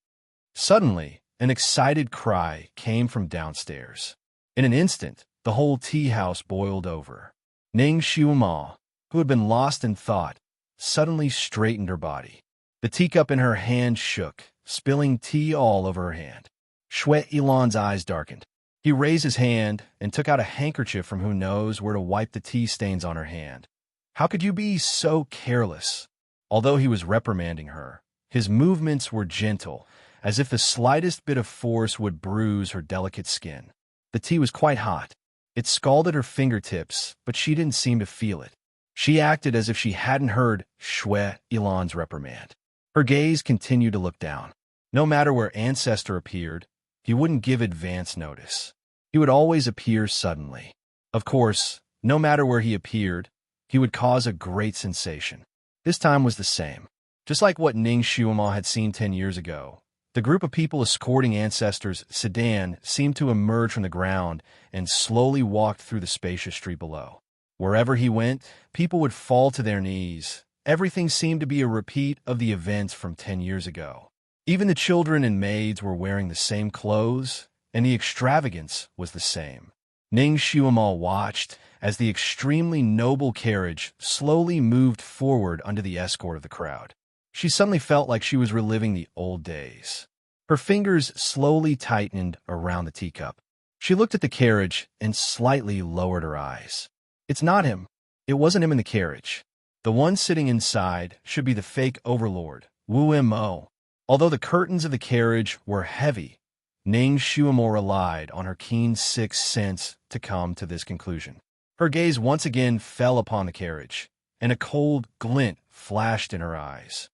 S1: Suddenly, an excited cry came from downstairs. In an instant, the whole tea house boiled over. Ning Xiumo, who had been lost in thought, suddenly straightened her body. The teacup in her hand shook, spilling tea all over her hand. Shui Elan's eyes darkened. He raised his hand and took out a handkerchief from who knows where to wipe the tea stains on her hand. How could you be so careless? Although he was reprimanding her, his movements were gentle, as if the slightest bit of force would bruise her delicate skin. The tea was quite hot. It scalded her fingertips, but she didn't seem to feel it. She acted as if she hadn't heard Shui Elan's reprimand. Her gaze continued to look down. No matter where Ancestor appeared, he wouldn't give advance notice. He would always appear suddenly. Of course, no matter where he appeared, he would cause a great sensation. This time was the same. Just like what Ning Xiumo had seen 10 years ago, the group of people escorting Ancestor's sedan seemed to emerge from the ground and slowly walked through the spacious street below. Wherever he went, people would fall to their knees. Everything seemed to be a repeat of the events from 10 years ago. Even the children and maids were wearing the same clothes, and the extravagance was the same. Ning Xiumo watched as the extremely noble carriage slowly moved forward under the escort of the crowd. She suddenly felt like she was reliving the old days. Her fingers slowly tightened around the teacup. She looked at the carriage and slightly lowered her eyes. It's not him. It wasn't him in the carriage. The one sitting inside should be the fake overlord, Wu Mo. Although the curtains of the carriage were heavy, Ning Shuamo relied on her keen sixth sense to come to this conclusion. Her gaze once again fell upon the carriage, and a cold glint flashed in her eyes.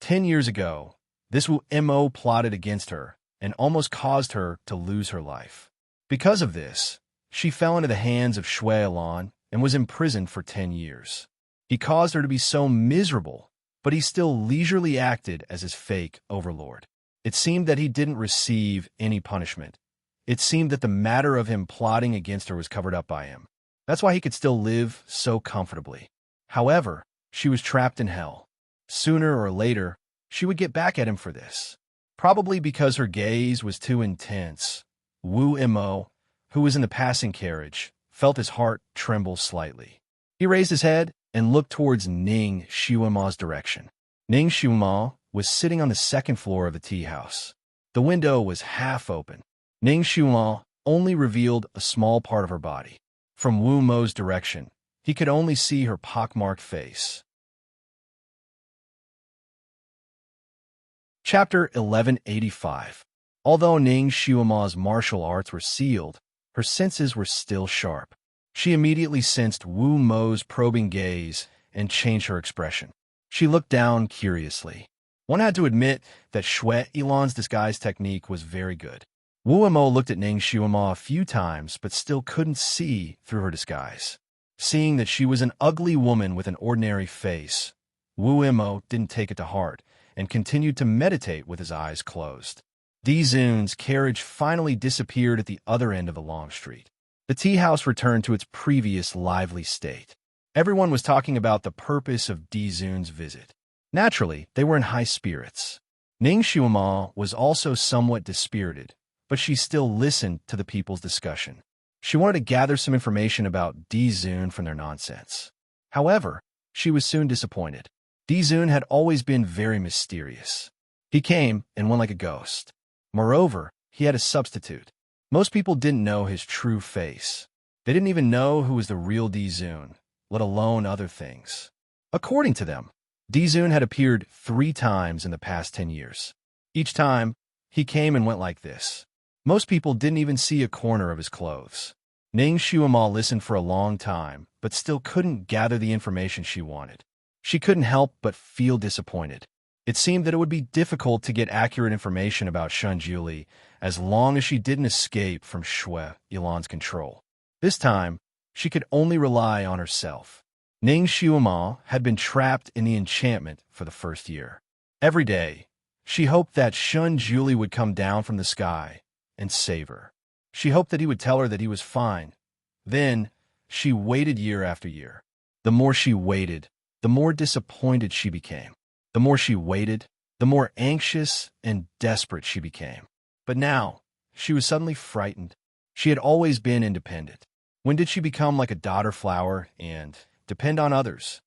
S1: 10 years ago, this Wu Mo plotted against her and almost caused her to lose her life. Because of this, she fell into the hands of Shui Alan and was imprisoned for 10 years. He caused her to be so miserable, but he still leisurely acted as his fake overlord. It seemed that he didn't receive any punishment. It seemed that the matter of him plotting against her was covered up by him. That's why he could still live so comfortably. However, she was trapped in hell. Sooner or later, she would get back at him for this. Probably because her gaze was too intense. Wu Mo, who was in the passing carriage, felt his heart tremble slightly. He raised his head and looked towards Ning Shuima's direction. Ning Shuima was sitting on the second floor of the tea house. The window was half open. Ning Shuima only revealed a small part of her body. From Wu Mo's direction, he could only see her pockmarked face. Chapter 1185. Although Ning Shuima's martial arts were sealed, her senses were still sharp. She immediately sensed Wu Mo's probing gaze and changed her expression. She looked down curiously. One had to admit that Shui Ilan's disguise technique was very good. Wu Mo looked at Ning Shuima a few times, but still couldn't see through her disguise. Seeing that she was an ugly woman with an ordinary face, Wu Mo didn't take it to heart and continued to meditate with his eyes closed. Dizun's carriage finally disappeared at the other end of the long street. The tea house returned to its previous lively state. Everyone was talking about the purpose of Dizun's visit. Naturally, they were in high spirits. Ning Shuima was also somewhat dispirited, but she still listened to the people's discussion. She wanted to gather some information about Dizun from their nonsense. However, she was soon disappointed. Dizun had always been very mysterious. He came and went like a ghost. Moreover, he had a substitute. Most people didn't know his true face. They didn't even know who was the real Dizun, let alone other things. According to them, Dizun had appeared 3 times in the past 10 years. Each time, he came and went like this. Most people didn't even see a corner of his clothes. Ning Shuima listened for a long time, but still couldn't gather the information she wanted. She couldn't help but feel disappointed. It seemed that it would be difficult to get accurate information about Shunjuli as long as she didn't escape from Shui Ilan's control. This time, she could only rely on herself. Ning Shuima had been trapped in the enchantment for the first year. Every day, she hoped that Shunjuli would come down from the sky and save her. She hoped that he would tell her that he was fine. Then, she waited year after year. The more she waited, the more disappointed she became. The more she waited, the more anxious and desperate she became. But now, she was suddenly frightened. She had always been independent. When did she become like a daughter flower and depend on others?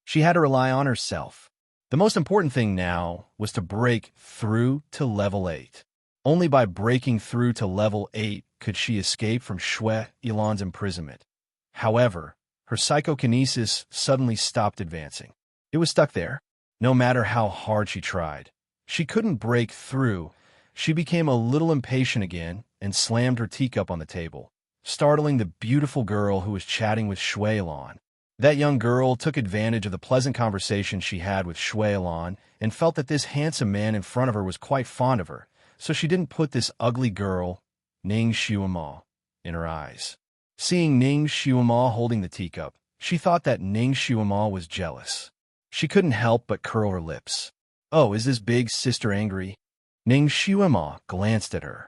S1: She had to rely on herself. The most important thing now was to break through to level 8. Only by breaking through to level 8 could she escape from Shui Ilan's imprisonment. However, her psychokinesis suddenly stopped advancing. It was stuck there. No matter how hard she tried, she couldn't break through. She became a little impatient again and slammed her teacup on the table, startling the beautiful girl who was chatting with Shui Ilan. That young girl took advantage of the pleasant conversation she had with Shui Ilan and felt that this handsome man in front of her was quite fond of her, so she didn't put this ugly girl, Ning Shuima, in her eyes. Seeing Ning Shuima holding the teacup, she thought that Ning Shuima was jealous. She couldn't help but curl her lips. Oh, is this big sister angry? Ning Shuima glanced at her.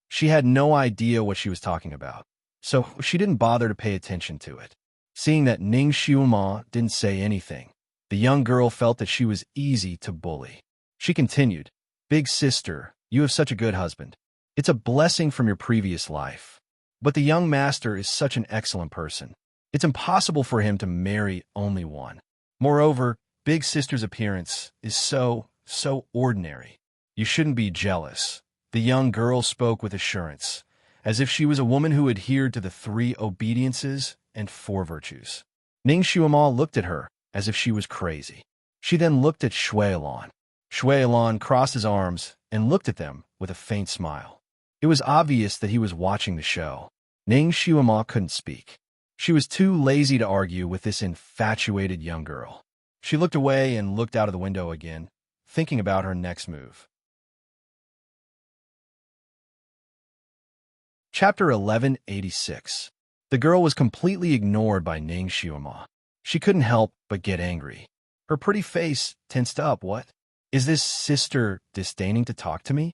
S1: She had no idea what she was talking about, so she didn't bother to pay attention to it. Seeing that Ning Shuima didn't say anything, the young girl felt that she was easy to bully. She continued, "Big sister, you have such a good husband. It's a blessing from your previous life. But the young master is such an excellent person. It's impossible for him to marry only one. Moreover, big sister's appearance is so ordinary. You shouldn't be jealous." The young girl spoke with assurance, as if she was a woman who adhered to the 3 obediences and 4 virtues. Ning Xuema looked at her as if she was crazy. She then looked at Shui Ilan. Shui Ilan crossed his arms and looked at them with a faint smile. It was obvious that he was watching the show. Ning Xuema couldn't speak. She was too lazy to argue with this infatuated young girl. She looked away and looked out of the window again, thinking about her next move. Chapter 1186. The girl was completely ignored by Ning Xuema. She couldn't help but get angry. Her pretty face tensed up. What? Is this sister disdaining to talk to me?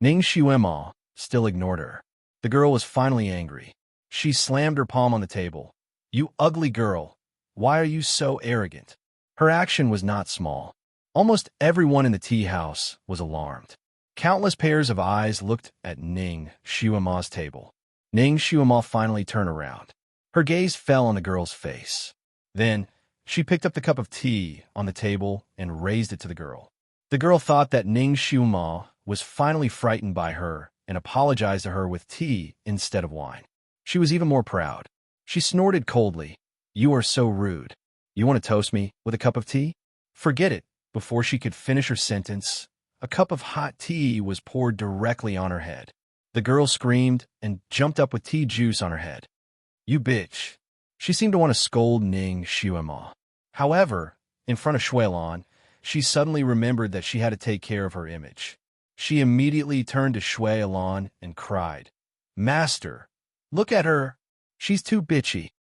S1: Ning Xuema still ignored her. The girl was finally angry. She slammed her palm on the table. You ugly girl, why are you so arrogant? Her action was not small. Almost everyone in the tea house was alarmed. Countless pairs of eyes looked at Ning Xuema's table. Ning Xuema finally turned around. Her gaze fell on the girl's face. Then, she picked up the cup of tea on the table and raised it to the girl. The girl thought that Ning Xuema was finally frightened by her and apologized to her with tea instead of wine. She was even more proud. She snorted coldly. You are so rude. You want to toast me with a cup of tea? Forget it. Before she could finish her sentence, a cup of hot tea was poured directly on her head. The girl screamed and jumped up with tea juice on her head. You bitch. She seemed to want to scold Ning Xuema. However, in front of Shui Ilan, she suddenly remembered that she had to take care of her image. She immediately turned to Shui Ilan and cried, Master, look at her. She's too bitchy.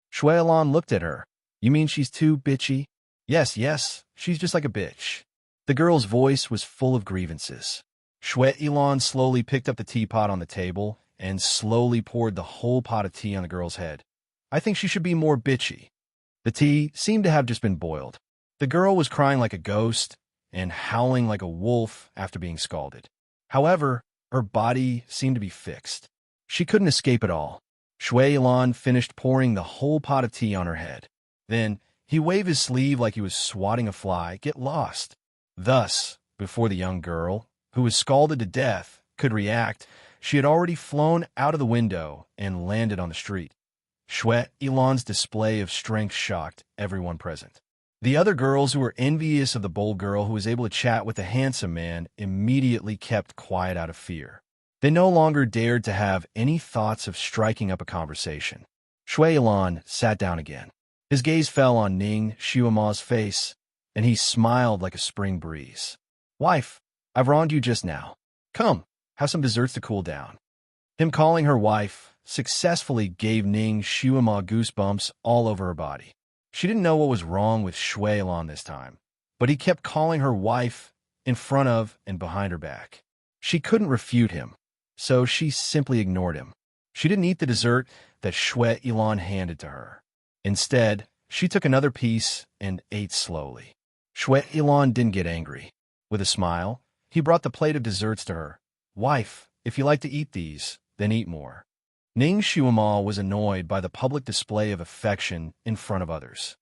S1: Shui Ilan looked at her. You mean she's too bitchy? Yes, she's just like a bitch. The girl's voice was full of grievances. Shui Ilan slowly picked up the teapot on the table and slowly poured the whole pot of tea on the girl's head. I think she should be more bitchy. The tea seemed to have just been boiled. The girl was crying like a ghost and howling like a wolf after being scalded. However, her body seemed to be fixed. She couldn't escape at all. Shui Ilan finished pouring the whole pot of tea on her head. Then, he waved his sleeve like he was swatting a fly. Get lost. Thus, before the young girl, who was scalded to death, could react, she had already flown out of the window and landed on the street. Shui Ilan's display of strength shocked everyone present. The other girls who were envious of the bold girl who was able to chat with the handsome man immediately kept quiet out of fear. They no longer dared to have any thoughts of striking up a conversation. Shui Ilan sat down again. His gaze fell on Ning Xuema's face, and he smiled like a spring breeze. Wife, I've wronged you just now. Come, have some desserts to cool down. Him calling her wife successfully gave Ning Xuema goosebumps all over her body. She didn't know what was wrong with Shui Ilan this time, but he kept calling her wife in front of and behind her back. She couldn't refute him, so she simply ignored him. She didn't eat the dessert that Shui Ilan handed to her. Instead, she took another piece and ate slowly. Shui Ilan didn't get angry. With a smile, he brought the plate of desserts to her. Wife, if you like to eat these, then eat more. Ning Xuema was annoyed by the public display of affection in front of others.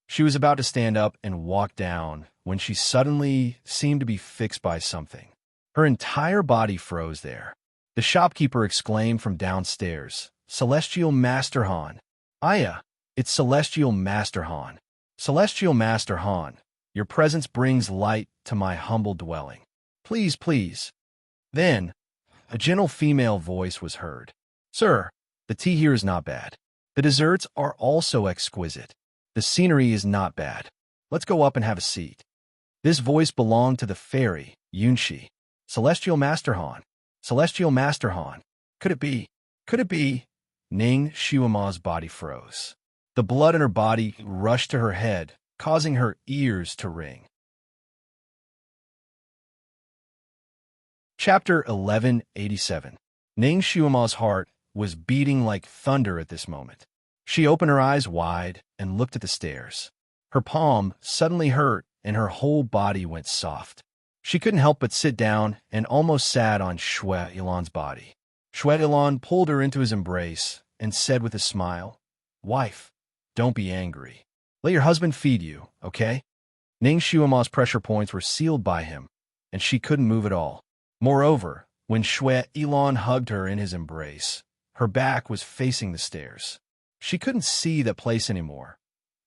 S1: She was about to stand up and walk down when she suddenly seemed to be fixed by something. Her entire body froze there. The shopkeeper exclaimed from downstairs, Celestial Master Han. Aya, it's Celestial Master Han. Celestial Master Han, your presence brings light to my humble dwelling. Please, please. Then, a gentle female voice was heard. Sir, the tea here is not bad. The desserts are also exquisite. The scenery is not bad. Let's go up and have a seat. This voice belonged to the fairy, Yunshi. Celestial Master Han. Celestial Master Han. Could it be? Could it be? Ning Xuema's body froze. The blood in her body rushed to her head, causing her ears to ring. Chapter 1187. Ning Xuema's heart was beating like thunder at this moment. She opened her eyes wide and looked at the stairs. Her palm suddenly hurt and her whole body went soft. She couldn't help but sit down and almost sat on Shui Ilan's body. Shui Ilan pulled her into his embrace and said with a smile, Wife, don't be angry. Let your husband feed you, okay? Ning Xuema's pressure points were sealed by him, and she couldn't move at all. Moreover, When Shui Ilan hugged her in his embrace, her back was facing the stairs. She couldn't see that place anymore.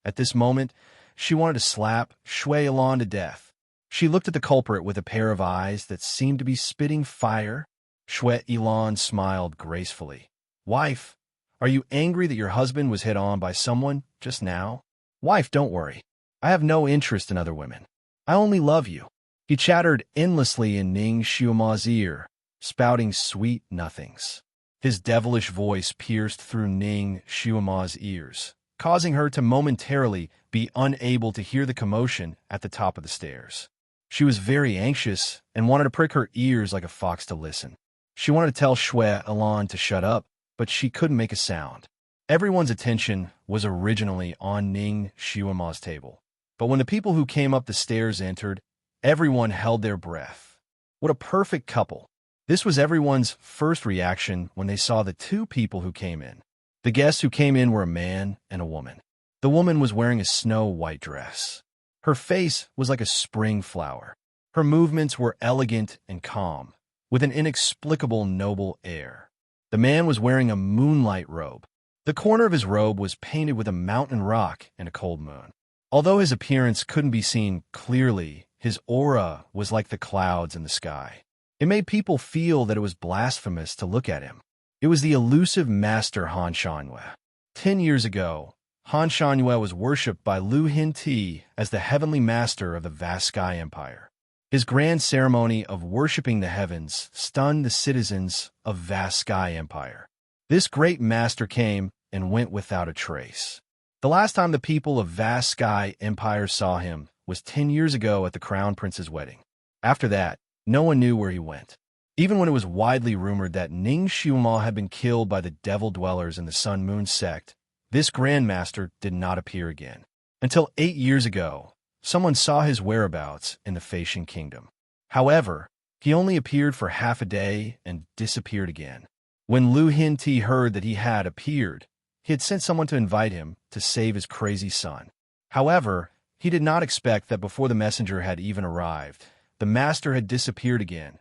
S1: At this moment, she wanted to slap Shui Ilan to death. She looked at the culprit with a pair of eyes that seemed to be spitting fire. Shui Ilan smiled gracefully. Wife, are you angry that your husband was hit on by someone just now? Wife, don't worry. I have no interest in other women. I only love you. He chattered endlessly in Ning Xiuma's ear, spouting sweet nothings. His devilish voice pierced through Ning Xiuma's ears, causing her to momentarily be unable to hear the commotion at the top of the stairs. She was very anxious and wanted to prick her ears like a fox to listen. She wanted to tell Shui Ilan to shut up, but she couldn't make a sound. Everyone's attention was originally on Ning Xiuma's table. But when the people who came up the stairs entered, everyone held their breath. What a perfect couple. This was everyone's first reaction when they saw the two people who came in. The guests who came in were a man and a woman. The woman was wearing a snow-white dress. Her face was like a spring flower. Her movements were elegant and calm, with an inexplicable noble air. The man was wearing a moonlight robe. The corner of his robe was painted with a mountain rock and a cold moon. Although his appearance couldn't be seen clearly, his aura was like the clouds in the sky. It made people feel that it was blasphemous to look at him. It was the elusive master Han Shanwei. 10 years ago, Han Shanwei was worshipped by Lu Hinti as the heavenly master of the vast sky empire. His grand ceremony of worshipping the heavens stunned the citizens of vast sky empire. This great master came and went without a trace. The last time the people of vast sky empire saw him was 10 years ago at the crown prince's wedding. After that, no one knew where he went. Even when it was widely rumored that Ning Xiuma had been killed by the devil dwellers in the Sun Moon sect, this grandmaster did not appear again. Until 8 years ago, someone saw his whereabouts in the Facian kingdom. However, he only appeared for half a day and disappeared again. When Lu Hinti heard that he had appeared, he had sent someone to invite him to save his crazy son. However, he did not expect that before the messenger had even arrived, the master had disappeared again.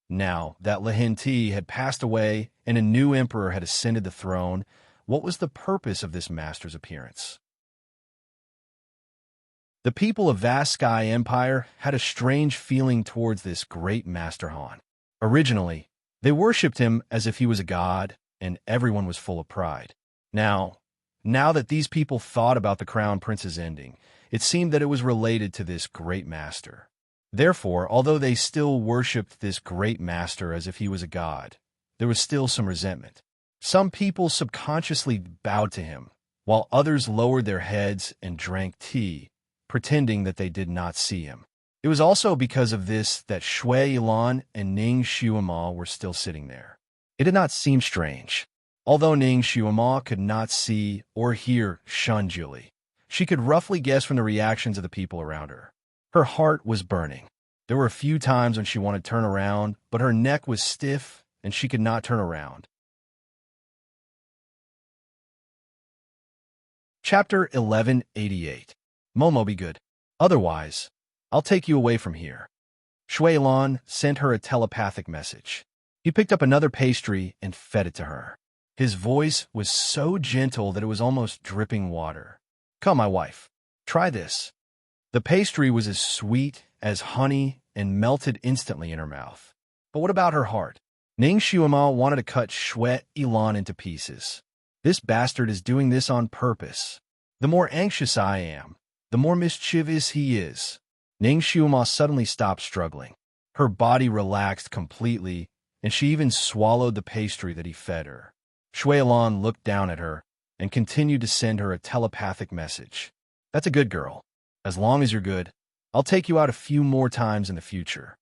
S1: Now that Lu Hinti had passed away and a new emperor had ascended the throne, what was the purpose of this master's appearance? The people of Vast Sky Empire had a strange feeling towards this great Master Han. Originally, they worshipped him as if he was a god, and everyone was full of pride. Now that these people thought about the Crown Prince's ending, it seemed that it was related to this great master. Therefore, although they still worshipped this great master as if he was a god, there was still some resentment. Some people subconsciously bowed to him, while others lowered their heads and drank tea, pretending that they did not see him. It was also because of this that Shui Ilan and Ning Xiuma were still sitting there. It did not seem strange. Although Ning Xiuma could not see or hear Shun Julie, she could roughly guess from the reactions of the people around her. Her heart was burning. There were a few times when she wanted to turn around, but her neck was stiff and she could not turn around. Chapter 1188. Momo, be good. Otherwise, I'll take you away from here. Shui Ilan sent her a telepathic message. He picked up another pastry and fed it to her. His voice was so gentle that it was almost dripping water. Come, my wife, try this. The pastry was as sweet as honey and melted instantly in her mouth. But what about her heart? Ning Xiuma wanted to cut Shui Ilan into pieces. This bastard is doing this on purpose. The more anxious I am, the more mischievous he is. Ning Xiuma suddenly stopped struggling. Her body relaxed completely, and she even swallowed the pastry that he fed her. Shui Ilan looked down at her and continued to send her a telepathic message. That's a good girl. As long as you're good, I'll take you out a few more times in the future.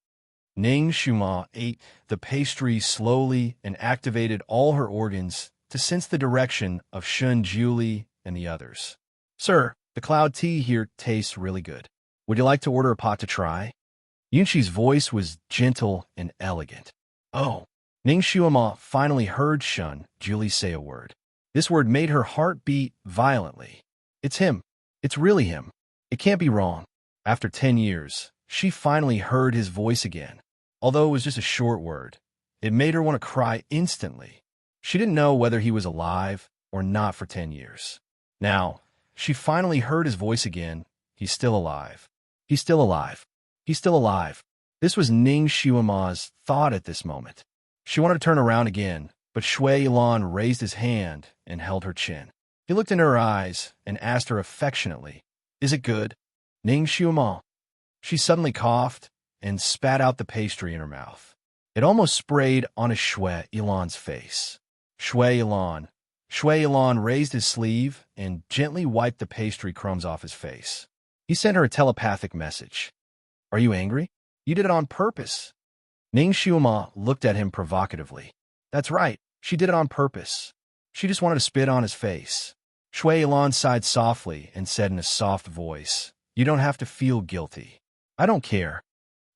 S1: Ning Xiuma ate the pastry slowly and activated all her organs to sense the direction of Shun Julie and the others. Sir, the cloud tea here tastes really good. Would you like to order a pot to try? Yunxi's voice was gentle and elegant. Oh, Ning Xiuma finally heard Shun Julie say a word. This word made her heart beat violently. It's him. It's really him. It can't be wrong. After 10 years, she finally heard his voice again. Although it was just a short word, It made her want to cry instantly. She didn't know whether he was alive or not for 10 years. Now, she finally heard his voice again. He's still alive. He's still alive. He's still alive. This was Ning Xiuma's thought at this moment. She wanted to turn around again, but Shui Yilan raised his hand and held her chin. He looked into her eyes and asked her affectionately, "Is it good, Ning Xiuma?" She suddenly coughed and spat out the pastry in her mouth. It almost sprayed onto Shui Yilan's face. Shui Yilan raised his sleeve and gently wiped the pastry crumbs off his face. He sent her a telepathic message. "Are you angry? You did it on purpose." Ning Xiuma looked at him provocatively. "That's right, she did it on purpose. She just wanted to spit on his face." Shui Yilan sighed softly and said in a soft voice, "You don't have to feel guilty. I don't care."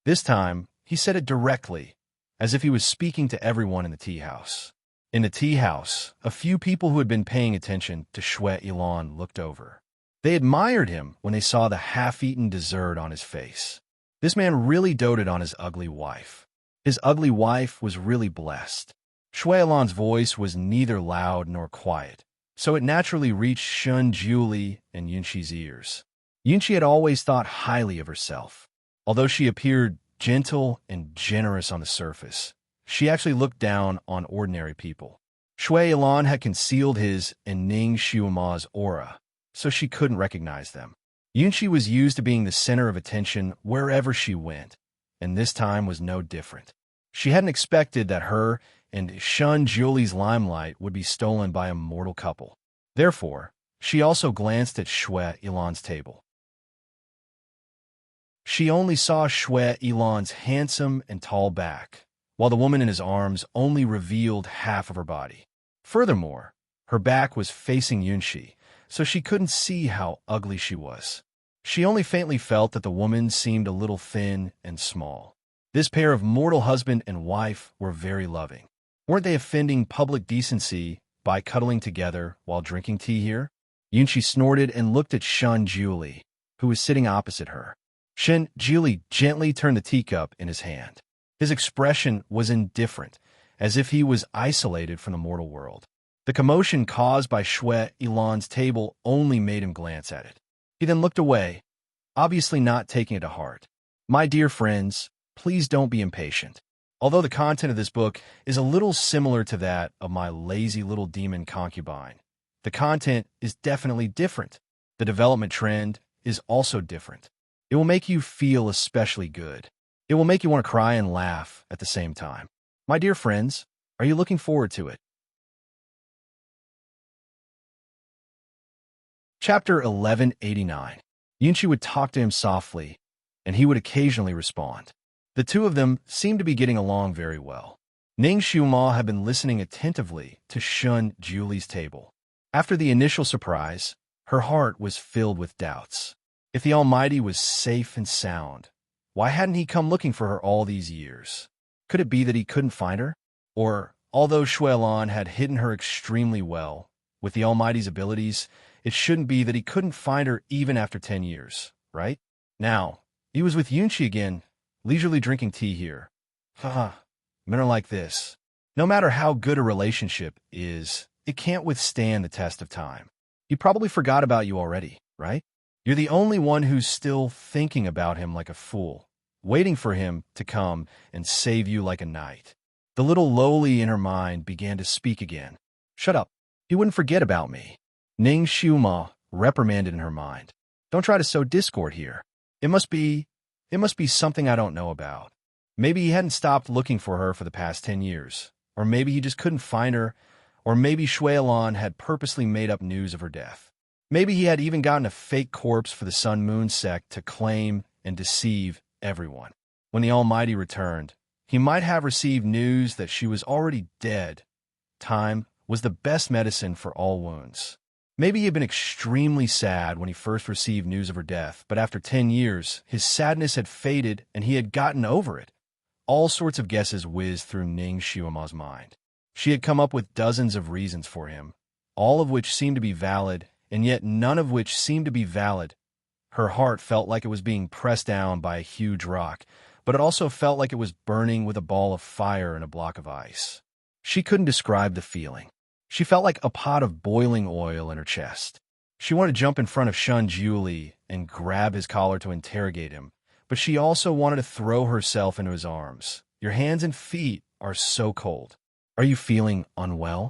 S1: This time, he said it directly, as if he was speaking to everyone in the tea house. In the tea house, a few people who had been paying attention to Shui Yilan looked over. They admired him when they saw the half-eaten dessert on his face. This man really doted on his ugly wife. His ugly wife was really blessed. Shui Yilan's voice was neither loud nor quiet, so it naturally reached Shun Jiuli and Yunqi's ears. Yunqi had always thought highly of herself. Although she appeared gentle and generous on the surface, she actually looked down on ordinary people. Shui Yilan had concealed his and Ning Xiuma's aura, so she couldn't recognize them. Yunqi was used to being the center of attention wherever she went, and this time was no different. She hadn't expected that her and Shun Jiuli's limelight would be stolen by a mortal couple. Therefore, she also glanced at Shui Yilan's table. She only saw Shui Yilan's handsome and tall back, while the woman in his arms only revealed half of her body. Furthermore, her back was facing Yunqi, so she couldn't see how ugly she was. She only faintly felt that the woman seemed a little thin and small. This pair of mortal husband and wife were very loving. Weren't they offending public decency by cuddling together while drinking tea here? Yunqi snorted and looked at Shun Jiuli, who was sitting opposite her. Shun Jiuli gently turned the teacup in his hand. His expression was indifferent, as if he was isolated from the mortal world. The commotion caused by Shui Yilan's table only made him glance at it. He then looked away, obviously not taking it to heart. My dear friends, please don't be impatient. Although the content of this book is a little similar to that of My Lazy Little Demon Concubine, the content is definitely different. The development trend is also different. It will make you feel especially good. It will make you want to cry and laugh at the same time. My dear friends, are you looking forward to it? Chapter 1189. Yunqi would talk to him softly, and he would occasionally respond. The two of them seemed to be getting along very well. Ning Xiuma had been listening attentively to Shun Jiuli's table. After the initial surprise, her heart was filled with doubts. If the Almighty was safe and sound, why hadn't he come looking for her all these years? Could it be that he couldn't find her? Or, although Shui Yilan had hidden her extremely well, with the Almighty's abilities, it shouldn't be that he couldn't find her even after 10 years, right? Now, he was with Yunqi again, leisurely drinking tea here. Haha, men are like this. No matter how good a relationship is, it can't withstand the test of time. He probably forgot about you already, right? You're the only one who's still thinking about him like a fool, waiting for him to come and save you like a knight. The little lowly in her mind began to speak again. Shut up. He wouldn't forget about me. Ning Xiuma reprimanded in her mind. Don't try to sow discord here. It must be something I don't know about. Maybe he hadn't stopped looking for her for the past 10 years, or maybe he just couldn't find her, or maybe Shui Yilan had purposely made up news of her death. Maybe he had even gotten a fake corpse for the Sun Moon sect to claim and deceive everyone. When the Almighty returned, he might have received news that she was already dead. Time was the best medicine for all wounds. Maybe he had been extremely sad when he first received news of her death, but after 10 years, his sadness had faded and he had gotten over it. All sorts of guesses whizzed through Ning Xiuma's mind. She had come up with dozens of reasons for him, all of which seemed to be valid, and yet none of which seemed to be valid. Her heart felt like it was being pressed down by a huge rock, but it also felt like it was burning with a ball of fire and a block of ice. She couldn't describe the feeling. She felt like a pot of boiling oil in her chest. She wanted to jump in front of Shun Julie and grab his collar to interrogate him, but she also wanted to throw herself into his arms. Your hands and feet are so cold. Are you feeling unwell?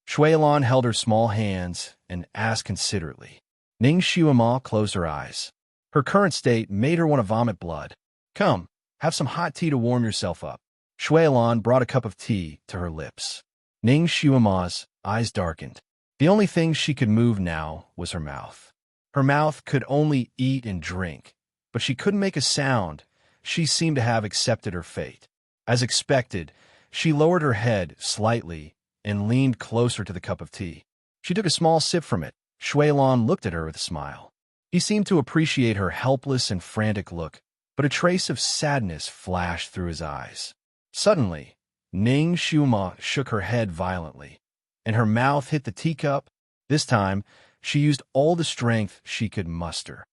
S1: Shuilan held her small hands and asked considerately. Ning Shuima closed her eyes. Her current state made her want to vomit blood. Come, have some hot tea to warm yourself up. Shuilan brought a cup of tea to her lips. Ning Shuima's eyes darkened. The only thing she could move now was her mouth. Her mouth could only eat and drink, but she couldn't make a sound. She seemed to have accepted her fate. As expected, she lowered her head slightly and leaned closer to the cup of tea. She took a small sip from it. Shuilan looked at her with a smile. He seemed to appreciate her helpless and frantic look, but a trace of sadness flashed through his eyes. Suddenly, Ning Shuima shook her head violently, and her mouth hit the teacup. This time, she used all the strength she could muster.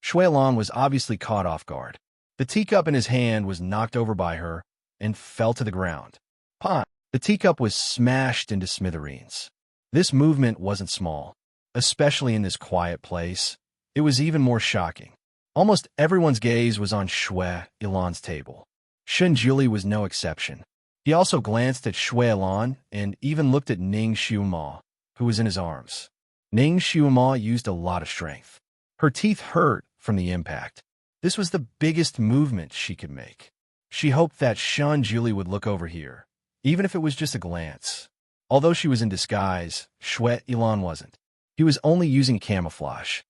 S1: Shuilan was obviously caught off guard. The teacup in his hand was knocked over by her and fell to the ground. Pah! The teacup was smashed into smithereens. This movement wasn't small, especially in this quiet place. It was even more shocking. Almost everyone's gaze was on Shuilan's table. Shun Julie was no exception. He also glanced at Shuilan and even looked at Ning Shuima, who was in his arms. Ning Shuima used a lot of strength. Her teeth hurt from the impact. This was the biggest movement she could make. She hoped that Shun Julie would look over here, even if it was just a glance. Although she was in disguise, Shuilan wasn't. He was only using camouflage.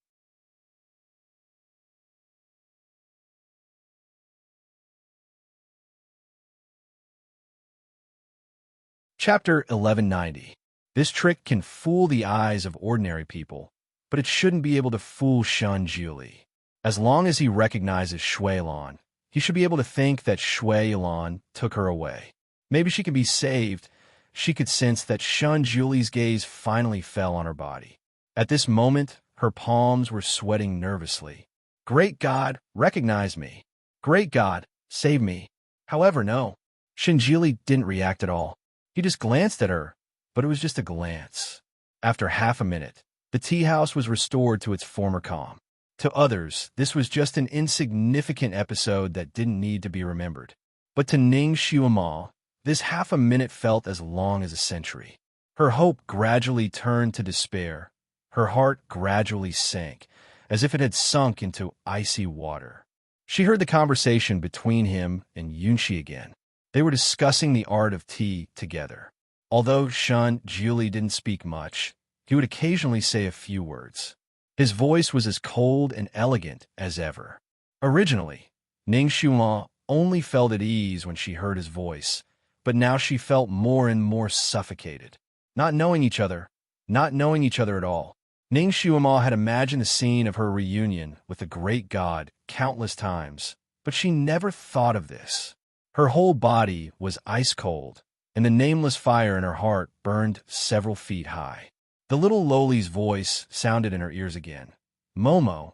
S1: Chapter 1190. This trick can fool the eyes of ordinary people, but it shouldn't be able to fool Shun Julie. As long as he recognizes Shuilan, he should be able to think that Shuilan took her away. Maybe she can be saved. She could sense that Shun Julie's gaze finally fell on her body. At this moment, her palms were sweating nervously. Great God, recognize me. Great God, save me. However, no. Shun Julie didn't react at all. He just glanced at her, but it was just a glance. After half a minute, the tea house was restored to its former calm. To others, this was just an insignificant episode that didn't need to be remembered. But to Ning Shuima, this half a minute felt as long as a century. Her hope gradually turned to despair. Her heart gradually sank, as if it had sunk into icy water. She heard the conversation between him and Yunshi again. They were discussing the art of tea together. Although Shun Julie didn't speak much, he would occasionally say a few words. His voice was as cold and elegant as ever. Originally, Ning Shuima only felt at ease when she heard his voice, but now she felt more and more suffocated. Not knowing each other at all. Ning Shuima had imagined the scene of her reunion with the great god countless times, but she never thought of this. Her whole body was ice cold, and the nameless fire in her heart burned several feet high. The little Loli's voice sounded in her ears again. Momo,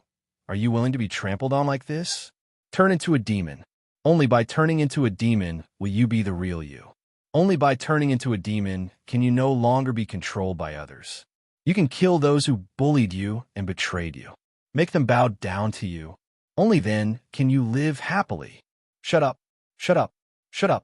S1: are you willing to be trampled on like this? Turn into a demon. Only by turning into a demon will you be the real you. Only by turning into a demon can you no longer be controlled by others. You can kill those who bullied you and betrayed you. Make them bow down to you. Only then can you live happily. Shut up, shut up, shut up.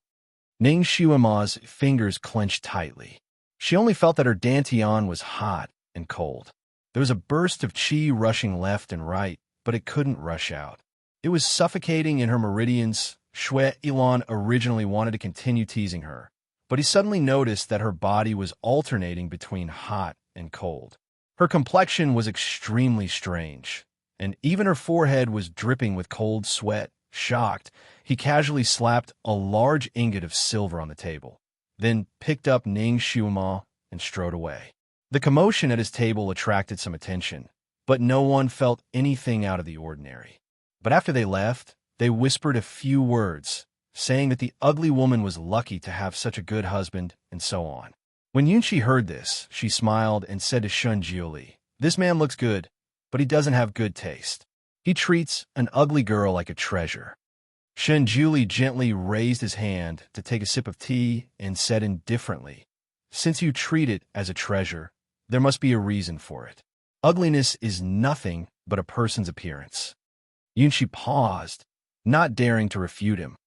S1: Ning Shuima's fingers clenched tightly. She only felt that her dantian was hot and cold. There was a burst of qi rushing left and right, but it couldn't rush out. It was suffocating in her meridians. Shuilan originally wanted to continue teasing her, but he suddenly noticed that her body was alternating between hot and cold. Her complexion was extremely strange, and even her forehead was dripping with cold sweat. Shocked, he casually slapped a large ingot of silver on the table, then picked up Ning Shuima and strode away. The commotion at his table attracted some attention, but no one felt anything out of the ordinary. But after they left, they whispered a few words, saying that the ugly woman was lucky to have such a good husband, and so on. When Yunshi heard this, she smiled and said to Shun Julie, "This man looks good, but he doesn't have good taste." He treats an ugly girl like a treasure. Shenjuli gently raised his hand to take a sip of tea and said indifferently, "Since you treat it as a treasure, there must be a reason for it. Ugliness is nothing but a person's appearance." Yunshi paused, not daring to refute him.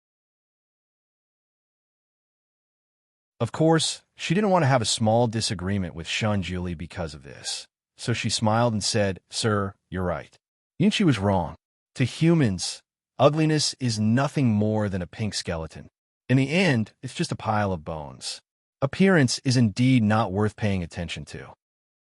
S1: Of course, she didn't want to have a small disagreement with Shenjuli because of this, so she smiled and said, "Sir, you're right." Yunshi was wrong. To humans, ugliness is nothing more than a pink skeleton. In the end, it's just a pile of bones. Appearance is indeed not worth paying attention to.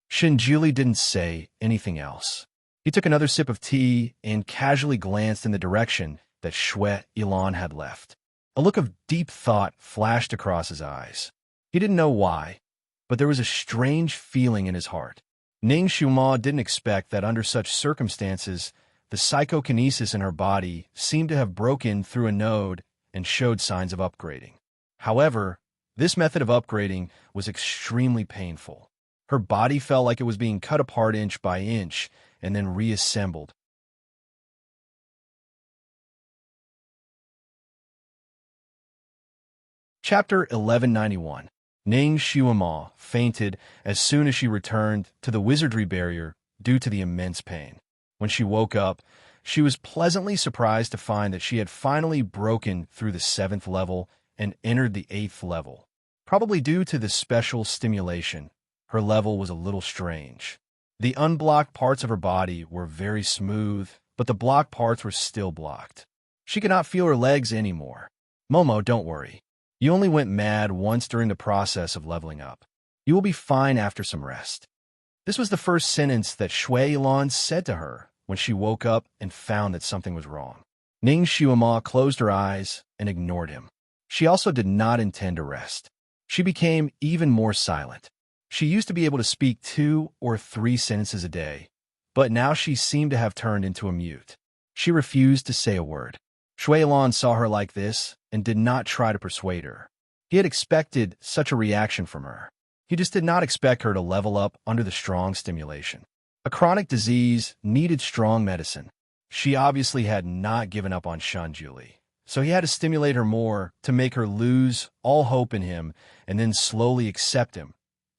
S1: Shenjuli didn't say anything else. He took another sip of tea and casually glanced in the direction that Shui Ilan had left. A look of deep thought flashed across his eyes. He didn't know why, but there was a strange feeling in his heart. Ning Shuma didn't expect that under such circumstances, the psychokinesis in her body seemed to have broken through a node and showed signs of upgrading. However, this method of upgrading was extremely painful. Her body felt like it was being cut apart inch by inch and then reassembled. Chapter 1191. Ning Shuama fainted as soon as she returned to the wizardry barrier due to the immense pain. When she woke up, she was pleasantly surprised to find that she had finally broken through the 7th level and entered the 8th level. Probably due to the special stimulation, her level was a little strange. The unblocked parts of her body were very smooth, but the blocked parts were still blocked. She could not feel her legs anymore. "Momo, don't worry. You only went mad once during the process of leveling up. You will be fine after some rest." This was the first sentence that Shui Ilan said to her when she woke up and found that something was wrong. Ning Shuama closed her eyes and ignored him. She also did not intend to rest. She became even more silent. She used to be able to speak 2 or 3 sentences a day, but now she seemed to have turned into a mute. She refused to say a word. Shui Ilan saw her like this and did not try to persuade her. He had expected such a reaction from her. He just did not expect her to level up under the strong stimulation. A chronic disease needed strong medicine. She obviously had not given up on Shenjuli, so he had to stimulate her more to make her lose all hope in him and then slowly accept him.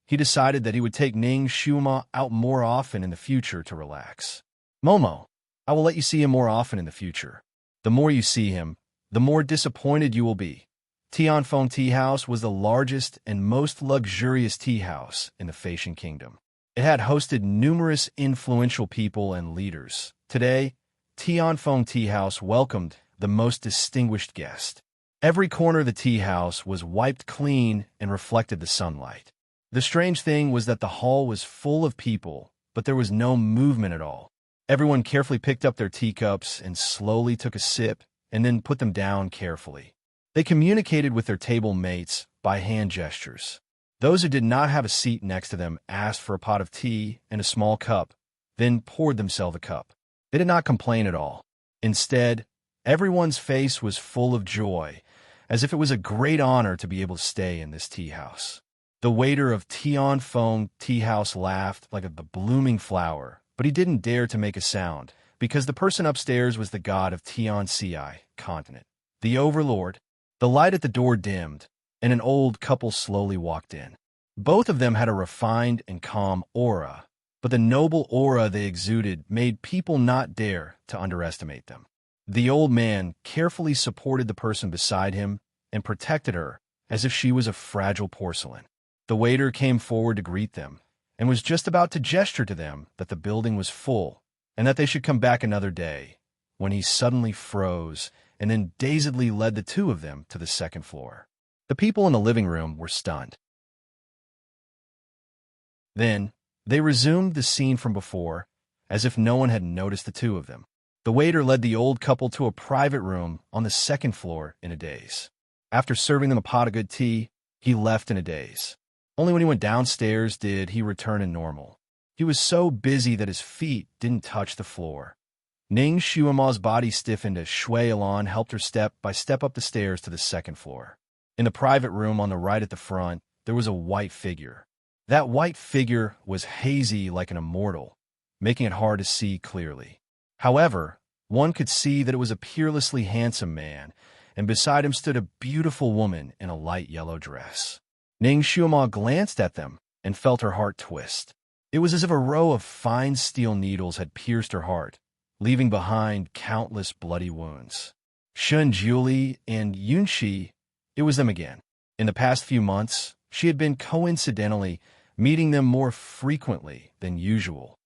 S1: He decided that he would take Ning Shuma out more often in the future to relax. "Momo, I will let you see him more often in the future. The more you see him, the more disappointed you will be." Tianfeng Tea House was the largest and most luxurious tea house in the Facian Kingdom. It had hosted numerous influential people and leaders. Today, Tianfeng Tea House welcomed the most distinguished guest. Every corner of the tea house was wiped clean and reflected the sunlight. The strange thing was that the hall was full of people, but there was no movement at all. Everyone carefully picked up their teacups and slowly took a sip and then put them down carefully. They communicated with their table mates by hand gestures. Those who did not have a seat next to them asked for a pot of tea and a small cup, then poured themselves a cup. They did not complain at all. Instead, everyone's face was full of joy, as if it was a great honor to be able to stay in this tea house. The waiter of Tianfeng Tea House laughed like a blooming flower, but he didn't dare to make a sound, because the person upstairs was the god of Tianci continent, the overlord. The light at the door dimmed, and an old couple slowly walked in. Both of them had a refined and calm aura, but the noble aura they exuded made people not dare to underestimate them. The old man carefully supported the person beside him and protected her as if she was a fragile porcelain. The waiter came forward to greet them and was just about to gesture to them that the building was full and that they should come back another day, when he suddenly froze and then dazedly led the two of them to the 2nd floor. The people in the living room were stunned. Then, they resumed the scene from before, as if no one had noticed the two of them. The waiter led the old couple to a private room on the 2nd floor in a daze. After serving them a pot of good tea, he left in a daze. Only when he went downstairs did he return to normal. He was so busy that his feet didn't touch the floor. Ning Shuama's body stiffened as Shui Ilan helped her step by step up the stairs to the 2nd floor. In the private room on the right at the front, there was a white figure. That white figure was hazy like an immortal, making it hard to see clearly. However, One could see that it was a peerlessly handsome man, and beside him stood a beautiful woman in a light yellow dress. Ning Xiuma glanced at them and felt her heart twist. It was as if a row of fine steel needles had pierced her heart, leaving behind countless bloody wounds. Shun Julie and Yunxi, it was them again. In the past few months, she had been coincidentally meeting them more frequently than usual.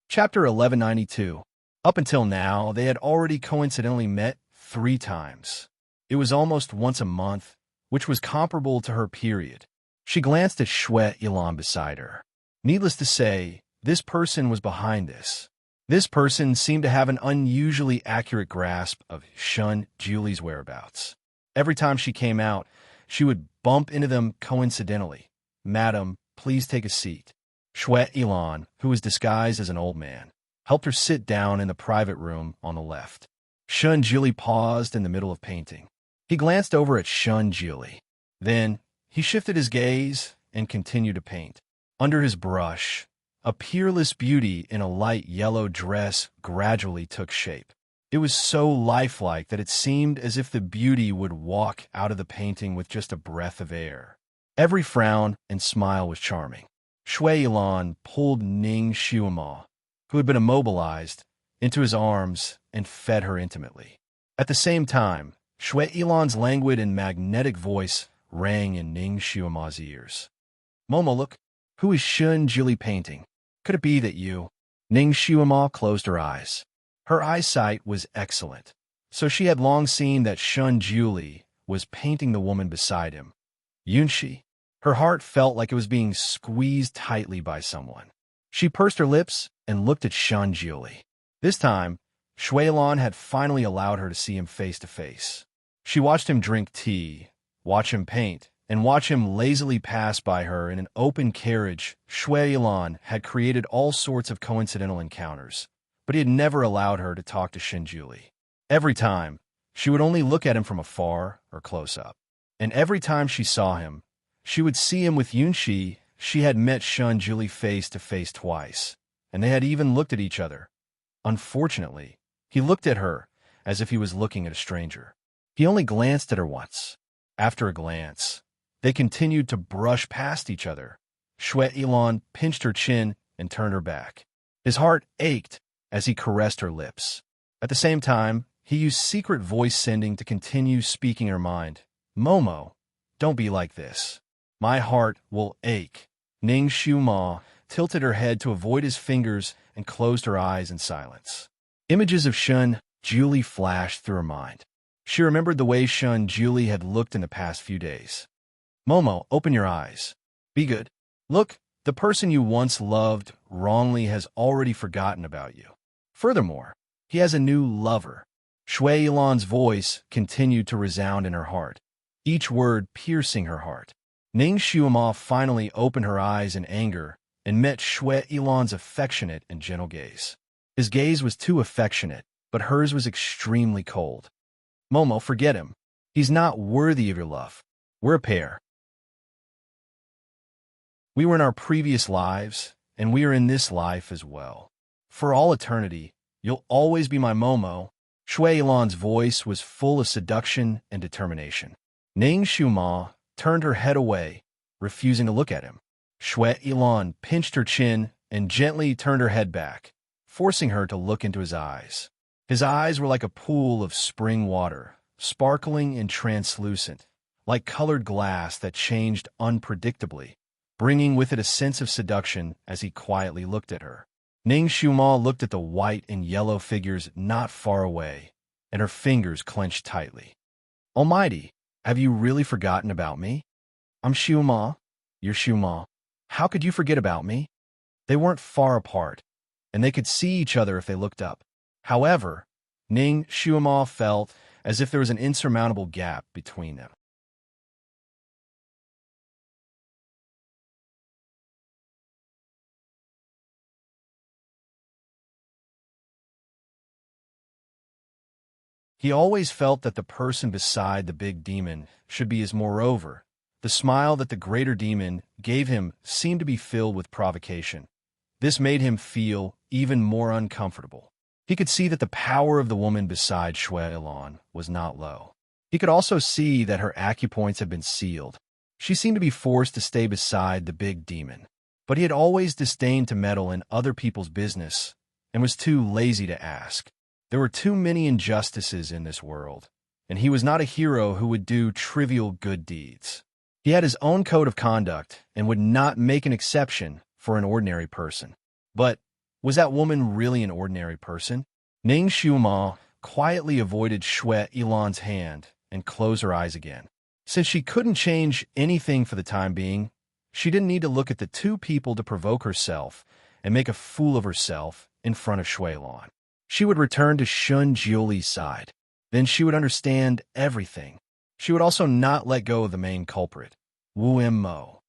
S1: Chapter 1192. Up until now, they had already coincidentally met 3 times. It was almost once a month, which was comparable to her period. She glanced at Xue Yilan beside her. Needless to say, this person was behind this. This person seemed to have an unusually accurate grasp of Shun Julie's whereabouts. Every time she came out, she would bump into them coincidentally. "Madam, please take a seat." Xue Yilan, who was disguised as an old man, helped her sit down in the private room on the left. Shun Julie paused in the middle of painting. He glanced over at Shun Julie. Then, he shifted his gaze and continued to paint. Under his brush, a peerless beauty in a light yellow dress gradually took shape. It was so lifelike that it seemed as if the beauty would walk out of the painting with just a breath of air. Every frown and smile was charming. Xue Yilan pulled Ning Xiuma, who had been immobilized, into his arms and fed her intimately. At the same time, Xue Yilan's languid and magnetic voice rang in Ning Xiuma's ears. "Momo, look, who is Shun Julie painting? Could it be that you?" Ning Xiuma closed her eyes. Her eyesight was excellent, so she had long seen that Shun Julie was painting the woman beside him. Yunxi. Her heart felt like it was being squeezed tightly by someone. She pursed her lips and looked at Shun Julie. This time, Xue Yilan had finally allowed her to see him face to face. She watched him drink tea, watch him paint, and watch him lazily pass by her in an open carriage. Xue Yilan had created all sorts of coincidental encounters, but he had never allowed her to talk to Shun Julie. Every time, she would only look at him from afar or close up. And every time she saw him, she would see him with Yunxi. She had met Shun Julie face to face twice, and they had even looked at each other. Unfortunately, he looked at her as if he was looking at a stranger. He only glanced at her once. After a glance, they continued to brush past each other. Xue Yilan pinched her chin and turned her back. His heart ached as he caressed her lips. At the same time, he used secret voice sending to continue speaking her mind. "Momo, don't be like this. My heart will ache." Ning Xiuma tilted her head to avoid his fingers and closed her eyes in silence. Images of Shun Julie flashed through her mind. She remembered the way Shun Julie had looked in the past few days. "Momo, open your eyes. Be good. Look, the person you once loved wrongly has already forgotten about you. Furthermore, he has a new lover." Xue Yilan's voice continued to resound in her heart, each word piercing her heart. Ning Xiuma finally opened her eyes in anger and met Xue Yilan's affectionate and gentle gaze. His gaze was too affectionate, but hers was extremely cold. "Momo, forget him. He's not worthy of your love. We're a pair. We were in our previous lives, and we are in this life as well. For all eternity, you'll always be my Momo." Xue Yilan's voice was full of seduction and determination. Ning Xiuma turned her head away, refusing to look at him. Xue Yilan pinched her chin and gently turned her head back, forcing her to look into his eyes. His eyes were like a pool of spring water, sparkling and translucent, like colored glass that changed unpredictably, bringing with it a sense of seduction as he quietly looked at her. Ning Xiuma looked at the white and yellow figures not far away, and her fingers clenched tightly. "Almighty, have you really forgotten about me? I'm Xiuma. You're Xiuma. How could you forget about me?" They weren't far apart, and they could see each other if they looked up. However, Ning Xiuma felt as if there was an insurmountable gap between them. He always felt that the person beside the big demon should be his. Moreover, the smile that the greater demon gave him seemed to be filled with provocation. This made him feel even more uncomfortable. He could see that the power of the woman beside Shui Ilan was not low. He could also see that her acupoints had been sealed. She seemed to be forced to stay beside the big demon. But he had always disdained to meddle in other people's business and was too lazy to ask. There were too many injustices in this world, and he was not a hero who would do trivial good deeds. He had his own code of conduct and would not make an exception for an ordinary person. But was that woman really an ordinary person? Ning Xiuma quietly avoided Shui Ilan's hand and closed her eyes again. Since she couldn't change anything for the time being, she didn't need to look at the two people to provoke herself and make a fool of herself in front of Shui Ilan. She would return to Shun Jiuli's side. Then she would understand everything. She would also not let go of the main culprit, Wu Im Mo.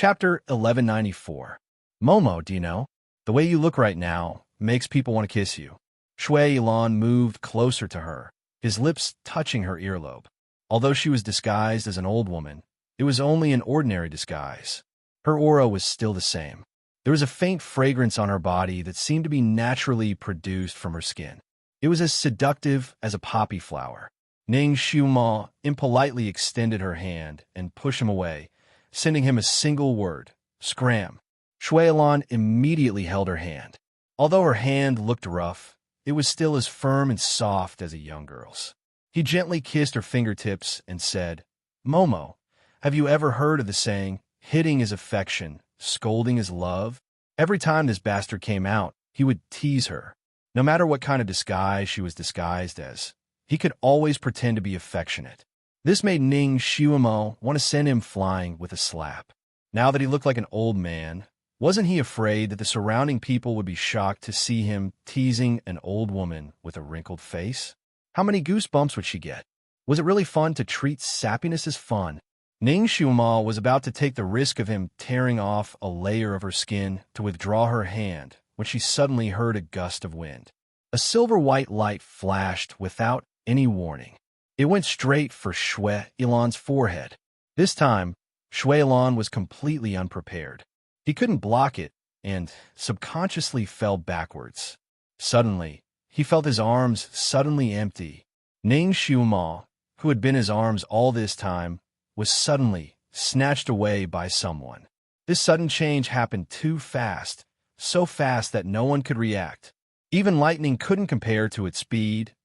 S1: Chapter 1194. Momo, do you know? The way you look right now makes people want to kiss you. Shui Ilan moved closer to her, his lips touching her earlobe. Although she was disguised as an old woman, it was only an ordinary disguise. Her aura was still the same. There was a faint fragrance on her body that seemed to be naturally produced from her skin. It was as seductive as a poppy flower. Ning Xiuma impolitely extended her hand and pushed him away, sending him a single word, scram. Shui Ilan immediately held her hand. Although her hand looked rough, it was still as firm and soft as a young girl's. He gently kissed her fingertips and said, Momo, have you ever heard of the saying, hitting is affection, scolding is love? Every time this bastard came out, he would tease her. No matter what kind of disguise she was disguised as, he could always pretend to be affectionate. This made Ning Xiuma want to send him flying with a slap. Now that he looked like an old man, wasn't he afraid that the surrounding people would be shocked to see him teasing an old woman with a wrinkled face? How many goosebumps would she get? Was it really fun to treat sappiness as fun? Ning Xiuma was about to take the risk of him tearing off a layer of her skin to withdraw her hand when she suddenly heard a gust of wind. A silver-white light flashed without any warning. It went straight for Shui Ilan's forehead. This time, Shui Ilan was completely unprepared. He couldn't block it and subconsciously fell backwards. Suddenly, he felt his arms suddenly empty. Ning Xiuma, who had been his arms all this time, was suddenly snatched away by someone. This sudden change happened too fast, so fast that no one could react. Even lightning couldn't compare to its speed.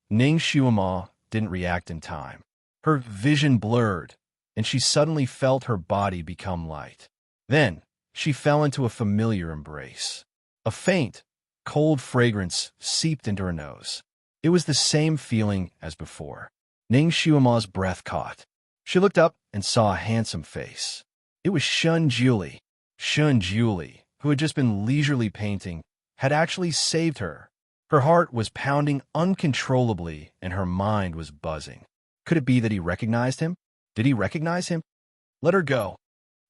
S1: Ning Xiuma didn't react in time. Her vision blurred, and she suddenly felt her body become light. Then, she fell into a familiar embrace. A faint, cold fragrance seeped into her nose. It was the same feeling as before. Ning Xiuma's breath caught. She looked up and saw a handsome face. It was Shun Jiuli. Shun Jiuli, who had just been leisurely painting, had actually saved her. Her heart was pounding uncontrollably and her mind was buzzing. Could it be that he recognized him? Did he recognize him? Let her go.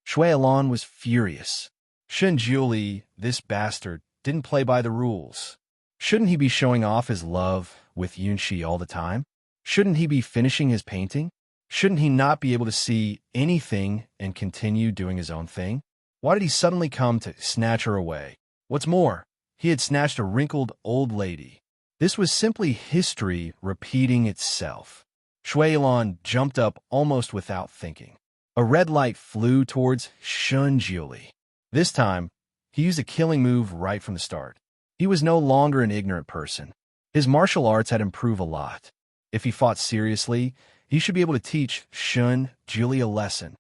S1: Shui Ilan was furious. Shun Jiuli, this bastard, didn't play by the rules. Shouldn't he be showing off his love with Yunxi all the time? Shouldn't he be finishing his painting? Shouldn't he not be able to see anything and continue doing his own thing? Why did he suddenly come to snatch her away? What's more, he had snatched a wrinkled old lady. This was simply history repeating itself. Shui Ilan jumped up almost without thinking. A red light flew towards Shun Jiuli. This time, he used a killing move right from the start. He was no longer an ignorant person. His martial arts had improved a lot. If he fought seriously, he should be able to teach Shun Jiuli a lesson.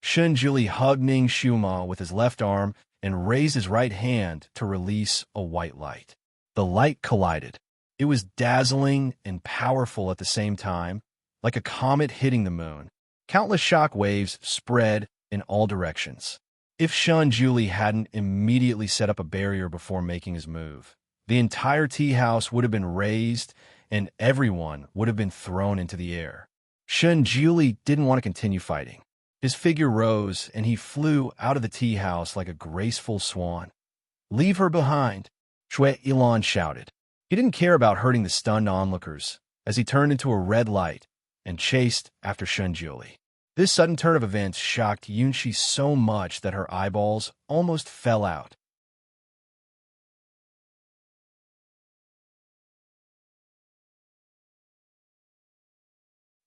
S1: Shun Jiuli hugged Ning Xiuma with his left arm and raised his right hand to release a white light. The light collided. It was dazzling and powerful at the same time, like a comet hitting the moon. Countless shock waves spread in all directions. If Shun Jiuli hadn't immediately set up a barrier before making his move, the entire tea house would have been raised and everyone would have been thrown into the air. Shun Jiuli didn't want to continue fighting. His figure rose and he flew out of the tea house like a graceful swan. Leave her behind, Shui Ilan shouted. He didn't care about hurting the stunned onlookers. as he turned into a red light and chased after Shunjuli. This sudden turn of events shocked Yunshi so much that her eyeballs almost fell out.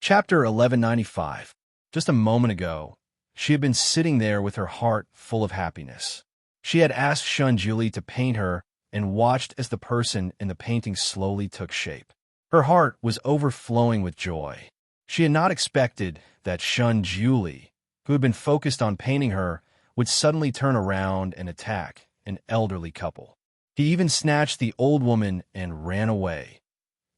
S1: Chapter 1195. Just a moment ago, she had been sitting there with her heart full of happiness. She had asked Shunjuli to paint her and watched as the person in the painting slowly took shape. Her heart was overflowing with joy. She had not expected that Shunjuli, who had been focused on painting her, would suddenly turn around and attack an elderly couple. He even snatched the old woman and ran away.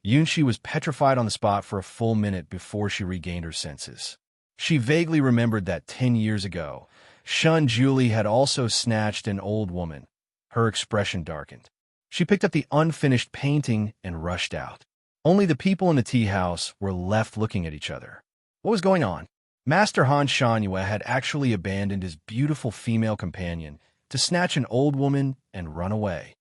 S1: Yunshi was petrified on the spot for a full minute before she regained her senses. She vaguely remembered that 10 years ago, Shunjuli had also snatched an old woman. Her expression darkened. She picked up the unfinished painting and rushed out. Only the people in the tea house were left looking at each other. What was going on? Master Han Shanyue had actually abandoned his beautiful female companion to snatch an old woman and run away.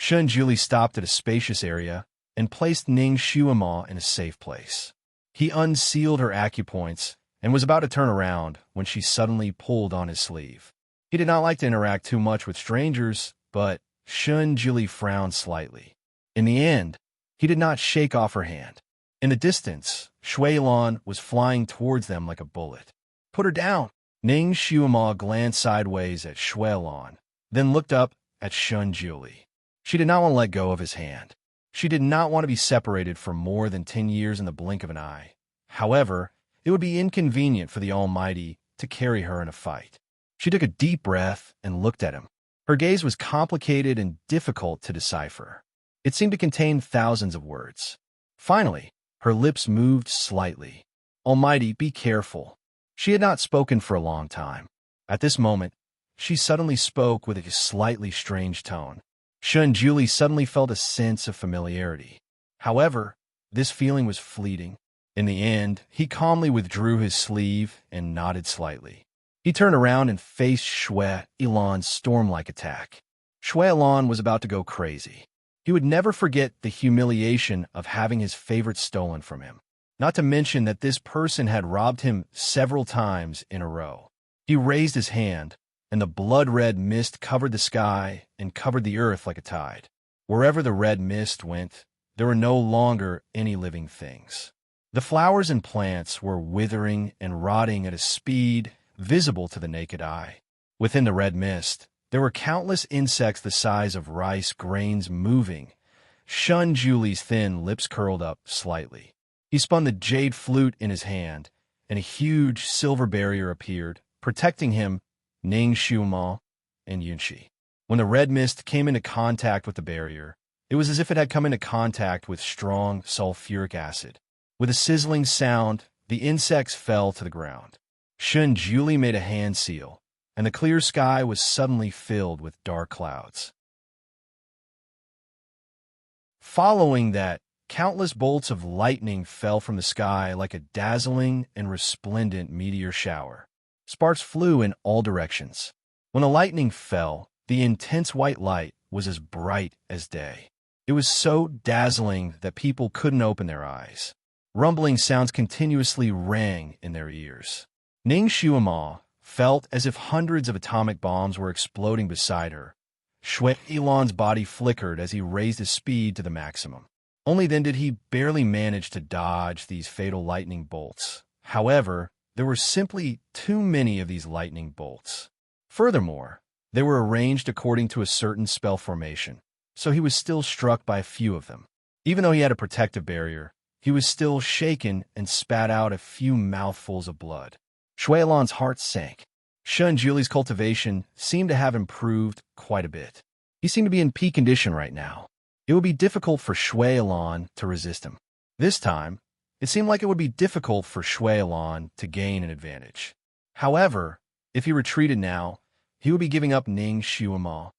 S1: Shunjuli stopped at a spacious area and placed Ning Shuima in a safe place. He unsealed her acupoints and was about to turn around when she suddenly pulled on his sleeve. He did not like to interact too much with strangers, but Shunjuli frowned slightly. In the end, he did not shake off her hand. In the distance, Shuilan was flying towards them like a bullet. "Put her down!" Ning Shuima glanced sideways at Shuilan, then looked up at Shunjuli. She did not want to let go of his hand. She did not want to be separated for more than 10 years in the blink of an eye. However, it would be inconvenient for the Almighty to carry her in a fight. She took a deep breath and looked at him. Her gaze was complicated and difficult to decipher. It seemed to contain thousands of words. Finally, her lips moved slightly. "Almighty, be careful." She had not spoken for a long time. At this moment, she suddenly spoke with a slightly strange tone. Shunjuli suddenly felt a sense of familiarity. However, this feeling was fleeting. In the end, he calmly withdrew his sleeve and nodded slightly. He turned around and faced Shuilan's storm-like attack. Shuilan was about to go crazy. He would never forget the humiliation of having his favorite stolen from him. Not to mention that this person had robbed him several times in a row. He raised his hand, and the blood-red mist covered the sky and covered the earth like a tide. Wherever the red mist went, there were no longer any living things. The flowers and plants were withering and rotting at a speed visible to the naked eye. Within the red mist, there were countless insects the size of rice grains moving. Shunjuli's thin lips curled up slightly. He spun the jade flute in his hand, and a huge silver barrier appeared, protecting him, Ning Shuima, and Yunshi. When the red mist came into contact with the barrier, it was as if it had come into contact with strong sulfuric acid. With a sizzling sound, the insects fell to the ground. Shunjuli made a hand seal, and the clear sky was suddenly filled with dark clouds. Following that, countless bolts of lightning fell from the sky like a dazzling and resplendent meteor shower. Sparks flew in all directions. When the lightning fell, the intense white light was as bright as day. It was so dazzling that people couldn't open their eyes. Rumbling sounds continuously rang in their ears. Ning Shuima felt as if hundreds of atomic bombs were exploding beside her. Shuilan's body flickered as he raised his speed to the maximum. Only then did he barely manage to dodge these fatal lightning bolts. However, there were simply too many of these lightning bolts. Furthermore, they were arranged according to a certain spell formation, so he was still struck by a few of them. Even though he had a protective barrier, he was still shaken and spat out a few mouthfuls of blood. Shuilan's heart sank. Shunjuli's cultivation seemed to have improved quite a bit. He seemed to be in peak condition right now. It would be difficult for Shuilan to resist him. This time, it seemed like it would be difficult for Shuilan to gain an advantage. However, if he retreated now, he would be giving up Ning Shuima.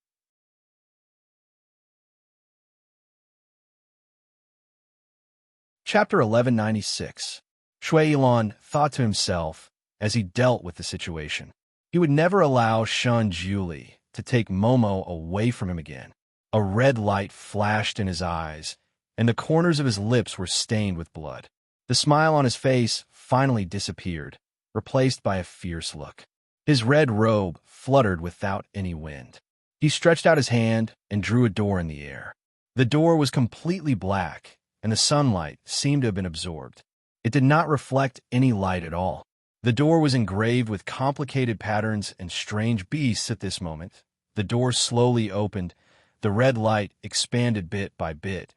S1: Chapter 1196. Shuilan thought to himself as he dealt with the situation. He would never allow Shunjuli to take Momo away from him again. A red light flashed in his eyes, and the corners of his lips were stained with blood. The smile on his face finally disappeared, replaced by a fierce look. His red robe fluttered without any wind. He stretched out his hand and drew a door in the air. The door was completely black, and the sunlight seemed to have been absorbed. It did not reflect any light at all. The door was engraved with complicated patterns and strange beasts at this moment. The door slowly opened. The red light expanded bit by bit.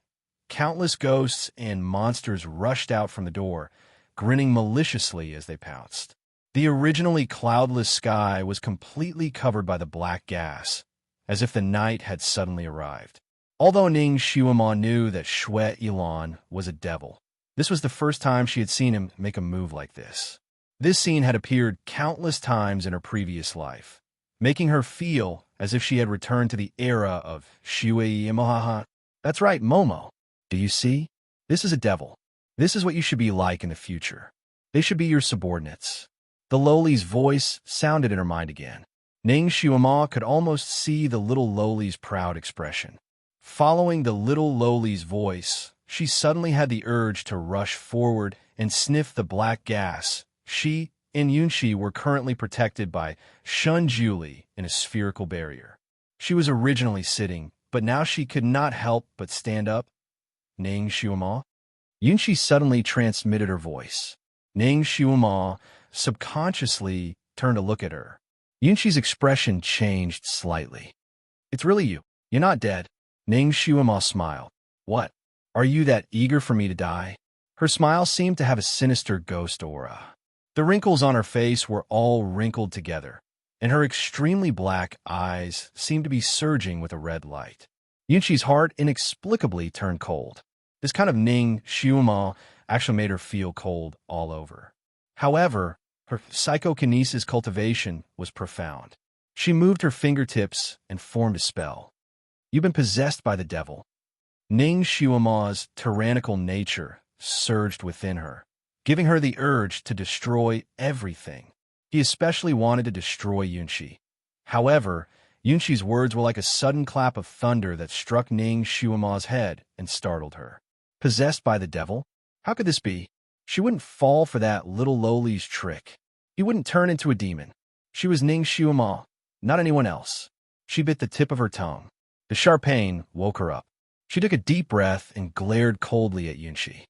S1: Countless ghosts and monsters rushed out from the door, grinning maliciously as they pounced. The originally cloudless sky was completely covered by the black gas, as if the night had suddenly arrived. Although Ning Xiuama knew that Shui Ilan was a devil, this was the first time she had seen him make a move like this. This scene had appeared countless times in her previous life, making her feel as if she had returned to the era of Shui Imahaha. That's right, Momo. Do you see? This is a devil. This is what you should be like in the future. They should be your subordinates. The lowly's voice sounded in her mind again. Ning Xiuama could almost see the little lowly's proud expression. Following the little lowly's voice, she suddenly had the urge to rush forward and sniff the black gas. She and Yunxi were currently protected by Shun Juli in a spherical barrier. She was originally sitting, but now she could not help but stand up. Ning Xiuama? Yunxi suddenly transmitted her voice. Ning Xiuama subconsciously turned to look at her. Yunxi's expression changed slightly. It's really you. You're not dead. Ning Xiuama smiled. What? Are you that eager for me to die? Her smile seemed to have a sinister ghost aura. The wrinkles on her face were all wrinkled together, and her extremely black eyes seemed to be surging with a red light. Yunxi's heart inexplicably turned cold. This kind of Ning Xiuama actually made her feel cold all over. However, her psychokinesis cultivation was profound. She moved her fingertips and formed a spell. You've been possessed by the devil. Ning Xiuama's tyrannical nature surged within her, giving her the urge to destroy everything. He especially wanted to destroy Yunxi. However, Yunxi's words were like a sudden clap of thunder that struck Ning Xiuama's head and startled her. Possessed by the devil? How could this be? She wouldn't fall for that little lowly's trick. He wouldn't turn into a demon. She was Ning Xiuama, not anyone else. She bit the tip of her tongue. The sharp pain woke her up. She took a deep breath and glared coldly at Yunxi.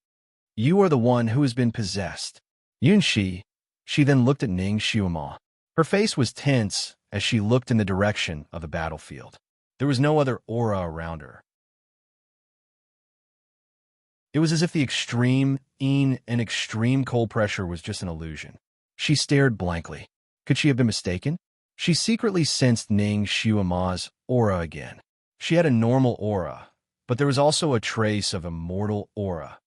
S1: You are the one who has been possessed. Yunxi. She then looked at Ning Xiuama. Her face was tense as she looked in the direction of the battlefield. There was no other aura around her. It was as if the extreme and extreme cold pressure was just an illusion. She stared blankly. Could she have been mistaken? She secretly sensed Ning Xiuama's aura again. She had a normal aura, but there was also a trace of a mortal aura.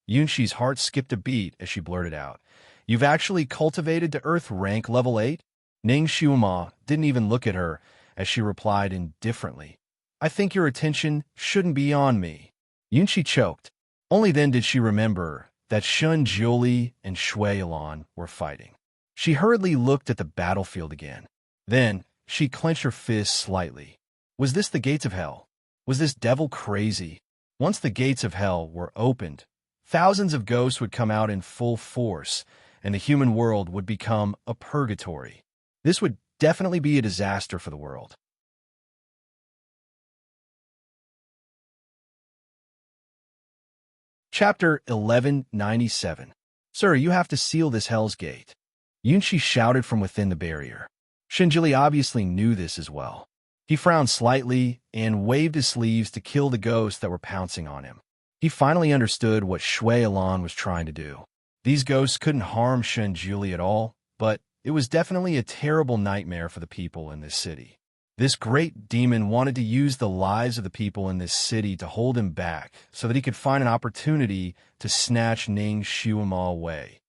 S1: Yunxi's heart skipped a beat as she blurted out, You've actually cultivated to Earth rank level 8? Ning Xiuama didn't even look at her as she replied indifferently, I think your attention shouldn't be on me. Yunxi choked. Only then did she remember that Shun Juli and Shui Ilan were fighting. She hurriedly looked at the battlefield again. Then, she clenched her fists slightly. Was this the gates of hell? Was this devil crazy? Once the gates of hell were opened, thousands of ghosts would come out in full force, and the human world would become a purgatory. This would definitely be a disaster for the world. Chapter 1197. Sir, you have to seal this hell's gate. Yunxi shouted from within the barrier. Shinjili obviously knew this as well. He frowned slightly and waved his sleeves to kill the ghosts that were pouncing on him. He finally understood what Shui Ilan was trying to do. These ghosts couldn't harm Shinjili at all, but it was definitely a terrible nightmare for the people in this city. This great demon wanted to use the lives of the people in this city to hold him back so that he could find an opportunity to snatch Ning Xiuama away.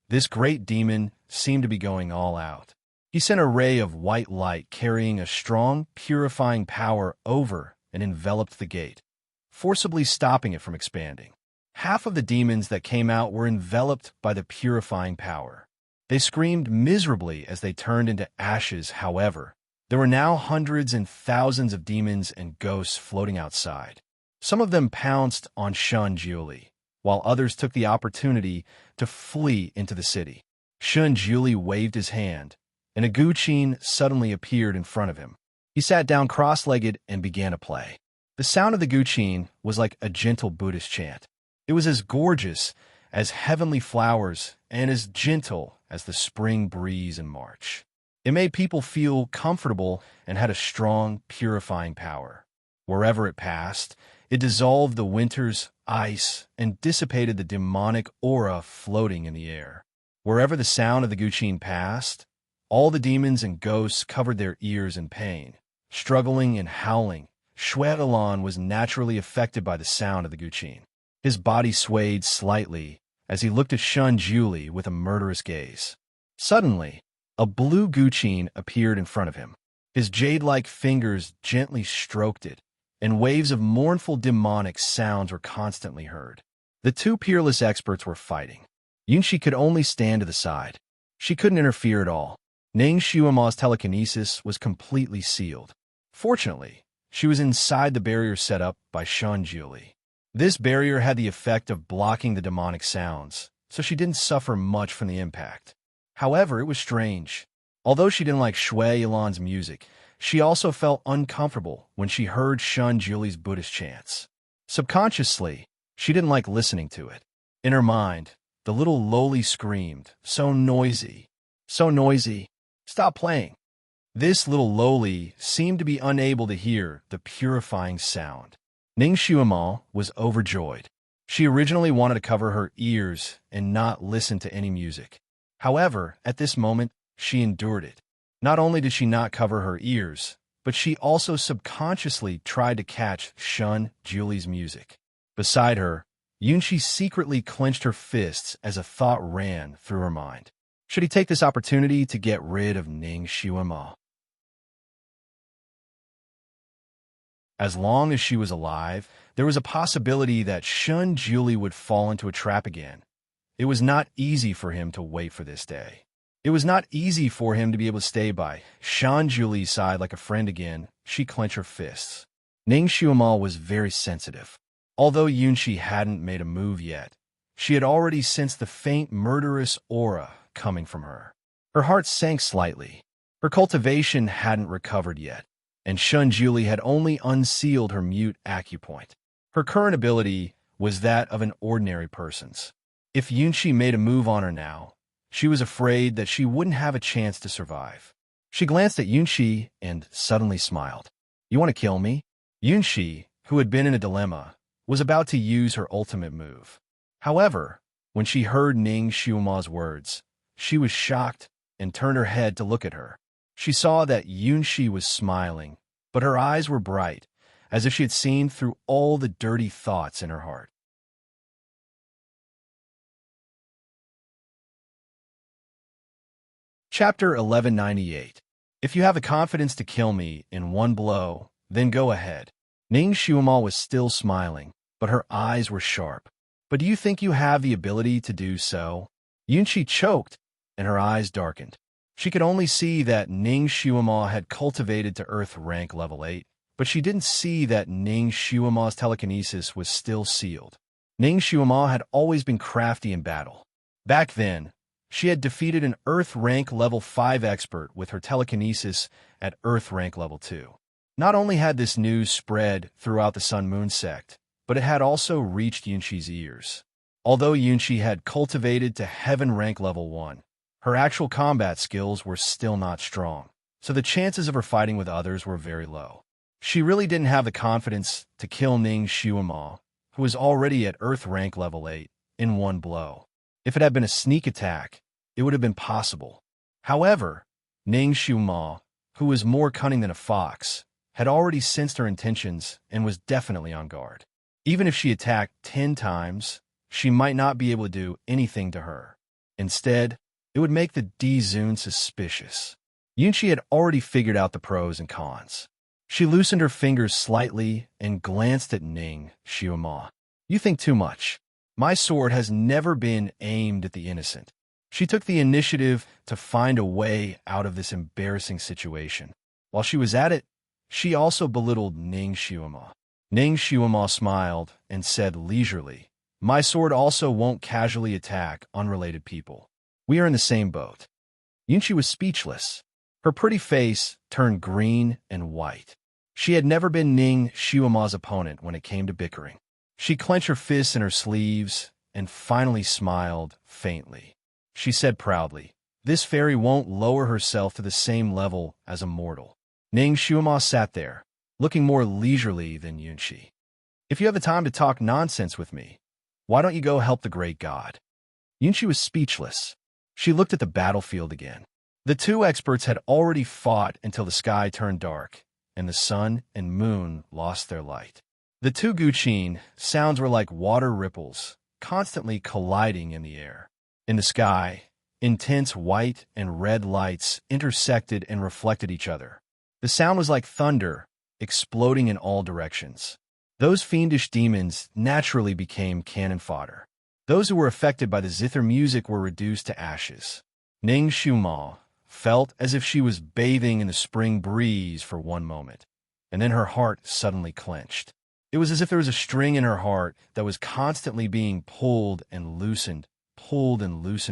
S1: This great demon seemed to be going all out. He sent a ray of white light carrying a strong, purifying power over and enveloped the gate, forcibly stopping it from expanding. Half of the demons that came out were enveloped by the purifying power. They screamed miserably as they turned into ashes. However, there were now hundreds and thousands of demons and ghosts floating outside. Some of them pounced on Shun Jiuli, while others took the opportunity to flee into the city. Shun Jiuli waved his hand, and a guqin suddenly appeared in front of him. He sat down cross-legged and began to play. The sound of the guqin was like a gentle Buddhist chant. It was as gorgeous as heavenly flowers and as gentle as the spring breeze in March. It made people feel comfortable and had a strong, purifying power. Wherever it passed, it dissolved the winter's ice and dissipated the demonic aura floating in the air. Wherever the sound of the guqin passed, all the demons and ghosts covered their ears in pain. Struggling and howling, Shue'Lan was naturally affected by the sound of the guqin. His body swayed slightly as he looked at Shun Jiuli with a murderous gaze. Suddenly, a blue guqin appeared in front of him. His jade-like fingers gently stroked it, and waves of mournful demonic sounds were constantly heard. The two peerless experts were fighting. Yunshi could only stand to the side. She couldn't interfere at all. Ning Shuima's telekinesis was completely sealed. Fortunately, she was inside the barrier set up by Shun Jiuli. This barrier had the effect of blocking the demonic sounds, so she didn't suffer much from the impact. However, it was strange. Although she didn't like Shue'Lan's music, she also felt uncomfortable when she heard Shun Jiuli's Buddhist chants. Subconsciously, she didn't like listening to it. In her mind, the little loli screamed, "So noisy! So noisy! Stop playing!" This little loli seemed to be unable to hear the purifying sound. Ning Shuima was overjoyed. She originally wanted to cover her ears and not listen to any music. However, at this moment, she endured it. Not only did she not cover her ears, but she also subconsciously tried to catch Shun Jiuli's music. Beside her, Yunshi secretly clenched her fists as a thought ran through her mind. Should he take this opportunity to get rid of Ning Shuima? As long as she was alive, there was a possibility that Shun Jiuli would fall into a trap again. It was not easy for him to wait for this day. It was not easy for him to be able to stay by Shun Jiuli's side like a friend again. She clenched her fists. Ning Shuima was very sensitive. Although Yunshi hadn't made a move yet, she had already sensed the faint murderous aura coming from her. Her heart sank slightly. Her cultivation hadn't recovered yet, and Shun Jiuli had only unsealed her mute acupoint. Her current ability was that of an ordinary person's. If Yunshi made a move on her now, she was afraid that she wouldn't have a chance to survive. She glanced at Yunshi and suddenly smiled. "You want to kill me?" Yunshi, who had been in a dilemma, was about to use her ultimate move. However, when she heard Ning Shuima's words, she was shocked and turned her head to look at her. She saw that Yunshi was smiling, but her eyes were bright, as if she had seen through all the dirty thoughts in her heart. Chapter 1198. If you have the confidence to kill me in one blow, then go ahead. Ning Shuima was still smiling, but her eyes were sharp. But do you think you have the ability to do so? Yunshi choked, and her eyes darkened. She could only see that Ning Shuima had cultivated to Earth rank level 8, but she didn't see that Ning Shuima's telekinesis was still sealed. Ning Shuima had always been crafty in battle. Back then, she had defeated an Earth rank level 5 expert with her telekinesis at Earth rank level 2. Not only had this news spread throughout the Sun Moon sect, but it had also reached Yunshi's ears. Although Yunshi had cultivated to Heaven rank level 1, her actual combat skills were still not strong, so the chances of her fighting with others were very low. She really didn't have the confidence to kill Ning Shuima, who was already at Earth rank level 8, in one blow. If it had been a sneak attack, it would have been possible. However, Ning Shuima, who was more cunning than a fox, had already sensed her intentions and was definitely on guard. Even if she attacked 10 times, she might not be able to do anything to her. Instead, it would make the D-Zune suspicious. Yunshi had already figured out the pros and cons. She loosened her fingers slightly and glanced at Ning Shuima. "You think too much. My sword has never been aimed at the innocent." She took the initiative to find a way out of this embarrassing situation. While she was at it, she also belittled Ning Shuima. Ning Shuima smiled and said leisurely, "My sword also won't casually attack unrelated people. We are in the same boat." Yunchi was speechless. Her pretty face turned green and white. She had never been Ning Shuima's opponent when it came to bickering. She clenched her fists in her sleeves and finally smiled faintly. She said proudly, "This fairy won't lower herself to the same level as a mortal." Ning Shuima sat there, looking more leisurely than Yunchi. "If you have the time to talk nonsense with me, why don't you go help the great god?" Yunchi was speechless. She looked at the battlefield again. The two experts had already fought until the sky turned dark, and the sun and moon lost their light. The two Guqin sounds were like water ripples, constantly colliding in the air. In the sky, intense white and red lights intersected and reflected each other. The sound was like thunder, exploding in all directions. Those fiendish demons naturally became cannon fodder. Those who were affected by the zither music were reduced to ashes. Ning Shuima felt as if she was bathing in the spring breeze for one moment, and then her heart suddenly clenched. It was as if there was a string in her heart that was constantly being pulled and loosened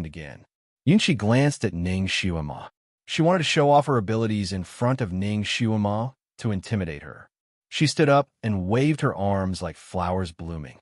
S1: again. Yunchi glanced at Ning Shuima. She wanted to show off her abilities in front of Ning Shuima to intimidate her. She stood up and waved her arms like flowers blooming.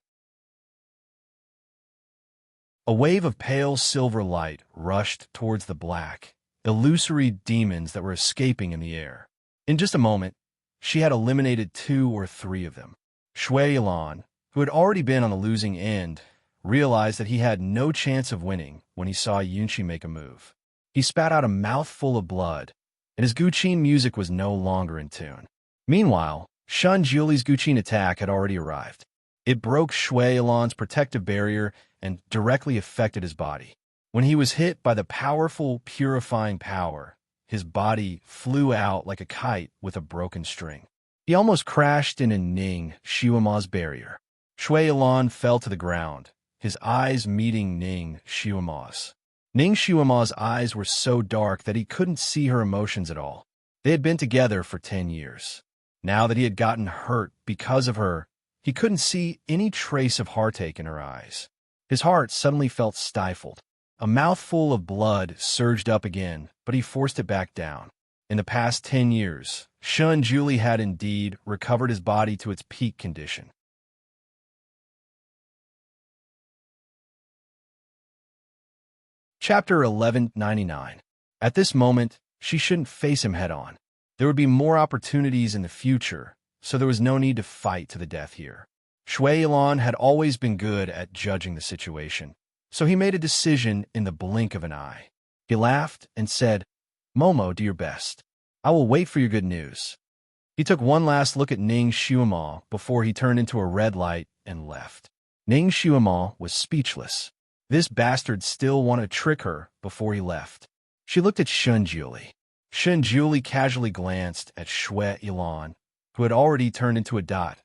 S1: A wave of pale silver light rushed towards the black, illusory demons that were escaping in the air. In just a moment, she had eliminated 2 or 3 of them. Shui Yilan, who had already been on the losing end, realized that he had no chance of winning when he saw Yunchi make a move. He spat out a mouthful of blood, and his Guqin music was no longer in tune. Meanwhile, Shun Juli's Guqin attack had already arrived. It broke Shui Yilan's protective barrier and directly affected his body. When he was hit by the powerful, purifying power, his body flew out like a kite with a broken string. He almost crashed into Ning Shuima's barrier. Shui Yilan fell to the ground, his eyes meeting Ning Shuima's. Ning Shuima's eyes were so dark that he couldn't see her emotions at all. They had been together for 10 years. Now that he had gotten hurt because of her, he couldn't see any trace of heartache in her eyes. His heart suddenly felt stifled. A mouthful of blood surged up again, but he forced it back down. In the past 10 years, Shun Juli had indeed recovered his body to its peak condition. Chapter 1199. At this moment, she shouldn't face him head-on. There would be more opportunities in the future, so there was no need to fight to the death here. Shui Yilan had always been good at judging the situation, so he made a decision in the blink of an eye. He laughed and said, "Momo, do your best. I will wait for your good news." He took one last look at Ning Shuima before he turned into a red light and left. Ning Shuima was speechless. This bastard still wanted to trick her before he left. She looked at Shun Juli. Shun Juli casually glanced at Shui Yilan, who had already turned into a dot,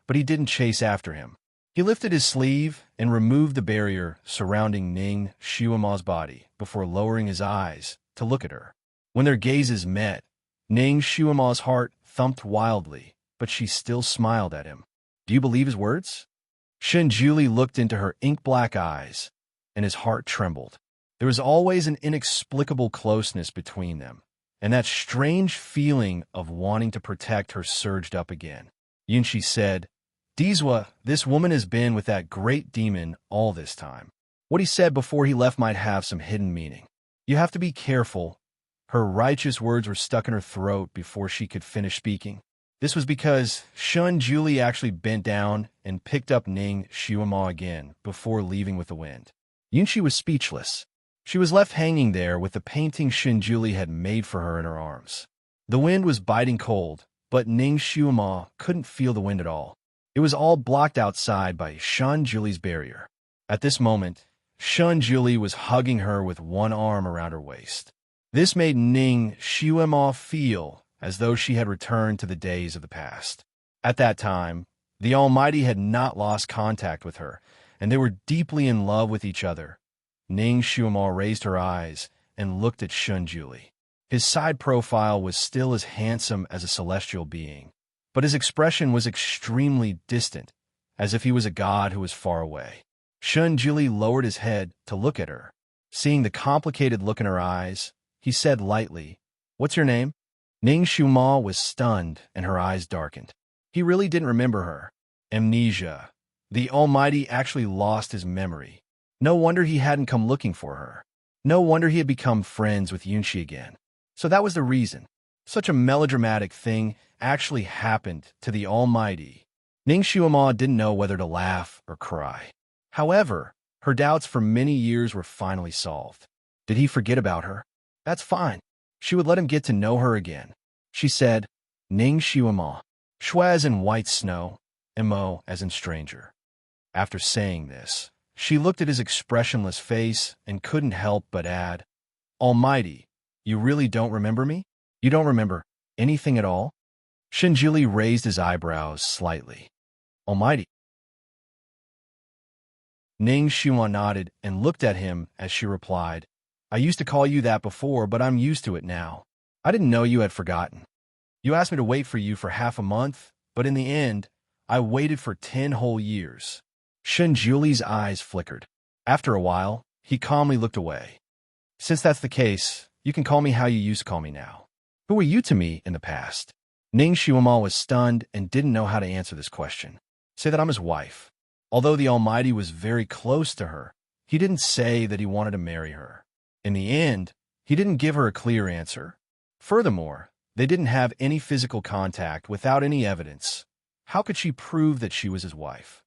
S1: but he didn't chase after him. He lifted his sleeve and removed the barrier surrounding Ning Shuima's body before lowering his eyes to look at her. When their gazes met, Ning Shuima's heart thumped wildly, but she still smiled at him. "Do you believe his words?" Shun Juli looked into her ink-black eyes, and his heart trembled. There was always an inexplicable closeness between them, and that strange feeling of wanting to protect her surged up again. Yunchi said, "Dizwa, this woman has been with that great demon all this time. What he said before he left might have some hidden meaning. You have to be careful." Her righteous words were stuck in her throat before she could finish speaking. This was because Shun Juli actually bent down and picked up Ning Shuima again before leaving with the wind. Yunchi was speechless. She was left hanging there with the painting Shun Juli had made for her in her arms. The wind was biting cold, but Ning Shuima couldn't feel the wind at all. It was all blocked outside by Shun Juli's barrier. At this moment, Shun Juli was hugging her with one arm around her waist. This made Ning Shuima feel as though she had returned to the days of the past. At that time, the Almighty had not lost contact with her, and they were deeply in love with each other. Ning Shuima raised her eyes and looked at Shun Juli. His side profile was still as handsome as a celestial being, but his expression was extremely distant, as if he was a god who was far away. Shunjuli lowered his head to look at her. Seeing the complicated look in her eyes, he said lightly, "What's your name?" Ning Shuma was stunned and her eyes darkened. He really didn't remember her. Amnesia. The Almighty actually lost his memory. No wonder he hadn't come looking for her. No wonder he had become friends with Yunshi again. So that was the reason. Such a melodramatic thing actually happened to the Almighty. Ning Shuma didn't know whether to laugh or cry. However, her doubts for many years were finally solved. Did he forget about her? That's fine. She would let him get to know her again. She said, Ning Shuma. Shue as in white snow, and Mo as in stranger. After saying this, she looked at his expressionless face and couldn't help but add, Almighty, you really don't remember me? You don't remember anything at all? Shinjili raised his eyebrows slightly. Almighty. Ning Shuma nodded and looked at him as she replied, I used to call you that before, but I'm used to it now. I didn't know you had forgotten. You asked me to wait for you for half a month, but in the end, I waited for 10 whole years. Shinjuli's eyes flickered. After a while, he calmly looked away. Since that's the case, you can call me how you used to call me now. Who were you to me in the past? Ning Shuma was stunned and didn't know how to answer this question. Say that I'm his wife. Although the Almighty was very close to her, he didn't say that he wanted to marry her. In the end, he didn't give her a clear answer. Furthermore, they didn't have any physical contact without any evidence. How could she prove that she was his wife?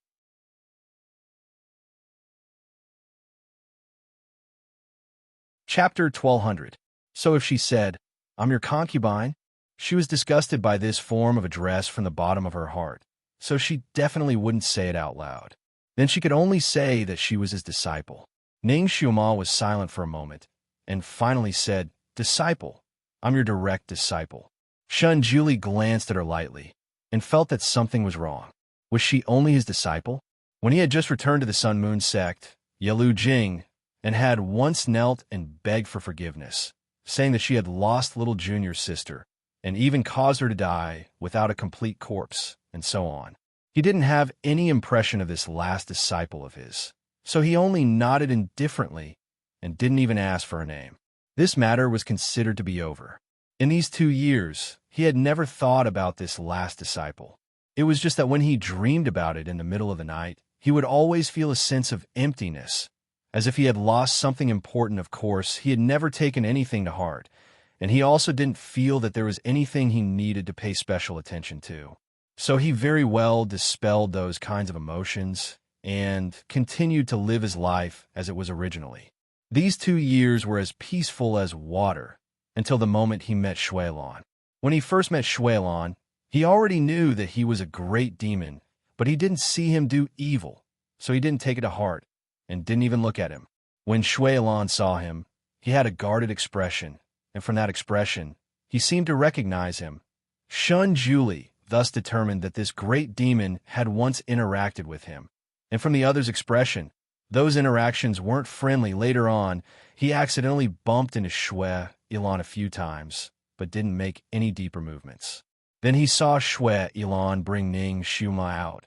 S1: Chapter 1200. So if she said, I'm your concubine, she was disgusted by this form of address from the bottom of her heart, so she definitely wouldn't say it out loud. Then she could only say that she was his disciple. Ning Shuma was silent for a moment, and finally said, Disciple, I'm your direct disciple. Shunjuli glanced at her lightly, and felt that something was wrong. Was she only his disciple? When he had just returned to the Sun Moon sect, Yalu Jing, and had once knelt and begged for forgiveness, saying that she had lost little Junior's sister, and even caused her to die without a complete corpse, and so on. He didn't have any impression of this last disciple of his, so he only nodded indifferently and didn't even ask for her name. This matter was considered to be over. In these 2 years, he had never thought about this last disciple. It was just that when he dreamed about it in the middle of the night, he would always feel a sense of emptiness, as if he had lost something important. Of course, he had never taken anything to heart, and he also didn't feel that there was anything he needed to pay special attention to. So he very well dispelled those kinds of emotions and continued to live his life as it was originally. These 2 years were as peaceful as water until the moment he met Shuelan. When he first met Shuelan, he already knew that he was a great demon, but he didn't see him do evil, so he didn't take it to heart and didn't even look at him. When Shuelan saw him, he had a guarded expression, and from that expression, he seemed to recognize him. Shunjuli thus determined that this great demon had once interacted with him, and from the other's expression, those interactions weren't friendly. Later on, he accidentally bumped into Shue Ilan a few times, but didn't make any deeper movements. Then he saw Shue Ilan bring Ning Shuma out.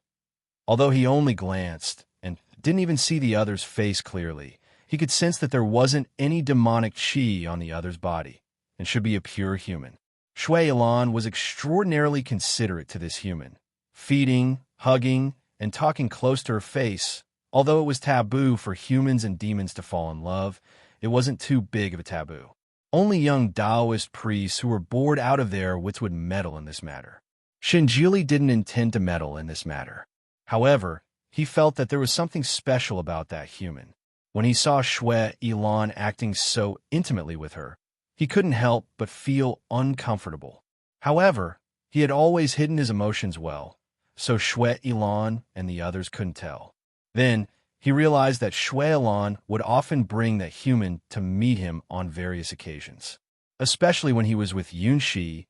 S1: Although he only glanced and didn't even see the other's face clearly, he could sense that there wasn't any demonic chi on the other's body and should be a pure human. Shue Ilan was extraordinarily considerate to this human, feeding, hugging, and talking close to her face. Although it was taboo for humans and demons to fall in love, it wasn't too big of a taboo. Only young Taoist priests who were bored out of their wits would meddle in this matter. Shinjili didn't intend to meddle in this matter. However, he felt that there was something special about that human. When he saw Shue Ilan acting so intimately with her, he couldn't help but feel uncomfortable. However, he had always hidden his emotions well, so Shue Ilan and the others couldn't tell. Then, he realized that Shue Ilan would often bring that human to meet him on various occasions. Especially when he was with Yunshi,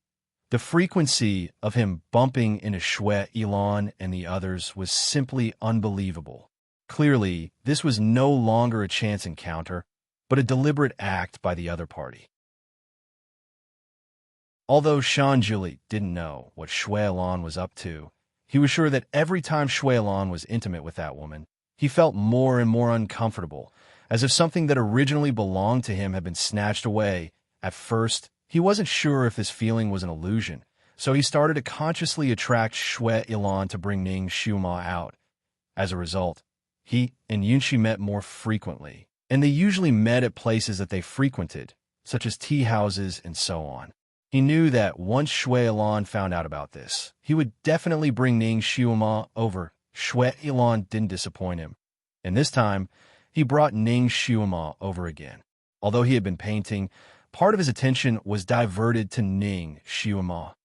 S1: the frequency of him bumping into Shue Ilan and the others was simply unbelievable. Clearly, this was no longer a chance encounter, but a deliberate act by the other party. Although Shanjuli didn't know what Shuelan was up to, he was sure that every time Shuelan was intimate with that woman, he felt more and more uncomfortable, as if something that originally belonged to him had been snatched away. At first, he wasn't sure if this feeling was an illusion, so he started to consciously attract Shuelan to bring Ning Xiuma out. As a result, he and Yunxi met more frequently, and they usually met at places that they frequented, such as tea houses and so on. He knew that once Shuelan found out about this, he would definitely bring Ning Xiuma over. Shuelan didn't disappoint him, and this time, he brought Ning Xiuma over again. Although he had been painting, part of his attention was diverted to Ning Xiuma.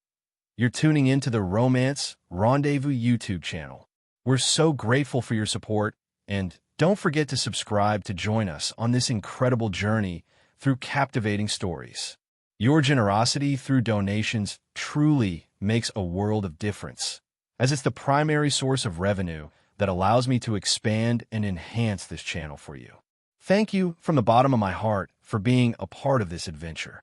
S1: You're tuning into the Romance Rendezvous YouTube channel. We're so grateful for your support, and don't forget to subscribe to join us on this incredible journey through captivating stories. Your generosity through donations truly makes a world of difference, as it's the primary source of revenue that allows me to expand and enhance this channel for you. Thank you from the bottom of my heart for being a part of this adventure.